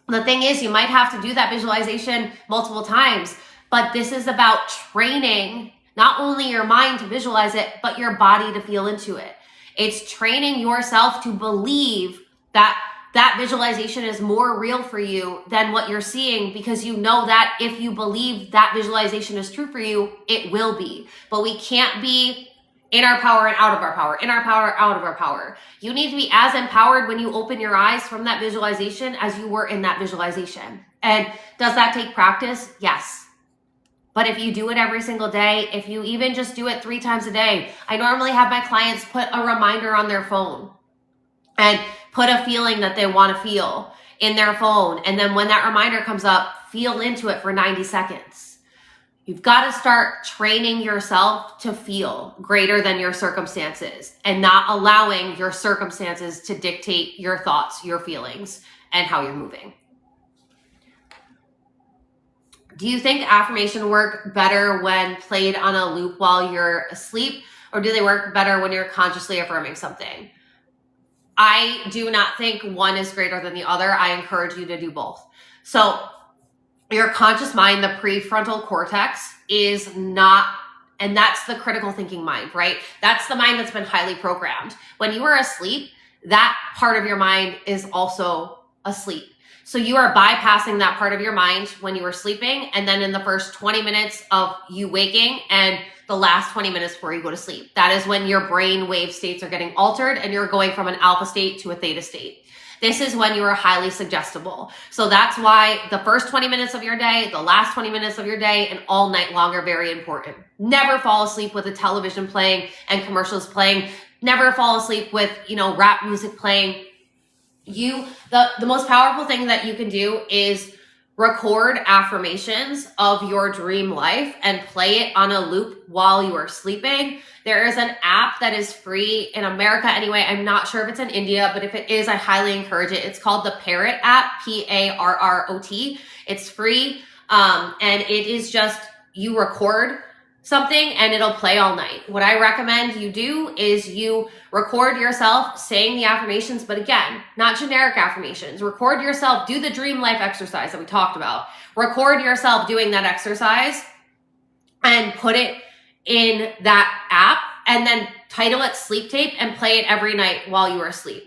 the thing is, you might have to do that visualization multiple times, but this is about training not only your mind to visualize it, but your body to feel into it. It's training yourself to believe that that visualization is more real for you than what you're seeing, because you know that if you believe that visualization is true for you, it will be. But we can't be in our power and out of our power, in our power, out of our power. You need to be as empowered when you open your eyes from that visualization as you were in that visualization. And does that take practice? Yes. But if you do it every single day, if you even just do it 3 times a day, I normally have my clients put a reminder on their phone and put a feeling that they want to feel in their phone. And then when that reminder comes up, feel into it for 90 seconds. You've got to start training yourself to feel greater than your circumstances and not allowing your circumstances to dictate your thoughts, your feelings, and how you're moving. Do you think affirmation work better when played on a loop while you're asleep, or do they work better when you're consciously affirming something? I do not think one is greater than the other. I encourage you to do both. So your conscious mind, the prefrontal cortex, is not, and that's the critical thinking mind, right? That's the mind that's been highly programmed. When you are asleep, that part of your mind is also asleep. So you are bypassing that part of your mind when you were sleeping, and then in the first 20 minutes of you waking and the last 20 minutes before you go to sleep. That is when your brain wave states are getting altered and you're going from an alpha state to a theta state. This is when you are highly suggestible. So that's why the first 20 minutes of your day, the last 20 minutes of your day, and all night long are very important. Never fall asleep with a television playing and commercials playing. Never fall asleep with, rap music playing. The most powerful thing that you can do is record affirmations of your dream life and play it on a loop while you are sleeping. There is an app that is free in America anyway. I'm not sure if it's in India, but if it is, I highly encourage it. It's called the Parrot app, Parrot. It's free. And it is just, you record something and it'll play all night. What I recommend you do is you record yourself saying the affirmations, but again, not generic affirmations. Record yourself, do the dream life exercise that we talked about. Record yourself doing that exercise and put it in that app, and then title it Sleep Tape and play it every night while you are asleep.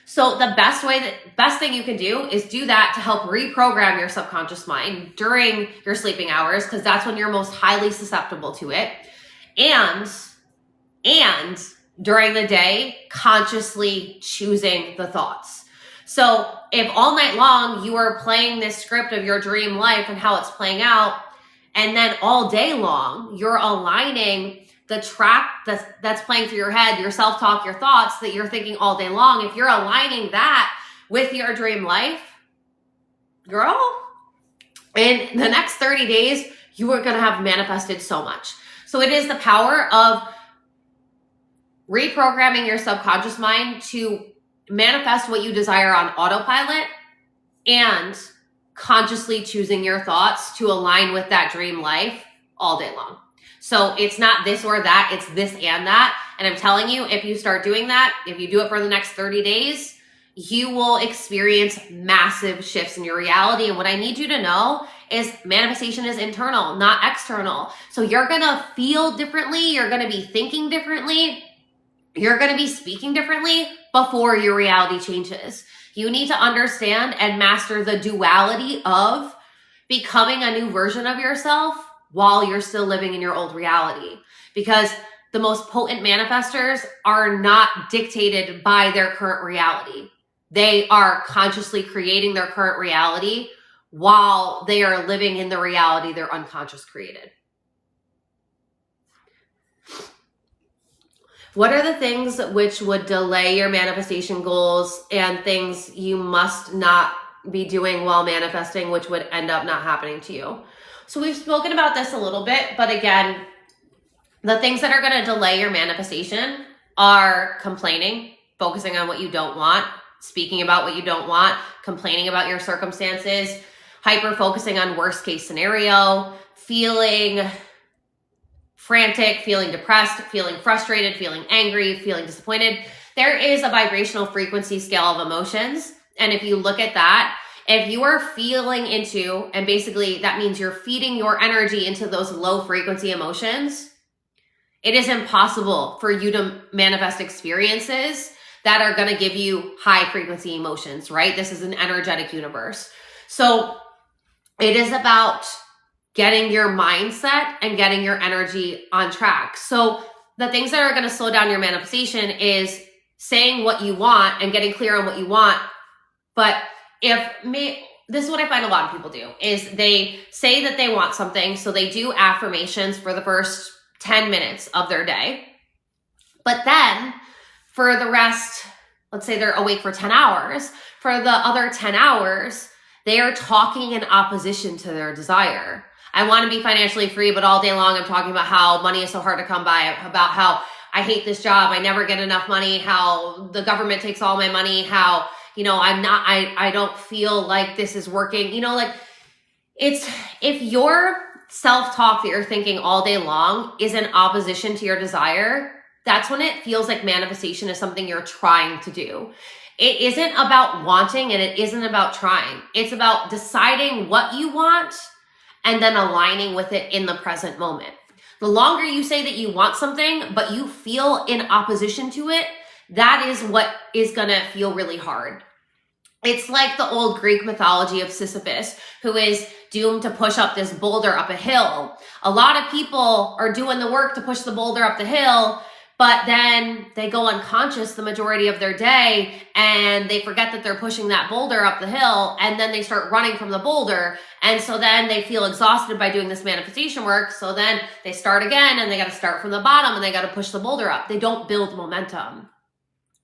So the best thing you can do is do that to help reprogram your subconscious mind during your sleeping hours, because that's when you're most highly susceptible to it. And during the day, consciously choosing the thoughts. So if all night long you are playing this script of your dream life and how it's playing out, and then all day long you're aligning the track that's playing through your head, your self-talk, your thoughts that you're thinking all day long, if you're aligning that with your dream life, girl, in the next 30 days, you are going to have manifested so much. So it is the power of reprogramming your subconscious mind to manifest what you desire on autopilot and consciously choosing your thoughts to align with that dream life all day long. So it's not this or that, it's this and that. And I'm telling you, if you start doing that, if you do it for the next 30 days, you will experience massive shifts in your reality. And what I need you to know is manifestation is internal, not external. So you're going to feel differently. You're going to be thinking differently. You're going to be speaking differently before your reality changes. You need to understand and master the duality of becoming a new version of yourself while you're still living in your old reality. Because the most potent manifestors are not dictated by their current reality. They are consciously creating their current reality while they are living in the reality their unconscious created. What are the things which would delay your manifestation goals and things you must not be doing while manifesting, which would end up not happening to you? So we've spoken about this a little bit, but again, the things that are going to delay your manifestation are complaining, focusing on what you don't want, speaking about what you don't want, complaining about your circumstances, hyper-focusing on worst-case scenario, feeling frantic, feeling depressed, feeling frustrated, feeling angry, feeling disappointed. There is a vibrational frequency scale of emotions. And if you look at that, if you are feeling into, and basically that means you're feeding your energy into those low frequency emotions, it is impossible for you to manifest experiences that are going to give you high frequency emotions, right? This is an energetic universe. So it is about getting your mindset and getting your energy on track. So the things that are going to slow down your manifestation is saying what you want and getting clear on what you want. But this is what I find a lot of people do, is they say that they want something. So they do affirmations for the first 10 minutes of their day. But then for the rest, let's say they're awake for 10 hours. For the other 10 hours, they are talking in opposition to their desire. I want to be financially free, but all day long I'm talking about how money is so hard to come by, about how I hate this job, I never get enough money, how the government takes all my money, how, I don't feel like this is working. It's, if your self-talk that you're thinking all day long is in opposition to your desire, that's when it feels like manifestation is something you're trying to do. It isn't about wanting and it isn't about trying. It's about deciding what you want and then aligning with it in the present moment. The longer you say that you want something, but you feel in opposition to it, that is what is going to feel really hard. It's like the old Greek mythology of Sisyphus, who is doomed to push up this boulder up a hill. A lot of people are doing the work to push the boulder up the hill, but then they go unconscious the majority of their day and they forget that they're pushing that boulder up the hill, and then they start running from the boulder. And so then they feel exhausted by doing this manifestation work. So then they start again and they got to start from the bottom and they got to push the boulder up. They don't build momentum.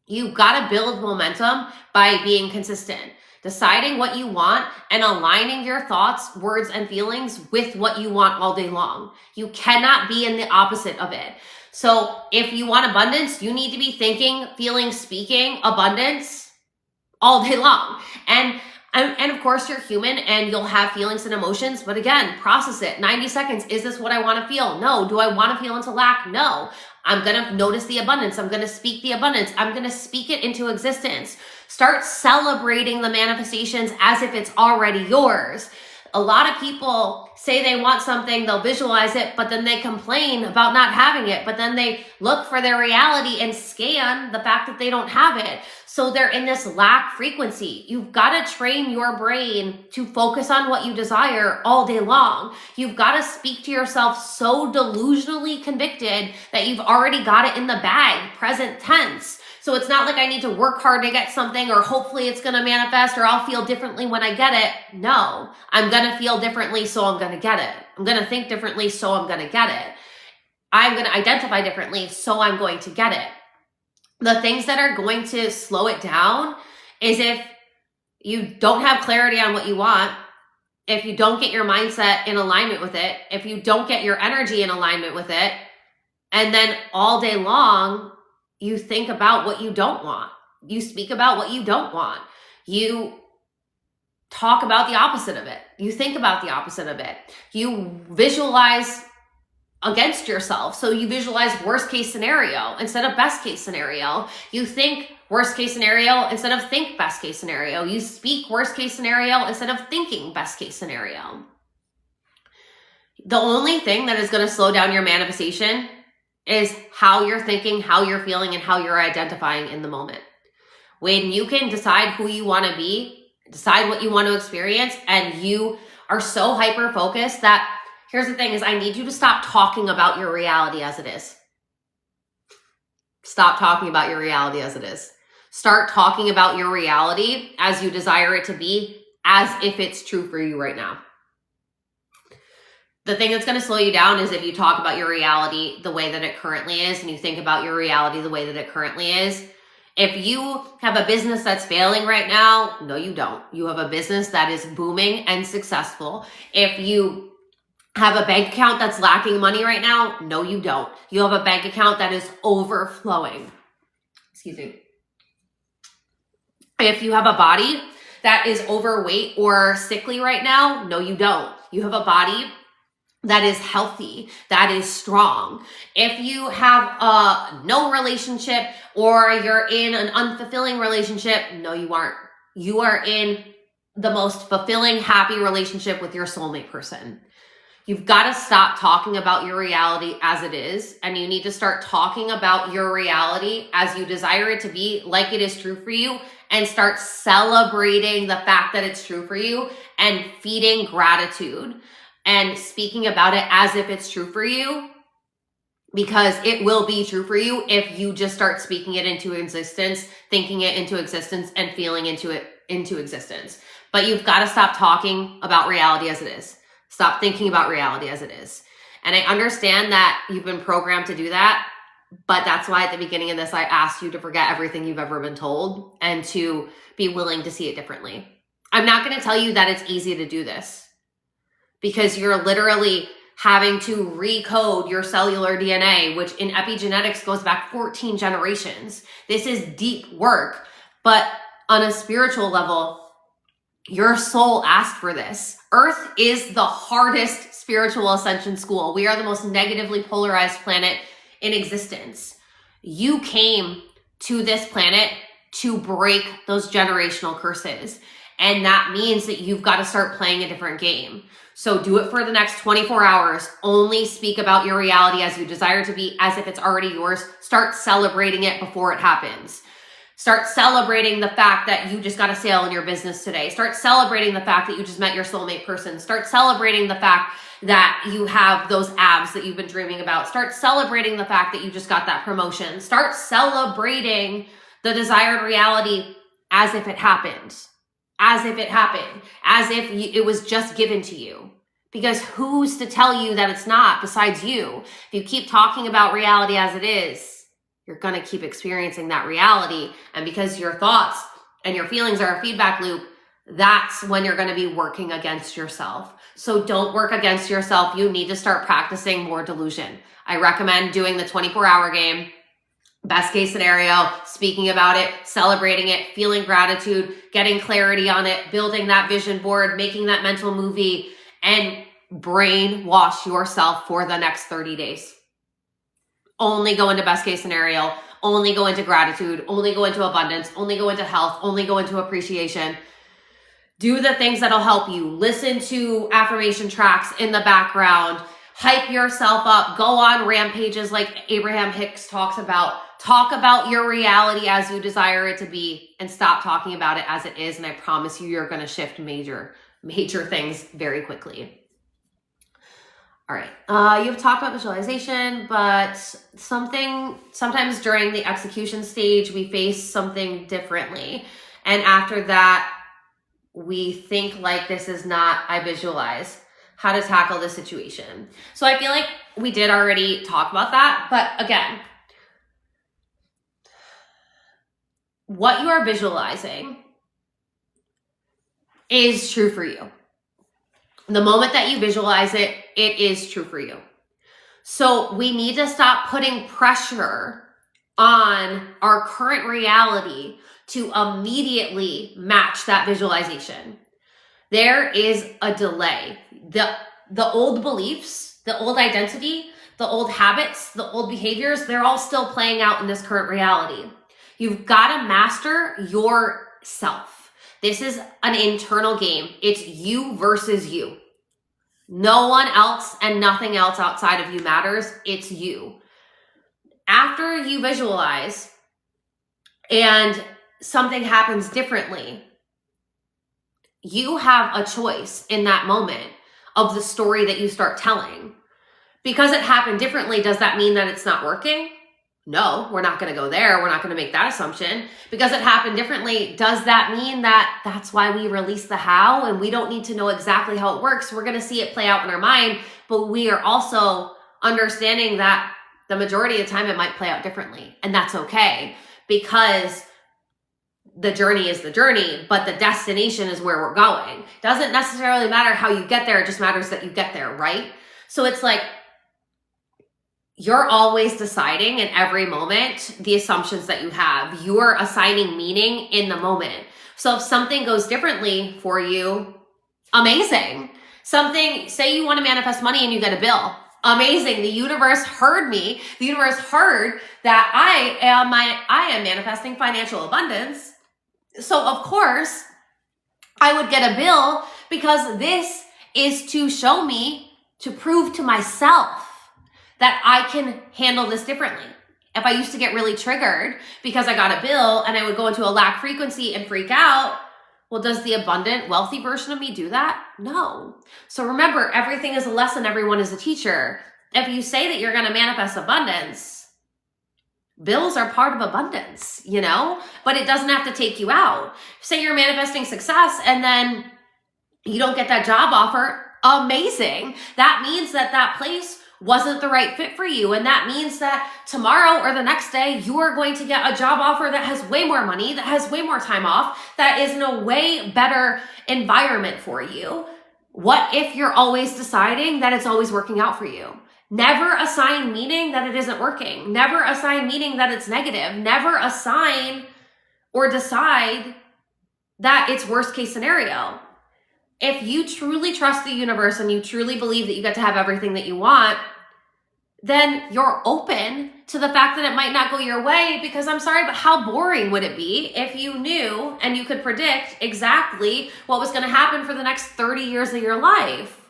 You got to build momentum by being consistent, deciding what you want and aligning your thoughts, words, and feelings with what you want all day long. You cannot be in the opposite of it. So if you want abundance, you need to be thinking, feeling, speaking abundance all day long. And of course you're human and you'll have feelings and emotions, but again, process it. 90 seconds. Is this what I want to feel? No. Do I want to feel into lack? No. I'm going to notice the abundance. I'm going to speak the abundance. I'm going to speak it into existence. Start celebrating the manifestations as if it's already yours. A lot of people say they want something, they'll visualize it, but then they complain about not having it. But then they look for their reality and scan the fact that they don't have it. So they're in this lack frequency. You've got to train your brain to focus on what you desire all day long. You've got to speak to yourself so delusionally convicted that you've already got it in the bag, present tense. So it's not like I need to work hard to get something, or hopefully it's going to manifest, or I'll feel differently when I get it. No, I'm going to feel differently, so I'm going to get it. I'm going to think differently, so I'm going to get it. I'm going to identify differently, so I'm going to get it. The things that are going to slow it down is if you don't have clarity on what you want, if you don't get your mindset in alignment with it, if you don't get your energy in alignment with it, and then all day long, you think about what you don't want. You speak about what you don't want. You talk about the opposite of it. You think about the opposite of it. You visualize against yourself. So you visualize worst case scenario instead of best case scenario. You think worst case scenario instead of think best case scenario. You speak worst case scenario instead of thinking best case scenario. The only thing that is going to slow down your manifestation is how you're thinking, how you're feeling, and how you're identifying in the moment. When you can decide who you want to be, decide what you want to experience, and you are so hyper-focused that, here's the thing, is I need you to stop talking about your reality as it is. Stop talking about your reality as it is. Start talking about your reality as you desire it to be, as if it's true for you right now. The thing that's going to slow you down is if you talk about your reality the way that it currently is, and you think about your reality the way that it currently is. If you have a business that's failing right now, no, you don't. You have a business that is booming and successful. If you have a bank account that's lacking money right now, no, you don't. You have a bank account that is overflowing. Excuse me. If you have a body that is overweight or sickly right now, no, you don't. You have a body that is healthy, that is strong. If you have no relationship, or you're in an unfulfilling relationship, no, you aren't. You are in the most fulfilling, happy relationship with your soulmate person. You've got to stop talking about your reality as it is, and you need to start talking about your reality as you desire it to be, like it is true for you, and start celebrating the fact that it's true for you and feeding gratitude and speaking about it as if it's true for you, because it will be true for you if you just start speaking it into existence, thinking it into existence, and feeling into existence. But you've got to stop talking about reality as it is. Stop thinking about reality as it is. And I understand that you've been programmed to do that, but that's why at the beginning of this, I asked you to forget everything you've ever been told and to be willing to see it differently. I'm not going to tell you that it's easy to do this, because you're literally having to recode your cellular DNA, which in epigenetics goes back 14 generations. This is deep work, but on a spiritual level, your soul asked for this. Earth is the hardest spiritual ascension school. We are the most negatively polarized planet in existence. You came to this planet to break those generational curses. And that means that you've got to start playing a different game. So do it for the next 24 hours. Only speak about your reality as you desire to be, as if it's already yours. Start celebrating it before it happens. Start celebrating the fact that you just got a sale in your business today. Start celebrating the fact that you just met your soulmate person. Start celebrating the fact that you have those abs that you've been dreaming about. Start celebrating the fact that you just got that promotion. Start celebrating the desired reality as if it happened. As if it happened. As if it was just given to you. Because who's to tell you that it's not besides you? If you keep talking about reality as it is, you're going to keep experiencing that reality. And because your thoughts and your feelings are a feedback loop, that's when you're going to be working against yourself. So don't work against yourself. You need to start practicing more delusion. I recommend doing the 24-hour game. Best case scenario, speaking about it, celebrating it, feeling gratitude, getting clarity on it, building that vision board, making that mental movie, and brainwash yourself for the next 30 days. Only go into best case scenario, only go into gratitude, only go into abundance, only go into health, only go into appreciation. Do the things that'll help you. Listen to affirmation tracks in the background. Hype yourself up. Go on rampages like Abraham Hicks talks about. Talk about your reality as you desire it to be, and stop talking about it as it is. And I promise you, you're going to shift major things very quickly. All right. You've talked about visualization, but sometimes during the execution stage, we face something differently. And after that, we think like, this is not, I visualize how to tackle this situation. So I feel like we did already talk about that. But again, what you are visualizing is true for you. The moment that you visualize it, it is true for you. So we need to stop putting pressure on our current reality to immediately match that visualization. There is a delay. The old beliefs, the old identity, the old habits, the old behaviors, they're all still playing out in this current reality. You've got to master yourself. This is an internal game. It's you versus you. No one else and nothing else outside of you matters. It's you. After you visualize and something happens differently, you have a choice in that moment of the story that you start telling. Because it happened differently, does that mean that it's not working? No, we're not going to go there. We're not going to make that assumption. Because it happened differently, does that mean that that's why we release the how and we don't need to know exactly how it works? We're going to see it play out in our mind, but we are also understanding that the majority of the time it might play out differently. And that's okay, because the journey is the journey, but the destination is where we're going. Doesn't necessarily matter how you get there. It just matters that you get there, right? So it's like, you're always deciding in every moment the assumptions that you have. You're assigning meaning in the moment. So if something goes differently for you, amazing. Say you want to manifest money and you get a bill. Amazing. The universe heard me. The universe heard that I am manifesting financial abundance. So of course I would get a bill, because this is to show me, to prove to myself that I can handle this differently. If I used to get really triggered because I got a bill and I would go into a lack frequency and freak out, well, does the abundant, wealthy version of me do that? No. So remember, everything is a lesson. Everyone is a teacher. If you say that you're going to manifest abundance, bills are part of abundance, but it doesn't have to take you out. Say you're manifesting success and then you don't get that job offer. Amazing. That means that place wasn't the right fit for you. And that means that tomorrow or the next day, you are going to get a job offer that has way more money, that has way more time off, that is in a way better environment for you. What if you're always deciding that it's always working out for you? Never assign meaning that it isn't working. Never assign meaning that it's negative. Never assign or decide that it's worst case scenario. If you truly trust the universe and you truly believe that you get to have everything that you want, then you're open to the fact that it might not go your way, because I'm sorry, but how boring would it be if you knew and you could predict exactly what was going to happen for the next 30 years of your life?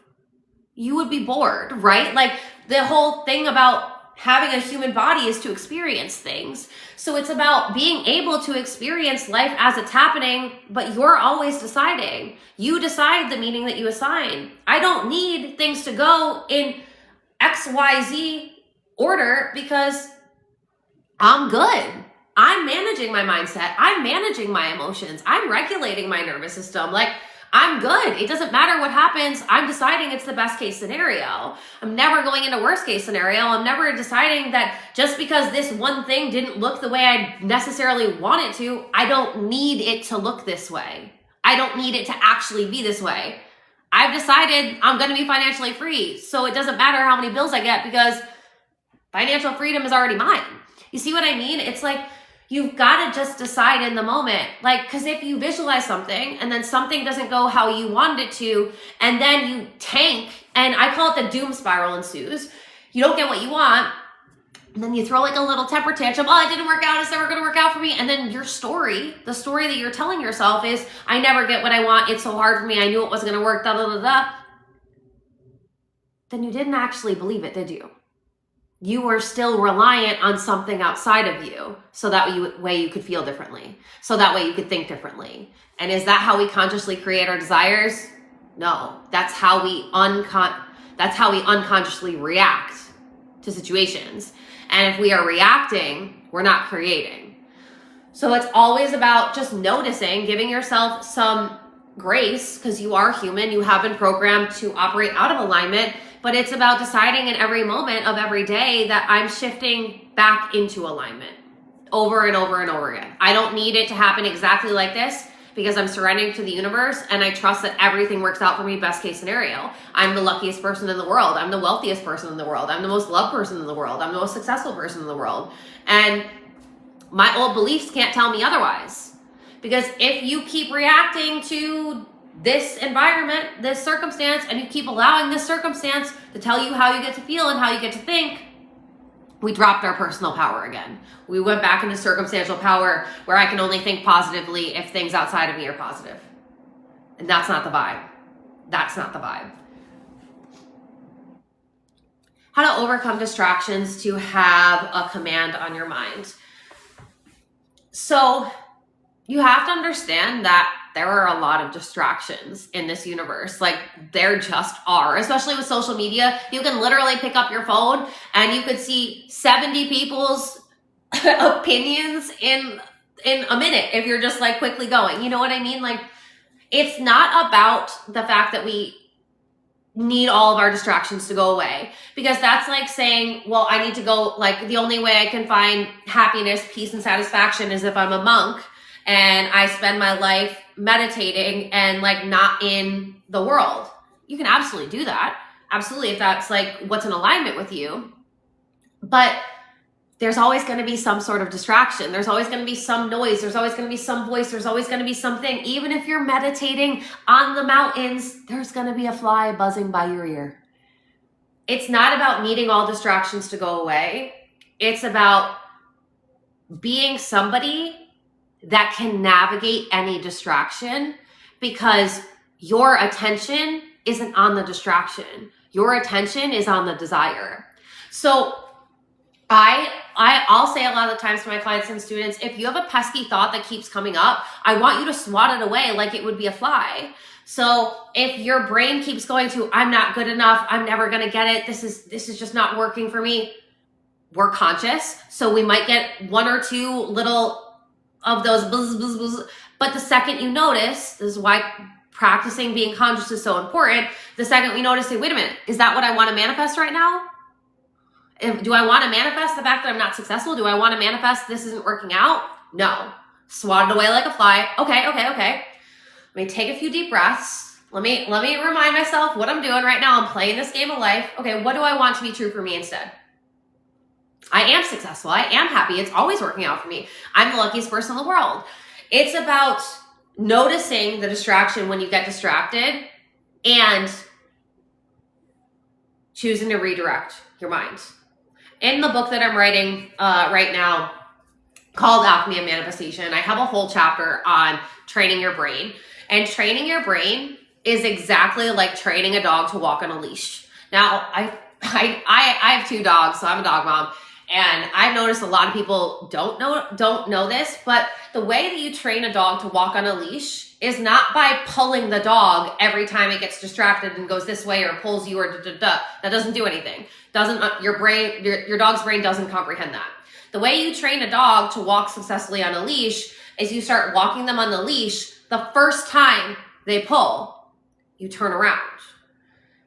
You would be bored, right? Like, the whole thing about having a human body is to experience things. So it's about being able to experience life as it's happening, but you're always deciding. You decide the meaning that you assign. I don't need things to go in XYZ order because I'm good. I'm managing my mindset. I'm managing my emotions. I'm regulating my nervous system. Like, I'm good. It doesn't matter what happens. I'm deciding it's the best case scenario. I'm never going into worst case scenario. I'm never deciding that just because this one thing didn't look the way I necessarily want it to, I don't need it to look this way. I don't need it to actually be this way. I've decided I'm going to be financially free. So it doesn't matter how many bills I get, because financial freedom is already mine. You see what I mean? It's like, you've got to just decide in the moment. Like, because if you visualize something and then something doesn't go how you wanted it to, and then you tank, and I call it the doom spiral ensues. You don't get what you want, and then you throw like a little temper tantrum. Oh, it didn't work out. It's never going to work out for me. And then your story, the story that you're telling yourself is, I never get what I want. It's so hard for me. I knew it wasn't going to work. Da, da, da, da. Then you didn't actually believe it, did you? You were still reliant on something outside of you, so that way you could feel differently, so that way you could think differently. And is that how we consciously create our desires? No, that's how we That's how we unconsciously react to situations. And if we are reacting, we're not creating. So it's always about just noticing, giving yourself some grace, because you are human, you have been programmed to operate out of alignment, but it's about deciding in every moment of every day that I'm shifting back into alignment over and over and over again. I don't need it to happen exactly like this, because I'm surrendering to the universe and I trust that everything works out for me, best case scenario. I'm the luckiest person in the world. I'm the wealthiest person in the world. I'm the most loved person in the world. I'm the most successful person in the world. And my old beliefs can't tell me otherwise. Because if you keep reacting to this environment, this circumstance, and you keep allowing this circumstance to tell you how you get to feel and how you get to think, we dropped our personal power again. We went back into circumstantial power where I can only think positively if things outside of me are positive. And that's not the vibe. That's not the vibe. How to overcome distractions to have a command on your mind. So you have to understand that there are a lot of distractions in this universe. Like, there just are, especially with social media. You can literally pick up your phone and you could see 70 people's opinions in a minute if you're just like quickly going. You know what I mean? Like, it's not about the fact that we need all of our distractions to go away, because that's like saying, well, I need to go, like, the only way I can find happiness, peace, and satisfaction is if I'm a monk and I spend my life meditating and like not in the world. You can absolutely do that. Absolutely, if that's like what's in alignment with you. But there's always going to be some sort of distraction. There's always going to be some noise. There's always going to be some voice. There's always going to be something. Even if you're meditating on the mountains, there's going to be a fly buzzing by your ear. It's not about needing all distractions to go away. It's about being somebody that can navigate any distraction, because your attention isn't on the distraction. Your attention is on the desire. So I'll say a lot of the times to my clients and students, if you have a pesky thought that keeps coming up, I want you to swat it away like it would be a fly. So if your brain keeps going to, I'm not good enough, I'm never going to get it, this is just not working for me, we're conscious. So we might get one or two little of those buzz, buzz, buzz. But the second you notice, this is why practicing being conscious is so important. The second we notice, say, wait a minute, is that what I want to manifest right now? Do I want to manifest the fact that I'm not successful? Do I want to manifest this isn't working out? No. Swat it away like a fly. Okay. Let me take a few deep breaths. Let me remind myself what I'm doing right now. I'm playing this game of life. Okay, what do I want to be true for me instead? I am successful. I am happy. It's always working out for me. I'm the luckiest person in the world. It's about noticing the distraction when you get distracted and choosing to redirect your mind. In the book that I'm writing right now called Alchemy of Manifestation, I have a whole chapter on training your brain. And training your brain is exactly like training a dog to walk on a leash. Now, I have 2 dogs, so I'm a dog mom. And I've noticed a lot of people don't know this, but the way that you train a dog to walk on a leash is not by pulling the dog every time it gets distracted and goes this way or pulls you or da-da-da. That doesn't do anything. Your dog's brain doesn't comprehend that. The way you train a dog to walk successfully on a leash is you start walking them on the leash. The first time they pull, you turn around.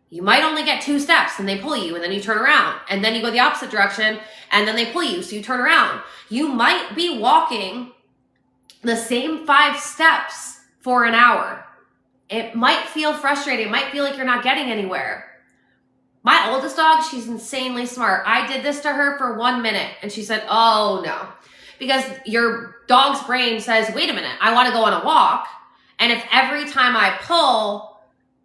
You might only get 2 steps and they pull you, and then you turn around, and then you go the opposite direction and then they pull you, so you turn around. You might be walking the same 5 steps for an hour. It might feel frustrating. It might feel like you're not getting anywhere. My oldest dog, she's insanely smart. I did this to her for 1 minute and she said, oh no. Because your dog's brain says, wait a minute, I want to go on a walk. And if every time I pull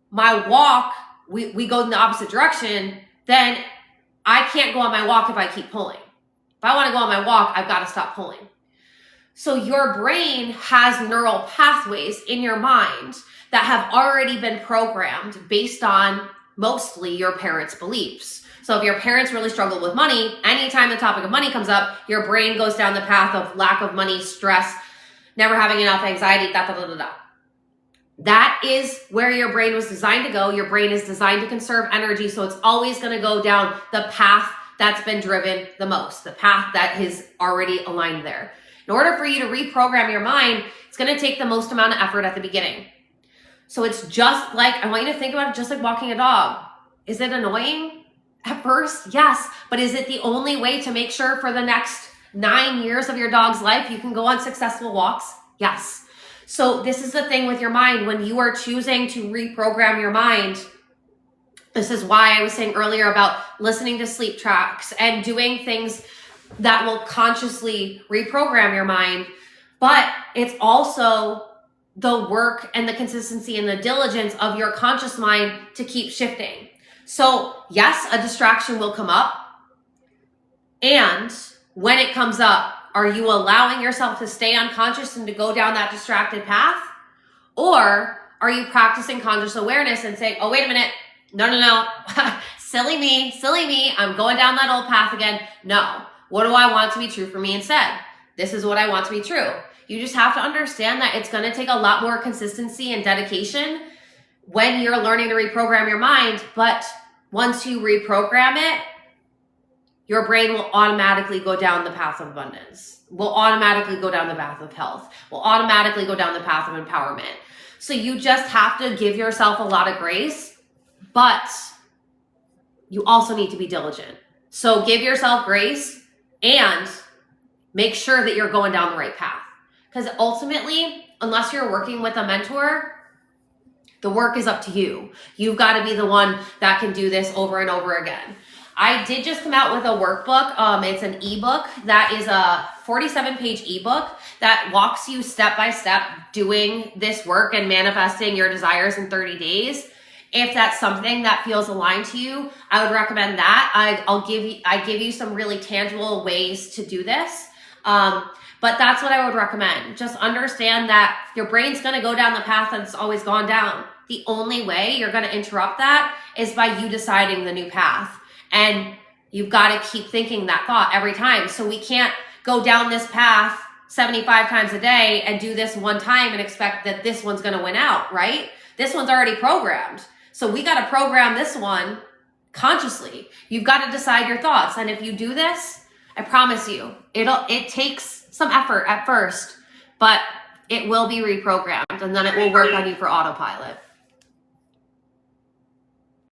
my walk, we go in the opposite direction, then I can't go on my walk if I keep pulling. If I want to go on my walk, I've got to stop pulling. So your brain has neural pathways in your mind that have already been programmed based on mostly your parents' beliefs. So if your parents really struggle with money, anytime the topic of money comes up, your brain goes down the path of lack of money, stress, never having enough, anxiety, da. That is where your brain was designed to go. Your brain is designed to conserve energy, so it's always going to go down the path that's been driven the most, the path that is already aligned there. In order for you to reprogram your mind, it's going to take the most amount of effort at the beginning. So it's just like, I want you to think about it just like walking a dog. Is it annoying at first? Yes. But is it the only way to make sure for the next 9 years of your dog's life you can go on successful walks? Yes. So this is the thing with your mind. When you are choosing to reprogram your mind, this is why I was saying earlier about listening to sleep tracks and doing things that will consciously reprogram your mind. But it's also the work and the consistency and the diligence of your conscious mind to keep shifting. So yes, a distraction will come up. And when it comes up, are you allowing yourself to stay unconscious and to go down that distracted path? Or are you practicing conscious awareness and saying, oh, wait a minute. No. silly me. I'm going down that old path again. No. What do I want to be true for me instead? This is what I want to be true. You just have to understand that it's going to take a lot more consistency and dedication when you're learning to reprogram your mind. But once you reprogram it, your brain will automatically go down the path of abundance, will automatically go down the path of health, will automatically go down the path of empowerment. So you just have to give yourself a lot of grace, but you also need to be diligent. So give yourself grace and make sure that you're going down the right path. Because ultimately, unless you're working with a mentor, the work is up to you. You've got to be the one that can do this over and over again. I did just come out with a workbook. It's an ebook that is a 47-page ebook that walks you step by step doing this work and manifesting your desires in 30 days. If that's something that feels aligned to you, I would recommend that. I give you some really tangible ways to do this. But that's what I would recommend. Just understand that your brain's going to go down the path that's always gone down. The only way you're going to interrupt that is by you deciding the new path. And you've got to keep thinking that thought every time. So we can't go down this path 75 times a day and do this one time and expect that this one's going to win out, right? This one's already programmed. So we got to program this one consciously. You've got to decide your thoughts. And if you do this, I promise you, it takes some effort at first, but it will be reprogrammed and then it will work on you for autopilot.